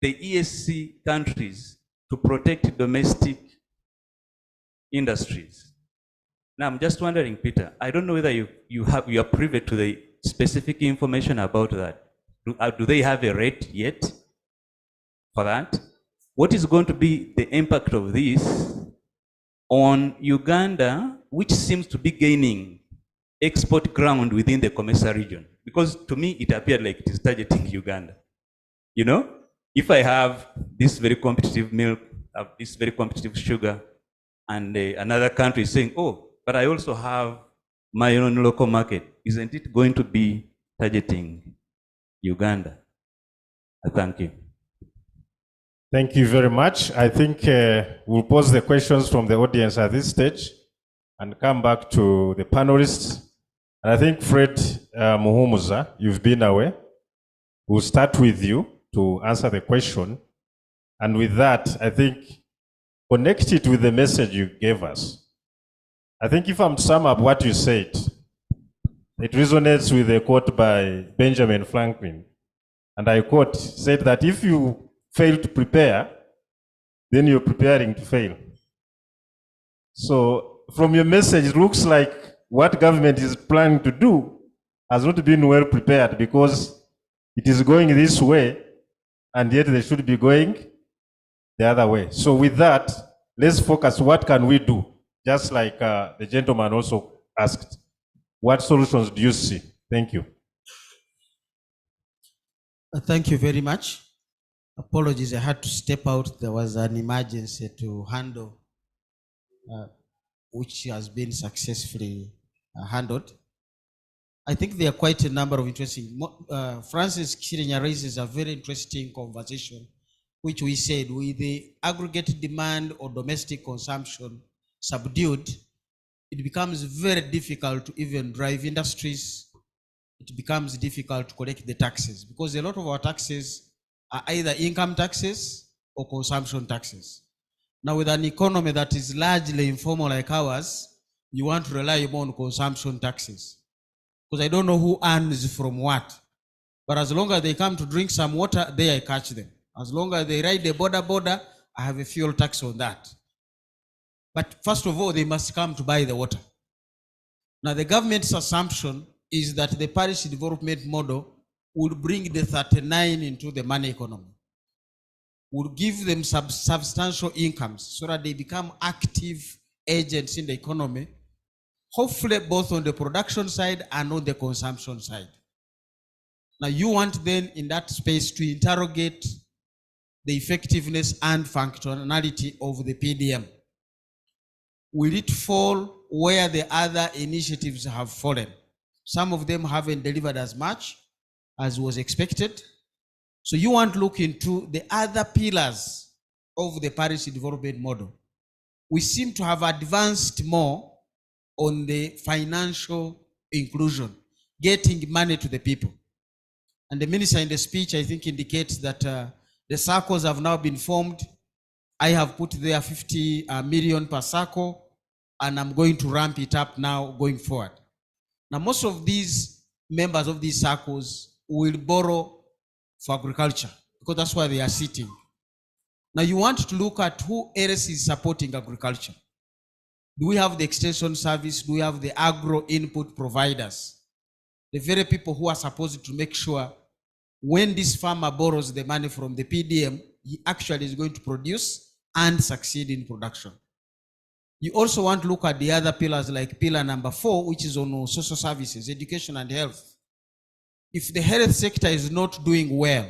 K: the EAC countries to protect domestic industries. Now I'm just wondering, Peter, I don't know whether you are privy to the specific information about that. Do they have a rate yet for that? What is going to be the impact of this on Uganda, which seems to be gaining export ground within the COMESA region? because to me it appeared like it is targeting Uganda. You know, if I have this very competitive milk, have this very competitive sugar, and another country is saying, oh, but I also have my own local market, isn't it going to be targeting Uganda? Thank you.
A: Thank you very much. I think we'll pose the questions from the audience at this stage and come back to the panelists. And I think Fred Muhumuza, you've been away. We'll start with you to answer the question. And with that, I think connect it with the message you gave us. I think if I'm to sum up what you said, it resonates with a quote by Benjamin Franklin. And I quote, said that if you fail to prepare, then you're preparing to fail. So from your message, it looks like what government is planning to do has not been well prepared, because it is going this way, and yet they should be going the other way. So with that, let's focus, what can we do? Just like the gentleman also asked, what solutions do you see? Thank you.
E: Thank you very much. Apologies, I had to step out. There was an emergency to handle, which has been successfully handled. I think there are quite a number of interesting. Francis Kirinya raises a very interesting conversation, which we said with the aggregate demand or domestic consumption subdued, it becomes very difficult to even drive industries. It becomes difficult to collect the taxes, because a lot of our taxes are either income taxes or consumption taxes. Now, with an economy that is largely informal like ours, you want to rely more on consumption taxes, because I don't know who earns from what. But as long as they come to drink some water, there I catch them. As long as they ride the border, I have a fuel tax on that. But first of all, they must come to buy the water. Now, the government's assumption is that the parish development model would bring the 39 into the money economy, would give them substantial incomes so that they become active agents in the economy, hopefully both on the production side and on the consumption side. Now, you want then in that space to interrogate the effectiveness and functionality of the PDM. Will it fall where the other initiatives have fallen? Some of them haven't delivered as much as was expected. So you want to look into the other pillars of the parish development model. We seem to have advanced more on the financial inclusion, getting money to the people. And the minister in the speech, I think, indicates that the circles have now been formed. I have put there 50 million per circle, and I'm going to ramp it up now going forward. Now, most of these members of these circles will borrow for agriculture, because that's where they are sitting. Now, you want to look at who else is supporting agriculture. Do we have the extension service? Do we have the agro input providers? The very people who are supposed to make sure when this farmer borrows the money from the PDM, he actually is going to produce and succeed in production. You also want to look at the other pillars, like pillar number 4, which is on social services, education and health. If the health sector is not doing well,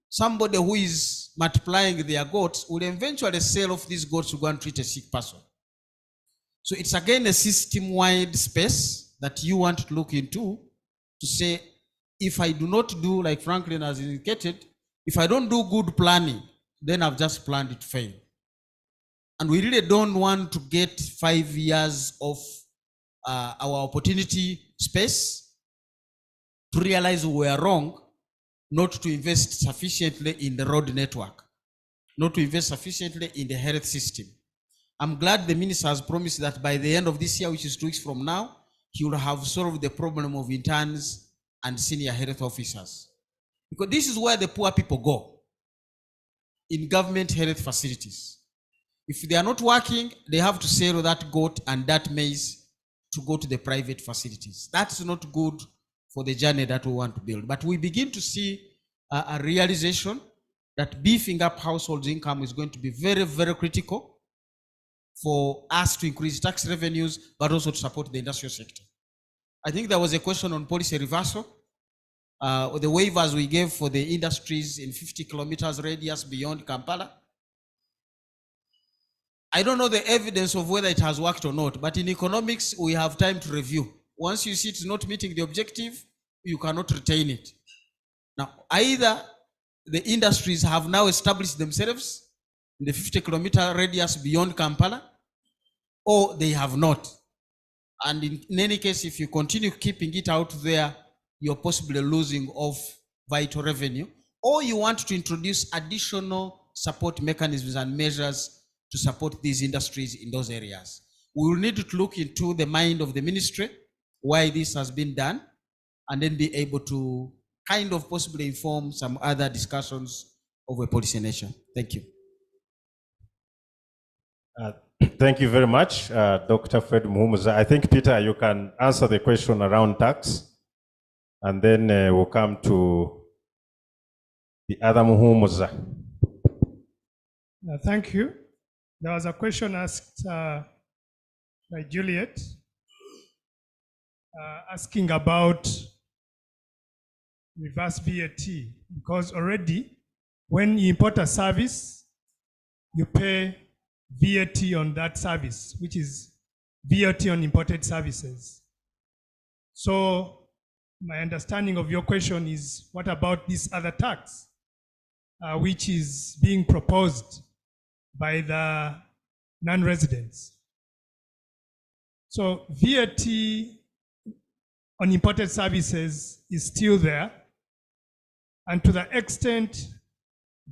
E: somebody who is multiplying their goats will eventually sell off these goats to go and treat a sick person. So it's again a system-wide space that you want to look into to say, if I do not do, like Franklin has indicated, if I don't do good planning, then I've just planned it to fail. And we really don't want to get 5 years of our opportunity space to realize we are wrong, not to invest sufficiently in the road network, not to invest sufficiently in the health system. I'm glad the minister has promised that by the end of this year, which is 2 weeks from now, he will have solved the problem of interns and senior health officers. Because this is where the poor people go, in government health facilities. If they are not working, they have to sell that goat and that maize to go to the private facilities. That's not good for the journey that we want to build. But we begin to see a realization that beefing up household income is going to be very, very critical for us to increase tax revenues, but also to support the industrial sector. I think there was a question on policy reversal. The waivers we gave for the industries in 50 kilometers radius beyond Kampala. I don't know the evidence of whether it has worked or not, but in economics, we have time to review. Once you see it's not meeting the objective, you cannot retain it. Now, either the industries have now established themselves in the 50-kilometer radius beyond Kampala, or they have not. And in any case, if you continue keeping it out there, you're possibly losing of vital revenue, or you want to introduce additional support mechanisms and measures to support these industries in those areas. We will need to look into the mind of the ministry, why this has been done, and then be able to kind of possibly inform some other discussions of a policy nation. Thank you.
A: Thank you very much, Dr. Fred Muhumuza. I think, Peter, you can answer the question around tax, and then we'll come to the other Muhumuza.
F: Thank you. There was a question asked by Juliet, asking about reverse VAT, because already when you import a service, you pay VAT on that service, which is VAT on imported services. So my understanding of your question is, what about this other tax, which is being proposed by the non-residents? So VAT on imported services is still there, and to the extent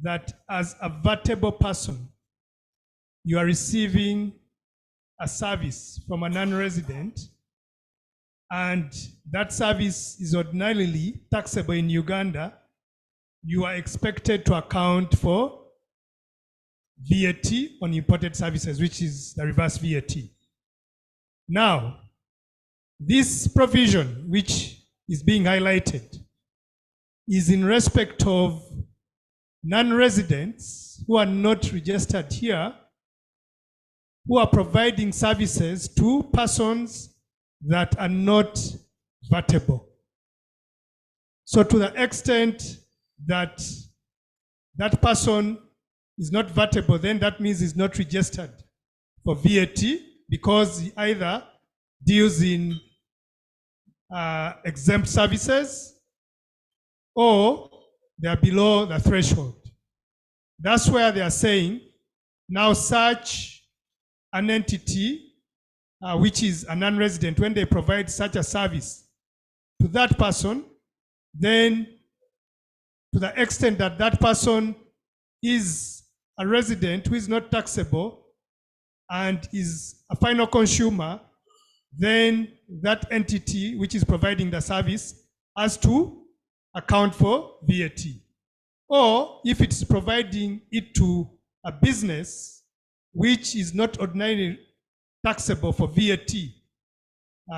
F: that as a VATable person, you are receiving a service from a non-resident, and that service is ordinarily taxable in Uganda, you are expected to account for VAT on imported services, which is the reverse VAT. Now, this provision, which is being highlighted, is in respect of non-residents who are not registered here, who are providing services to persons that are not VATable. So to the extent that that person is not VATable, then that means he's not registered for VAT, because he either deals in exempt services or they are below the threshold. That's where they are saying now such an entity, which is a non-resident, when they provide such a service to that person, then to the extent that that person is a resident who is not taxable and is a final consumer, then that entity which is providing the service has to account for VAT. Or if it's providing it to a business which is not ordinarily taxable for VAT,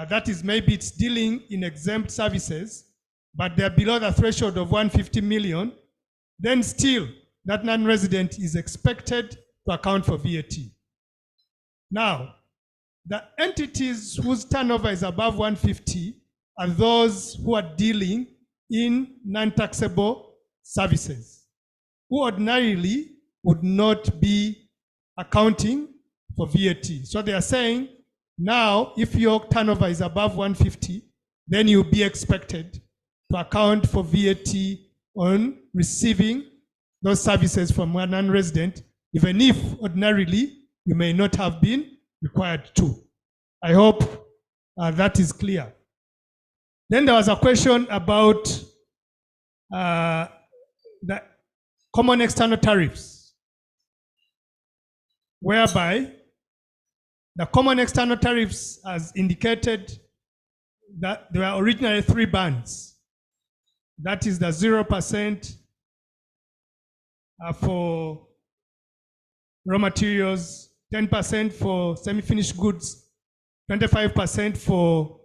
F: that is, maybe it's dealing in exempt services, but they're below the threshold of 150 million, then still that non-resident is expected to account for VAT. Now, the entities whose turnover is above 150 are those who are dealing in non-taxable services, who ordinarily would not be accounting for VAT. So they are saying, now, if your turnover is above 150, then you'll be expected to account for VAT on receiving those services from a non-resident, even if ordinarily you may not have been required to. I hope that is clear. Then there was a question about the common external tariffs, whereby the common external tariffs has indicated that there were originally 3 bands. That is the 0% for raw materials, 10% for semi-finished goods, 25% for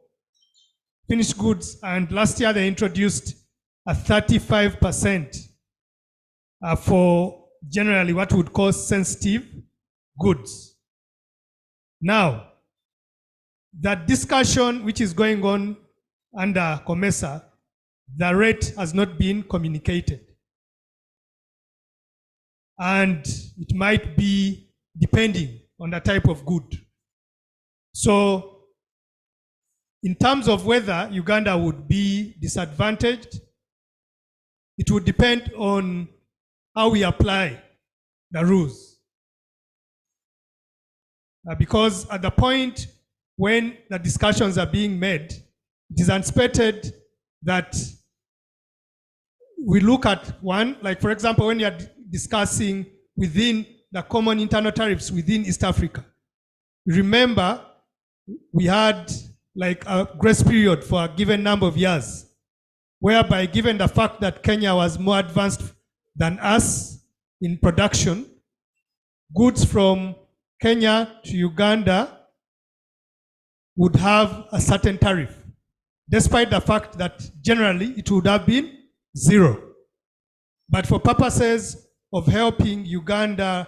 F: finished goods, and last year they introduced a 35% for generally what we would call sensitive goods. Now, that discussion which is going on under COMESA, the rate has not been communicated. And it might be depending on the type of good. So in terms of whether Uganda would be disadvantaged, it would depend on how we apply the rules. Because at the point when the discussions are being made, it is expected that we look at one, like for example, when you're discussing within the common internal tariffs within East Africa. Remember, we had like a grace period for a given number of years, whereby given the fact that Kenya was more advanced than us in production, goods from Kenya to Uganda would have a certain tariff, despite the fact that generally it would have been zero. But for purposes of helping Uganda,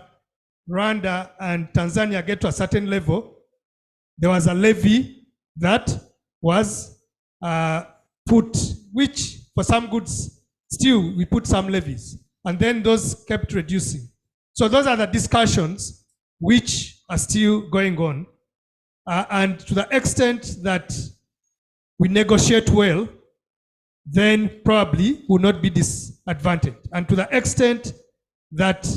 F: Rwanda, and Tanzania get to a certain level, there was a levy that was put, which for some goods, still we put some levies, and then those kept reducing. So those are the discussions which are still going on. And to the extent that we negotiate well, then probably will not be disadvantaged. And to the extent that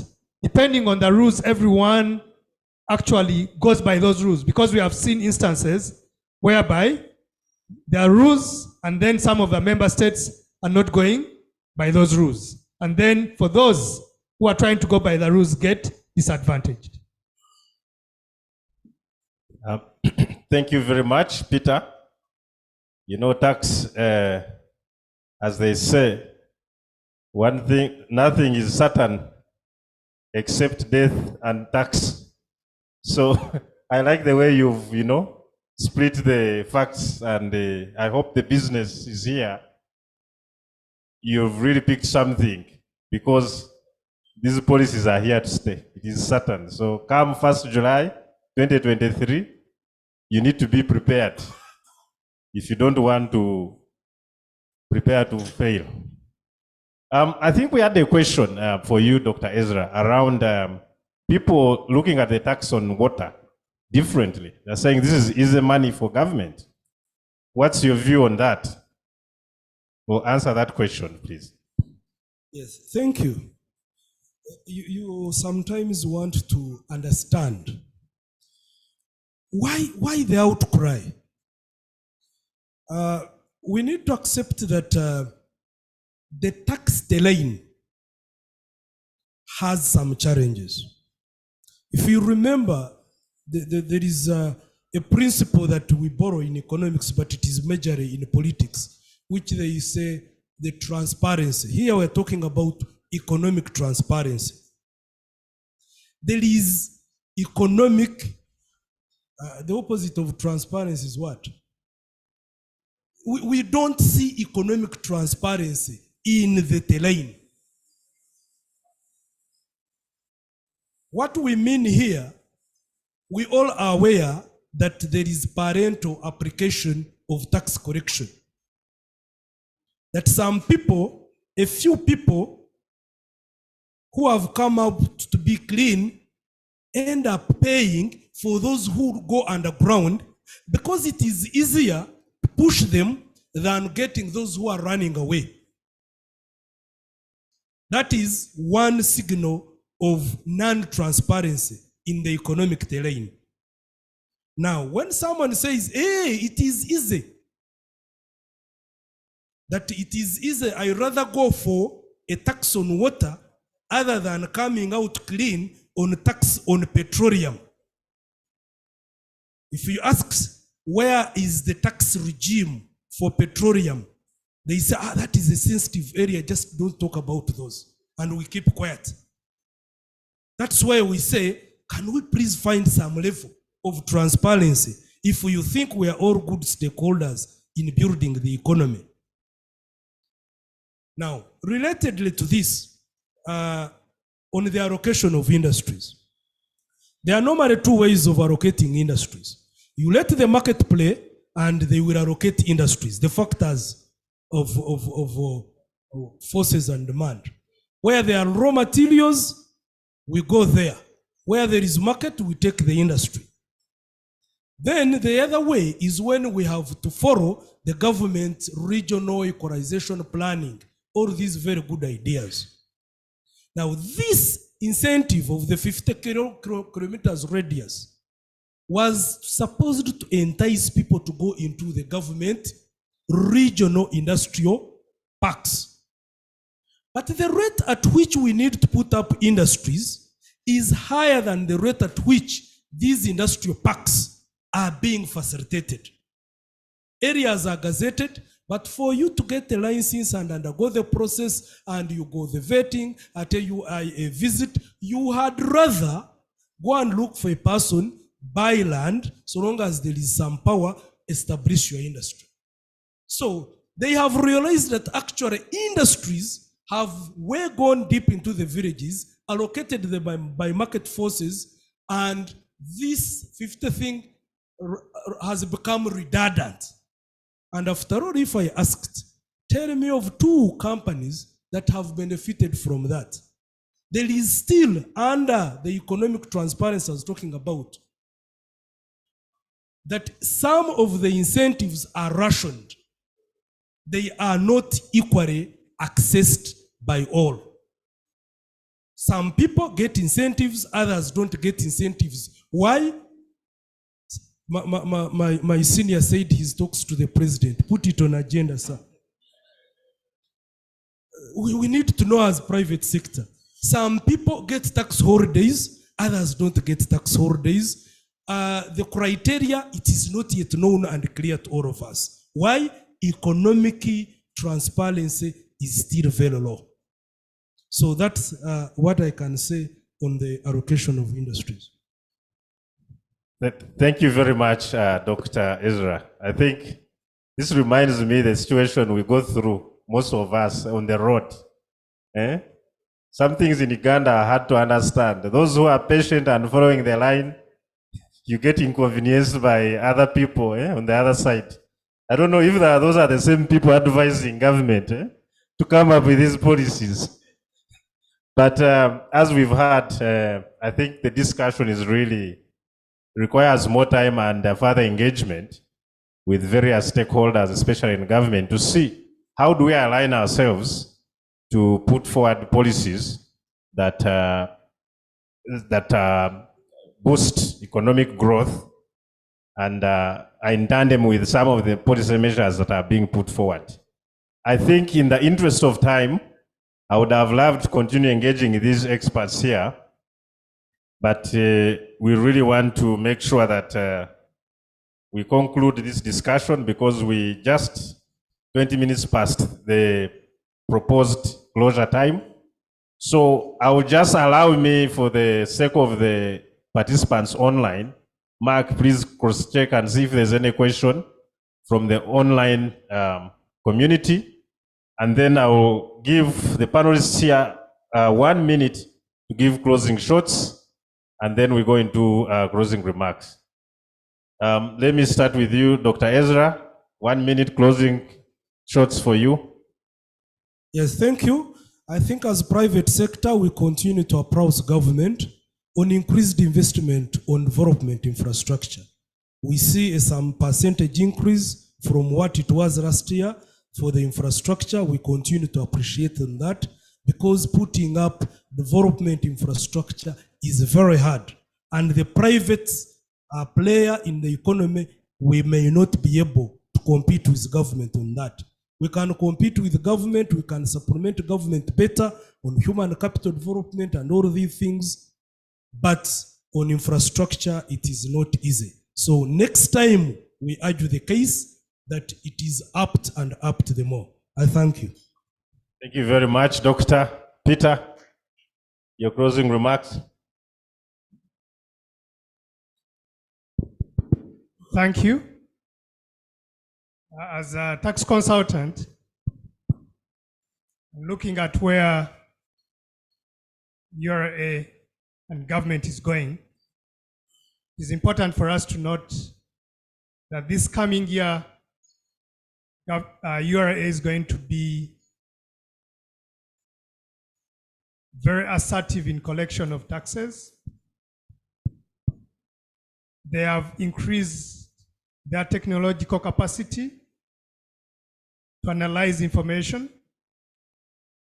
F: depending on the rules, everyone actually goes by those rules, because we have seen instances whereby there are rules and then some of the member states are not going by those rules. And then for those who are trying to go by the rules get disadvantaged.
A: Thank you very much, Peter. You know, tax, as they say, one thing, nothing is certain except death and tax. So I like the way you've, split the facts, and I hope the business is here. You've really picked something, because these policies are here to stay. It is certain. So come 1st July 2023, you need to be prepared if you don't want to prepare to fail. I think we had a question for you, Dr. Ezra, around people looking at the tax on water differently. They're saying this is easy money for government. What's your view on that? Well, answer that question, please.
G: Yes, thank you. You sometimes want to understand why the outcry. We need to accept that the tax line has some challenges. If you remember, there is a principle that we borrow in economics, but it is majorly in politics, which they say the transparency. Here we're talking about economic transparency. There is economic, the opposite of transparency is what? We don't see economic transparency in the terrain. What we mean here, we all are aware that there is parental application of tax correction. That some people, a few people who have come out to be clean, end up paying for those who go underground, because it is easier to push them than getting those who are running away. That is one signal of non-transparency in the economic terrain. Now, when someone says, hey, it is easy, that it is easy, I rather go for a tax on water other than coming out clean on tax on petroleum. If you ask, where is the tax regime for petroleum? They say, that is a sensitive area, just don't talk about those. And we keep quiet. That's why we say, can we please find some level of transparency if you think we are all good stakeholders in building the economy? Now, relatedly to this, on the allocation of industries, there are normally two ways of allocating industries. You let the market play, and they will allocate industries, the factors of forces and demand. Where there are raw materials, we go there. Where there is market, we take the industry. Then the other way is when we have to follow the government regional equalization planning, all these very good ideas. Now, this incentive of the 50 kilometers radius was supposed to entice people to go into the government regional industrial parks. But the rate at which we need to put up industries is higher than the rate at which these industrial parks are being facilitated. Areas are gazetted, but for you to get the license and undergo the process and you go the vetting, until you are a visit, you had rather go and look for a person, buy land, so long as there is some power, establish your industry. So they have realized that actually industries have way gone deep into the villages, allocated them by market forces, and this 50 thing has become redundant. And after all, if I asked, tell me of 2 companies that have benefited from that. There is still, under the economic transparency I was talking about, that some of the incentives are rationed. They are not equally accessed by all. Some people get incentives, others don't get incentives. Why? My senior said he talks to the president. Put it on agenda, sir. We need to know as private sector. Some people get tax holidays, others don't get tax holidays. The criteria, it is not yet known and clear to all of us. Why? Economic transparency is still very low. So that's what I can say on the allocation of industries.
A: Thank you very much, Dr. Ezra. I think this reminds me of the situation we go through, most of us on the road. Some things in Uganda are hard to understand. Those who are patient and following the line, you get inconvenienced by other people on the other side. I don't know if those are the same people advising government to come up with these policies. But as we've heard, I think the discussion is really requires more time and further engagement with various stakeholders, especially in government, to see how do we align ourselves to put forward policies that boost economic growth and are in tandem with some of the policy measures that are being put forward. I think in the interest of time, I would have loved to continue engaging these experts here, but we really want to make sure that we conclude this discussion because we just 20 minutes past the proposed closure time. So I will just allow me, for the sake of the participants online, Mark, please cross-check and see if there's any question from the online community. And then I will give the panelists here 1 minute to give closing shots, and then we go into closing remarks. Let me start with you, Dr. Ezra. 1 minute closing shots for you.
G: Yes, thank you. I think as private sector, we continue to approach government on increased investment on development infrastructure. We see some percentage increase from what it was last year for the infrastructure. We continue to appreciate on that because putting up development infrastructure is very hard. And the private player in the economy, we may not be able to compete with government on that. We can compete with government, we can supplement government better on human capital development and all these things, but on infrastructure, it is not easy. So next time we argue the case that it is apt and apt the more. I thank you.
A: Thank you very much, Dr. Peter. Your closing remarks.
F: Thank you. As a tax consultant, looking at where URA and government is going, it's important for us to note that this coming year, URA is going to be very assertive in collection of taxes. They have increased their technological capacity to analyze information.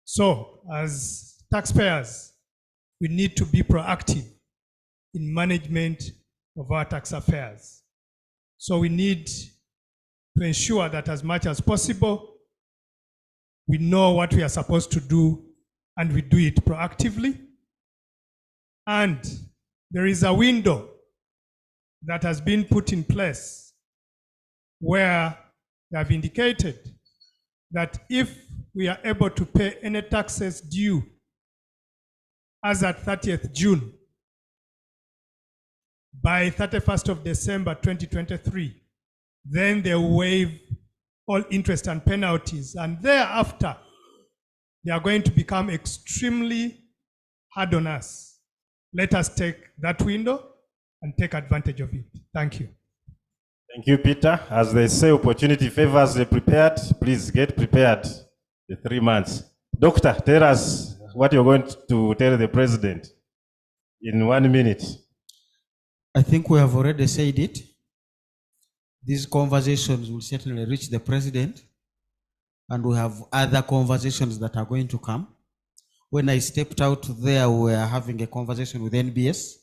F: So, as taxpayers, we need to be proactive in management of our tax affairs. So we need to ensure that as much as possible, we know what we are supposed to do and we do it proactively. And there is a window that has been put in place where they have indicated that if we are able to pay any taxes due as at 30th June, by 31st of December 2023, then they waive all interest and penalties. And thereafter, they are going to become extremely hard on us. Let us take that window and take advantage of it. Thank you.
A: Thank you, Peter. As they say, opportunity favors the prepared. Please get prepared the 3 months. Doctor, tell us what you're going to tell the president in 1 minute.
E: I think we have already said it. These conversations will certainly reach the president, and we have other conversations that are going to come. When I stepped out there, we were having a conversation with NBS,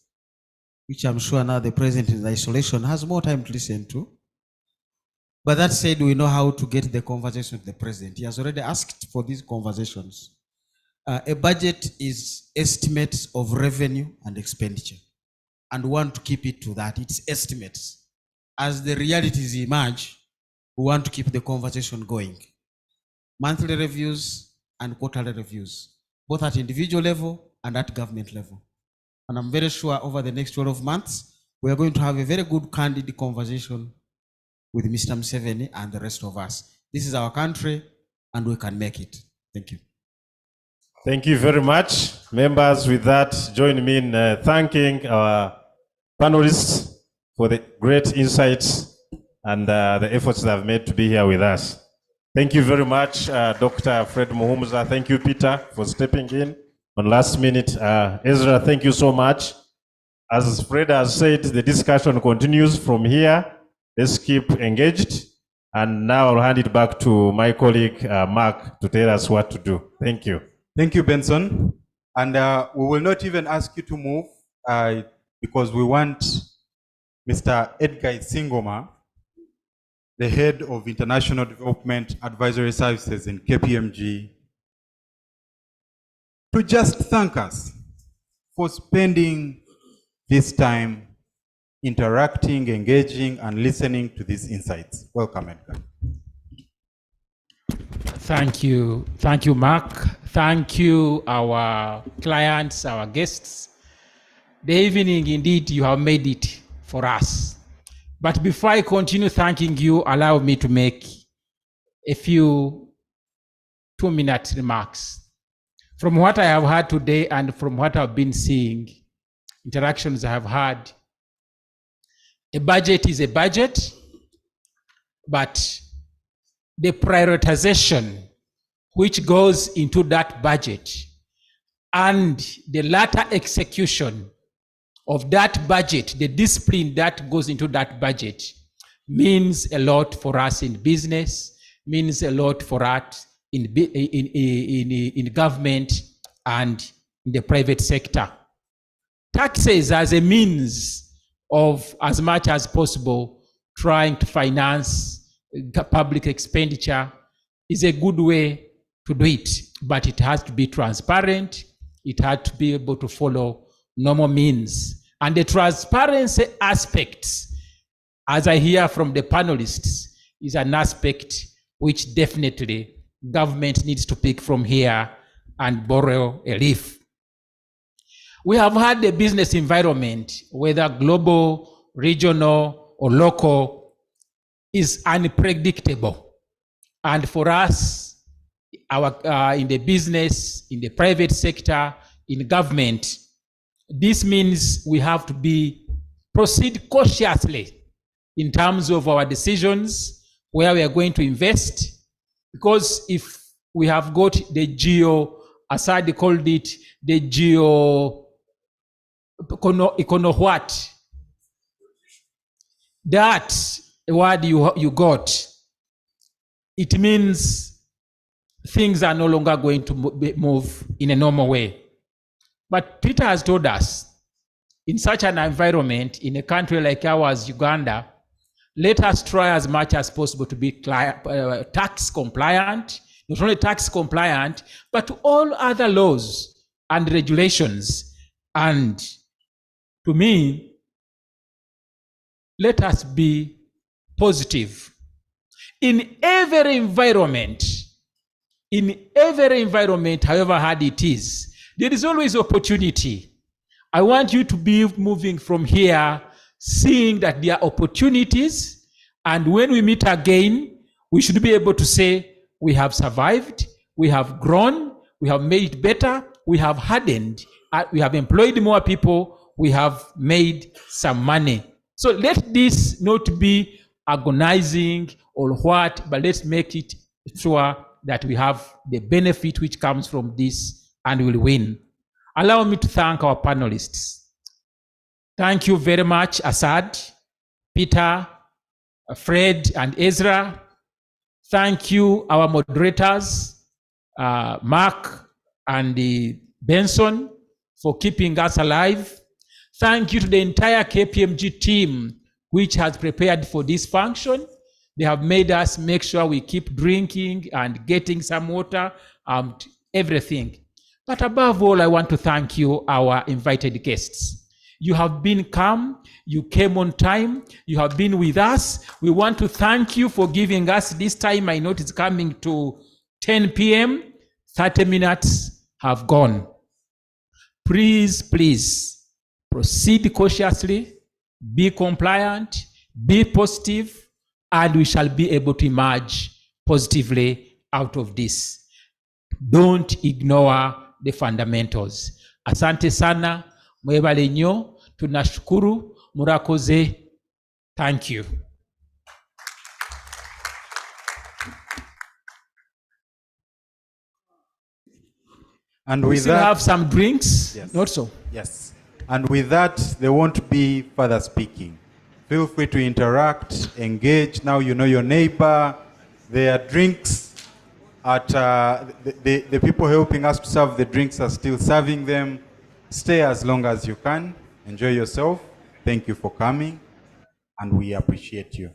E: which I'm sure now the president in isolation has more time to listen to. But that said, we know how to get the conversation with the president. He has already asked for these conversations. A budget is estimates of revenue and expenditure, and we want to keep it to that. It's estimates. As the realities emerge, we want to keep the conversation going. Monthly reviews and quarterly reviews, both at individual level and at government level. And I'm very sure over the next 12 months, we are going to have a very good, candid conversation with Mr. Museveni and the rest of us. This is our country, and we can make it. Thank you.
A: Thank you very much. Members, with that, join me in thanking our panelists for the great insights and the efforts they have made to be here with us. Thank you very much, Dr. Fred Muhumuza. Thank you, Peter, for stepping in on last minute. Ezra, thank you so much. As Fred has said, the discussion continues from here. Let's keep engaged. And now I'll hand it back to my colleague, Mark, to tell us what to do. Thank you.
D: Thank you, Benson. And we will not even ask you to move because we want Mr. Edgar Singoma, the head of International Development Advisory Services in KPMG, to just thank us for spending this time interacting, engaging, and listening to these insights. Welcome, Edgar.
L: Thank you, Mark. Thank you, our clients, our guests. The evening, indeed, you have made it for us. But before I continue thanking you, allow me to make a few 2-minute remarks. From what I have heard today and from what I've been seeing, interactions I have had, a budget is a budget, but the prioritization which goes into that budget and the latter execution of that budget, the discipline that goes into that budget, means a lot for us in business, means a lot for us in government and in the private sector. Taxes as a means of, as much as possible, trying to finance public expenditure is a good way to do it, but it has to be transparent. It has to be able to follow normal means. And the transparency aspects, as I hear from the panelists, is an aspect which definitely government needs to pick from here and borrow a leaf. We have had the business environment, whether global, regional, or local, is unpredictable. And for us, in the business, in the private sector, in government, this means we have to proceed cautiously in terms of our decisions, where we are going to invest. Because if we have got the geo, Assad called it the geo, econo what? That word you got, it means things are no longer going to move in a normal way. But Peter has told us, in such an environment, in a country like ours, Uganda, let us try as much as possible to be tax compliant, not only tax compliant, but all other laws and regulations. And to me, let us be positive. In every environment, however hard it is, there is always opportunity. I want you to be moving from here, seeing that there are opportunities, and when we meet again, we should be able to say, we have survived, we have grown, we have made it better, we have hardened, we have employed more people, we have made some money. So let this not be agonizing or what, but let's make it sure that we have the benefit which comes from this and will win. Allow me to thank our panelists. Thank you very much, Assad, Peter, Fred, and Ezra. Thank you, our moderators, Mark and Benson, for keeping us alive. Thank you to the entire KPMG team, which has prepared for this function. They have made us make sure we keep drinking and getting some water and everything. But above all, I want to thank you, our invited guests. You have been calm, you came on time, you have been with us. We want to thank you for giving us this time. I know it's coming to 10 p.m. 30 minutes have gone. Please proceed cautiously, be compliant, be positive, and we shall be able to emerge positively out of this. Don't ignore the fundamentals. Asante sana, mwebale nnyo, tunashukuru, murakoze. Thank you.
D: And
L: We
D: with
L: still
D: that,
L: have some drinks,
D: yes.
L: not so?
D: Yes. And with that, there won't be further speaking. Feel free to interact, engage. Now you know your neighbor. There are drinks at the people helping us to serve the drinks are still serving them. Stay as long as you can. Enjoy yourself. Thank you for coming, and we appreciate you.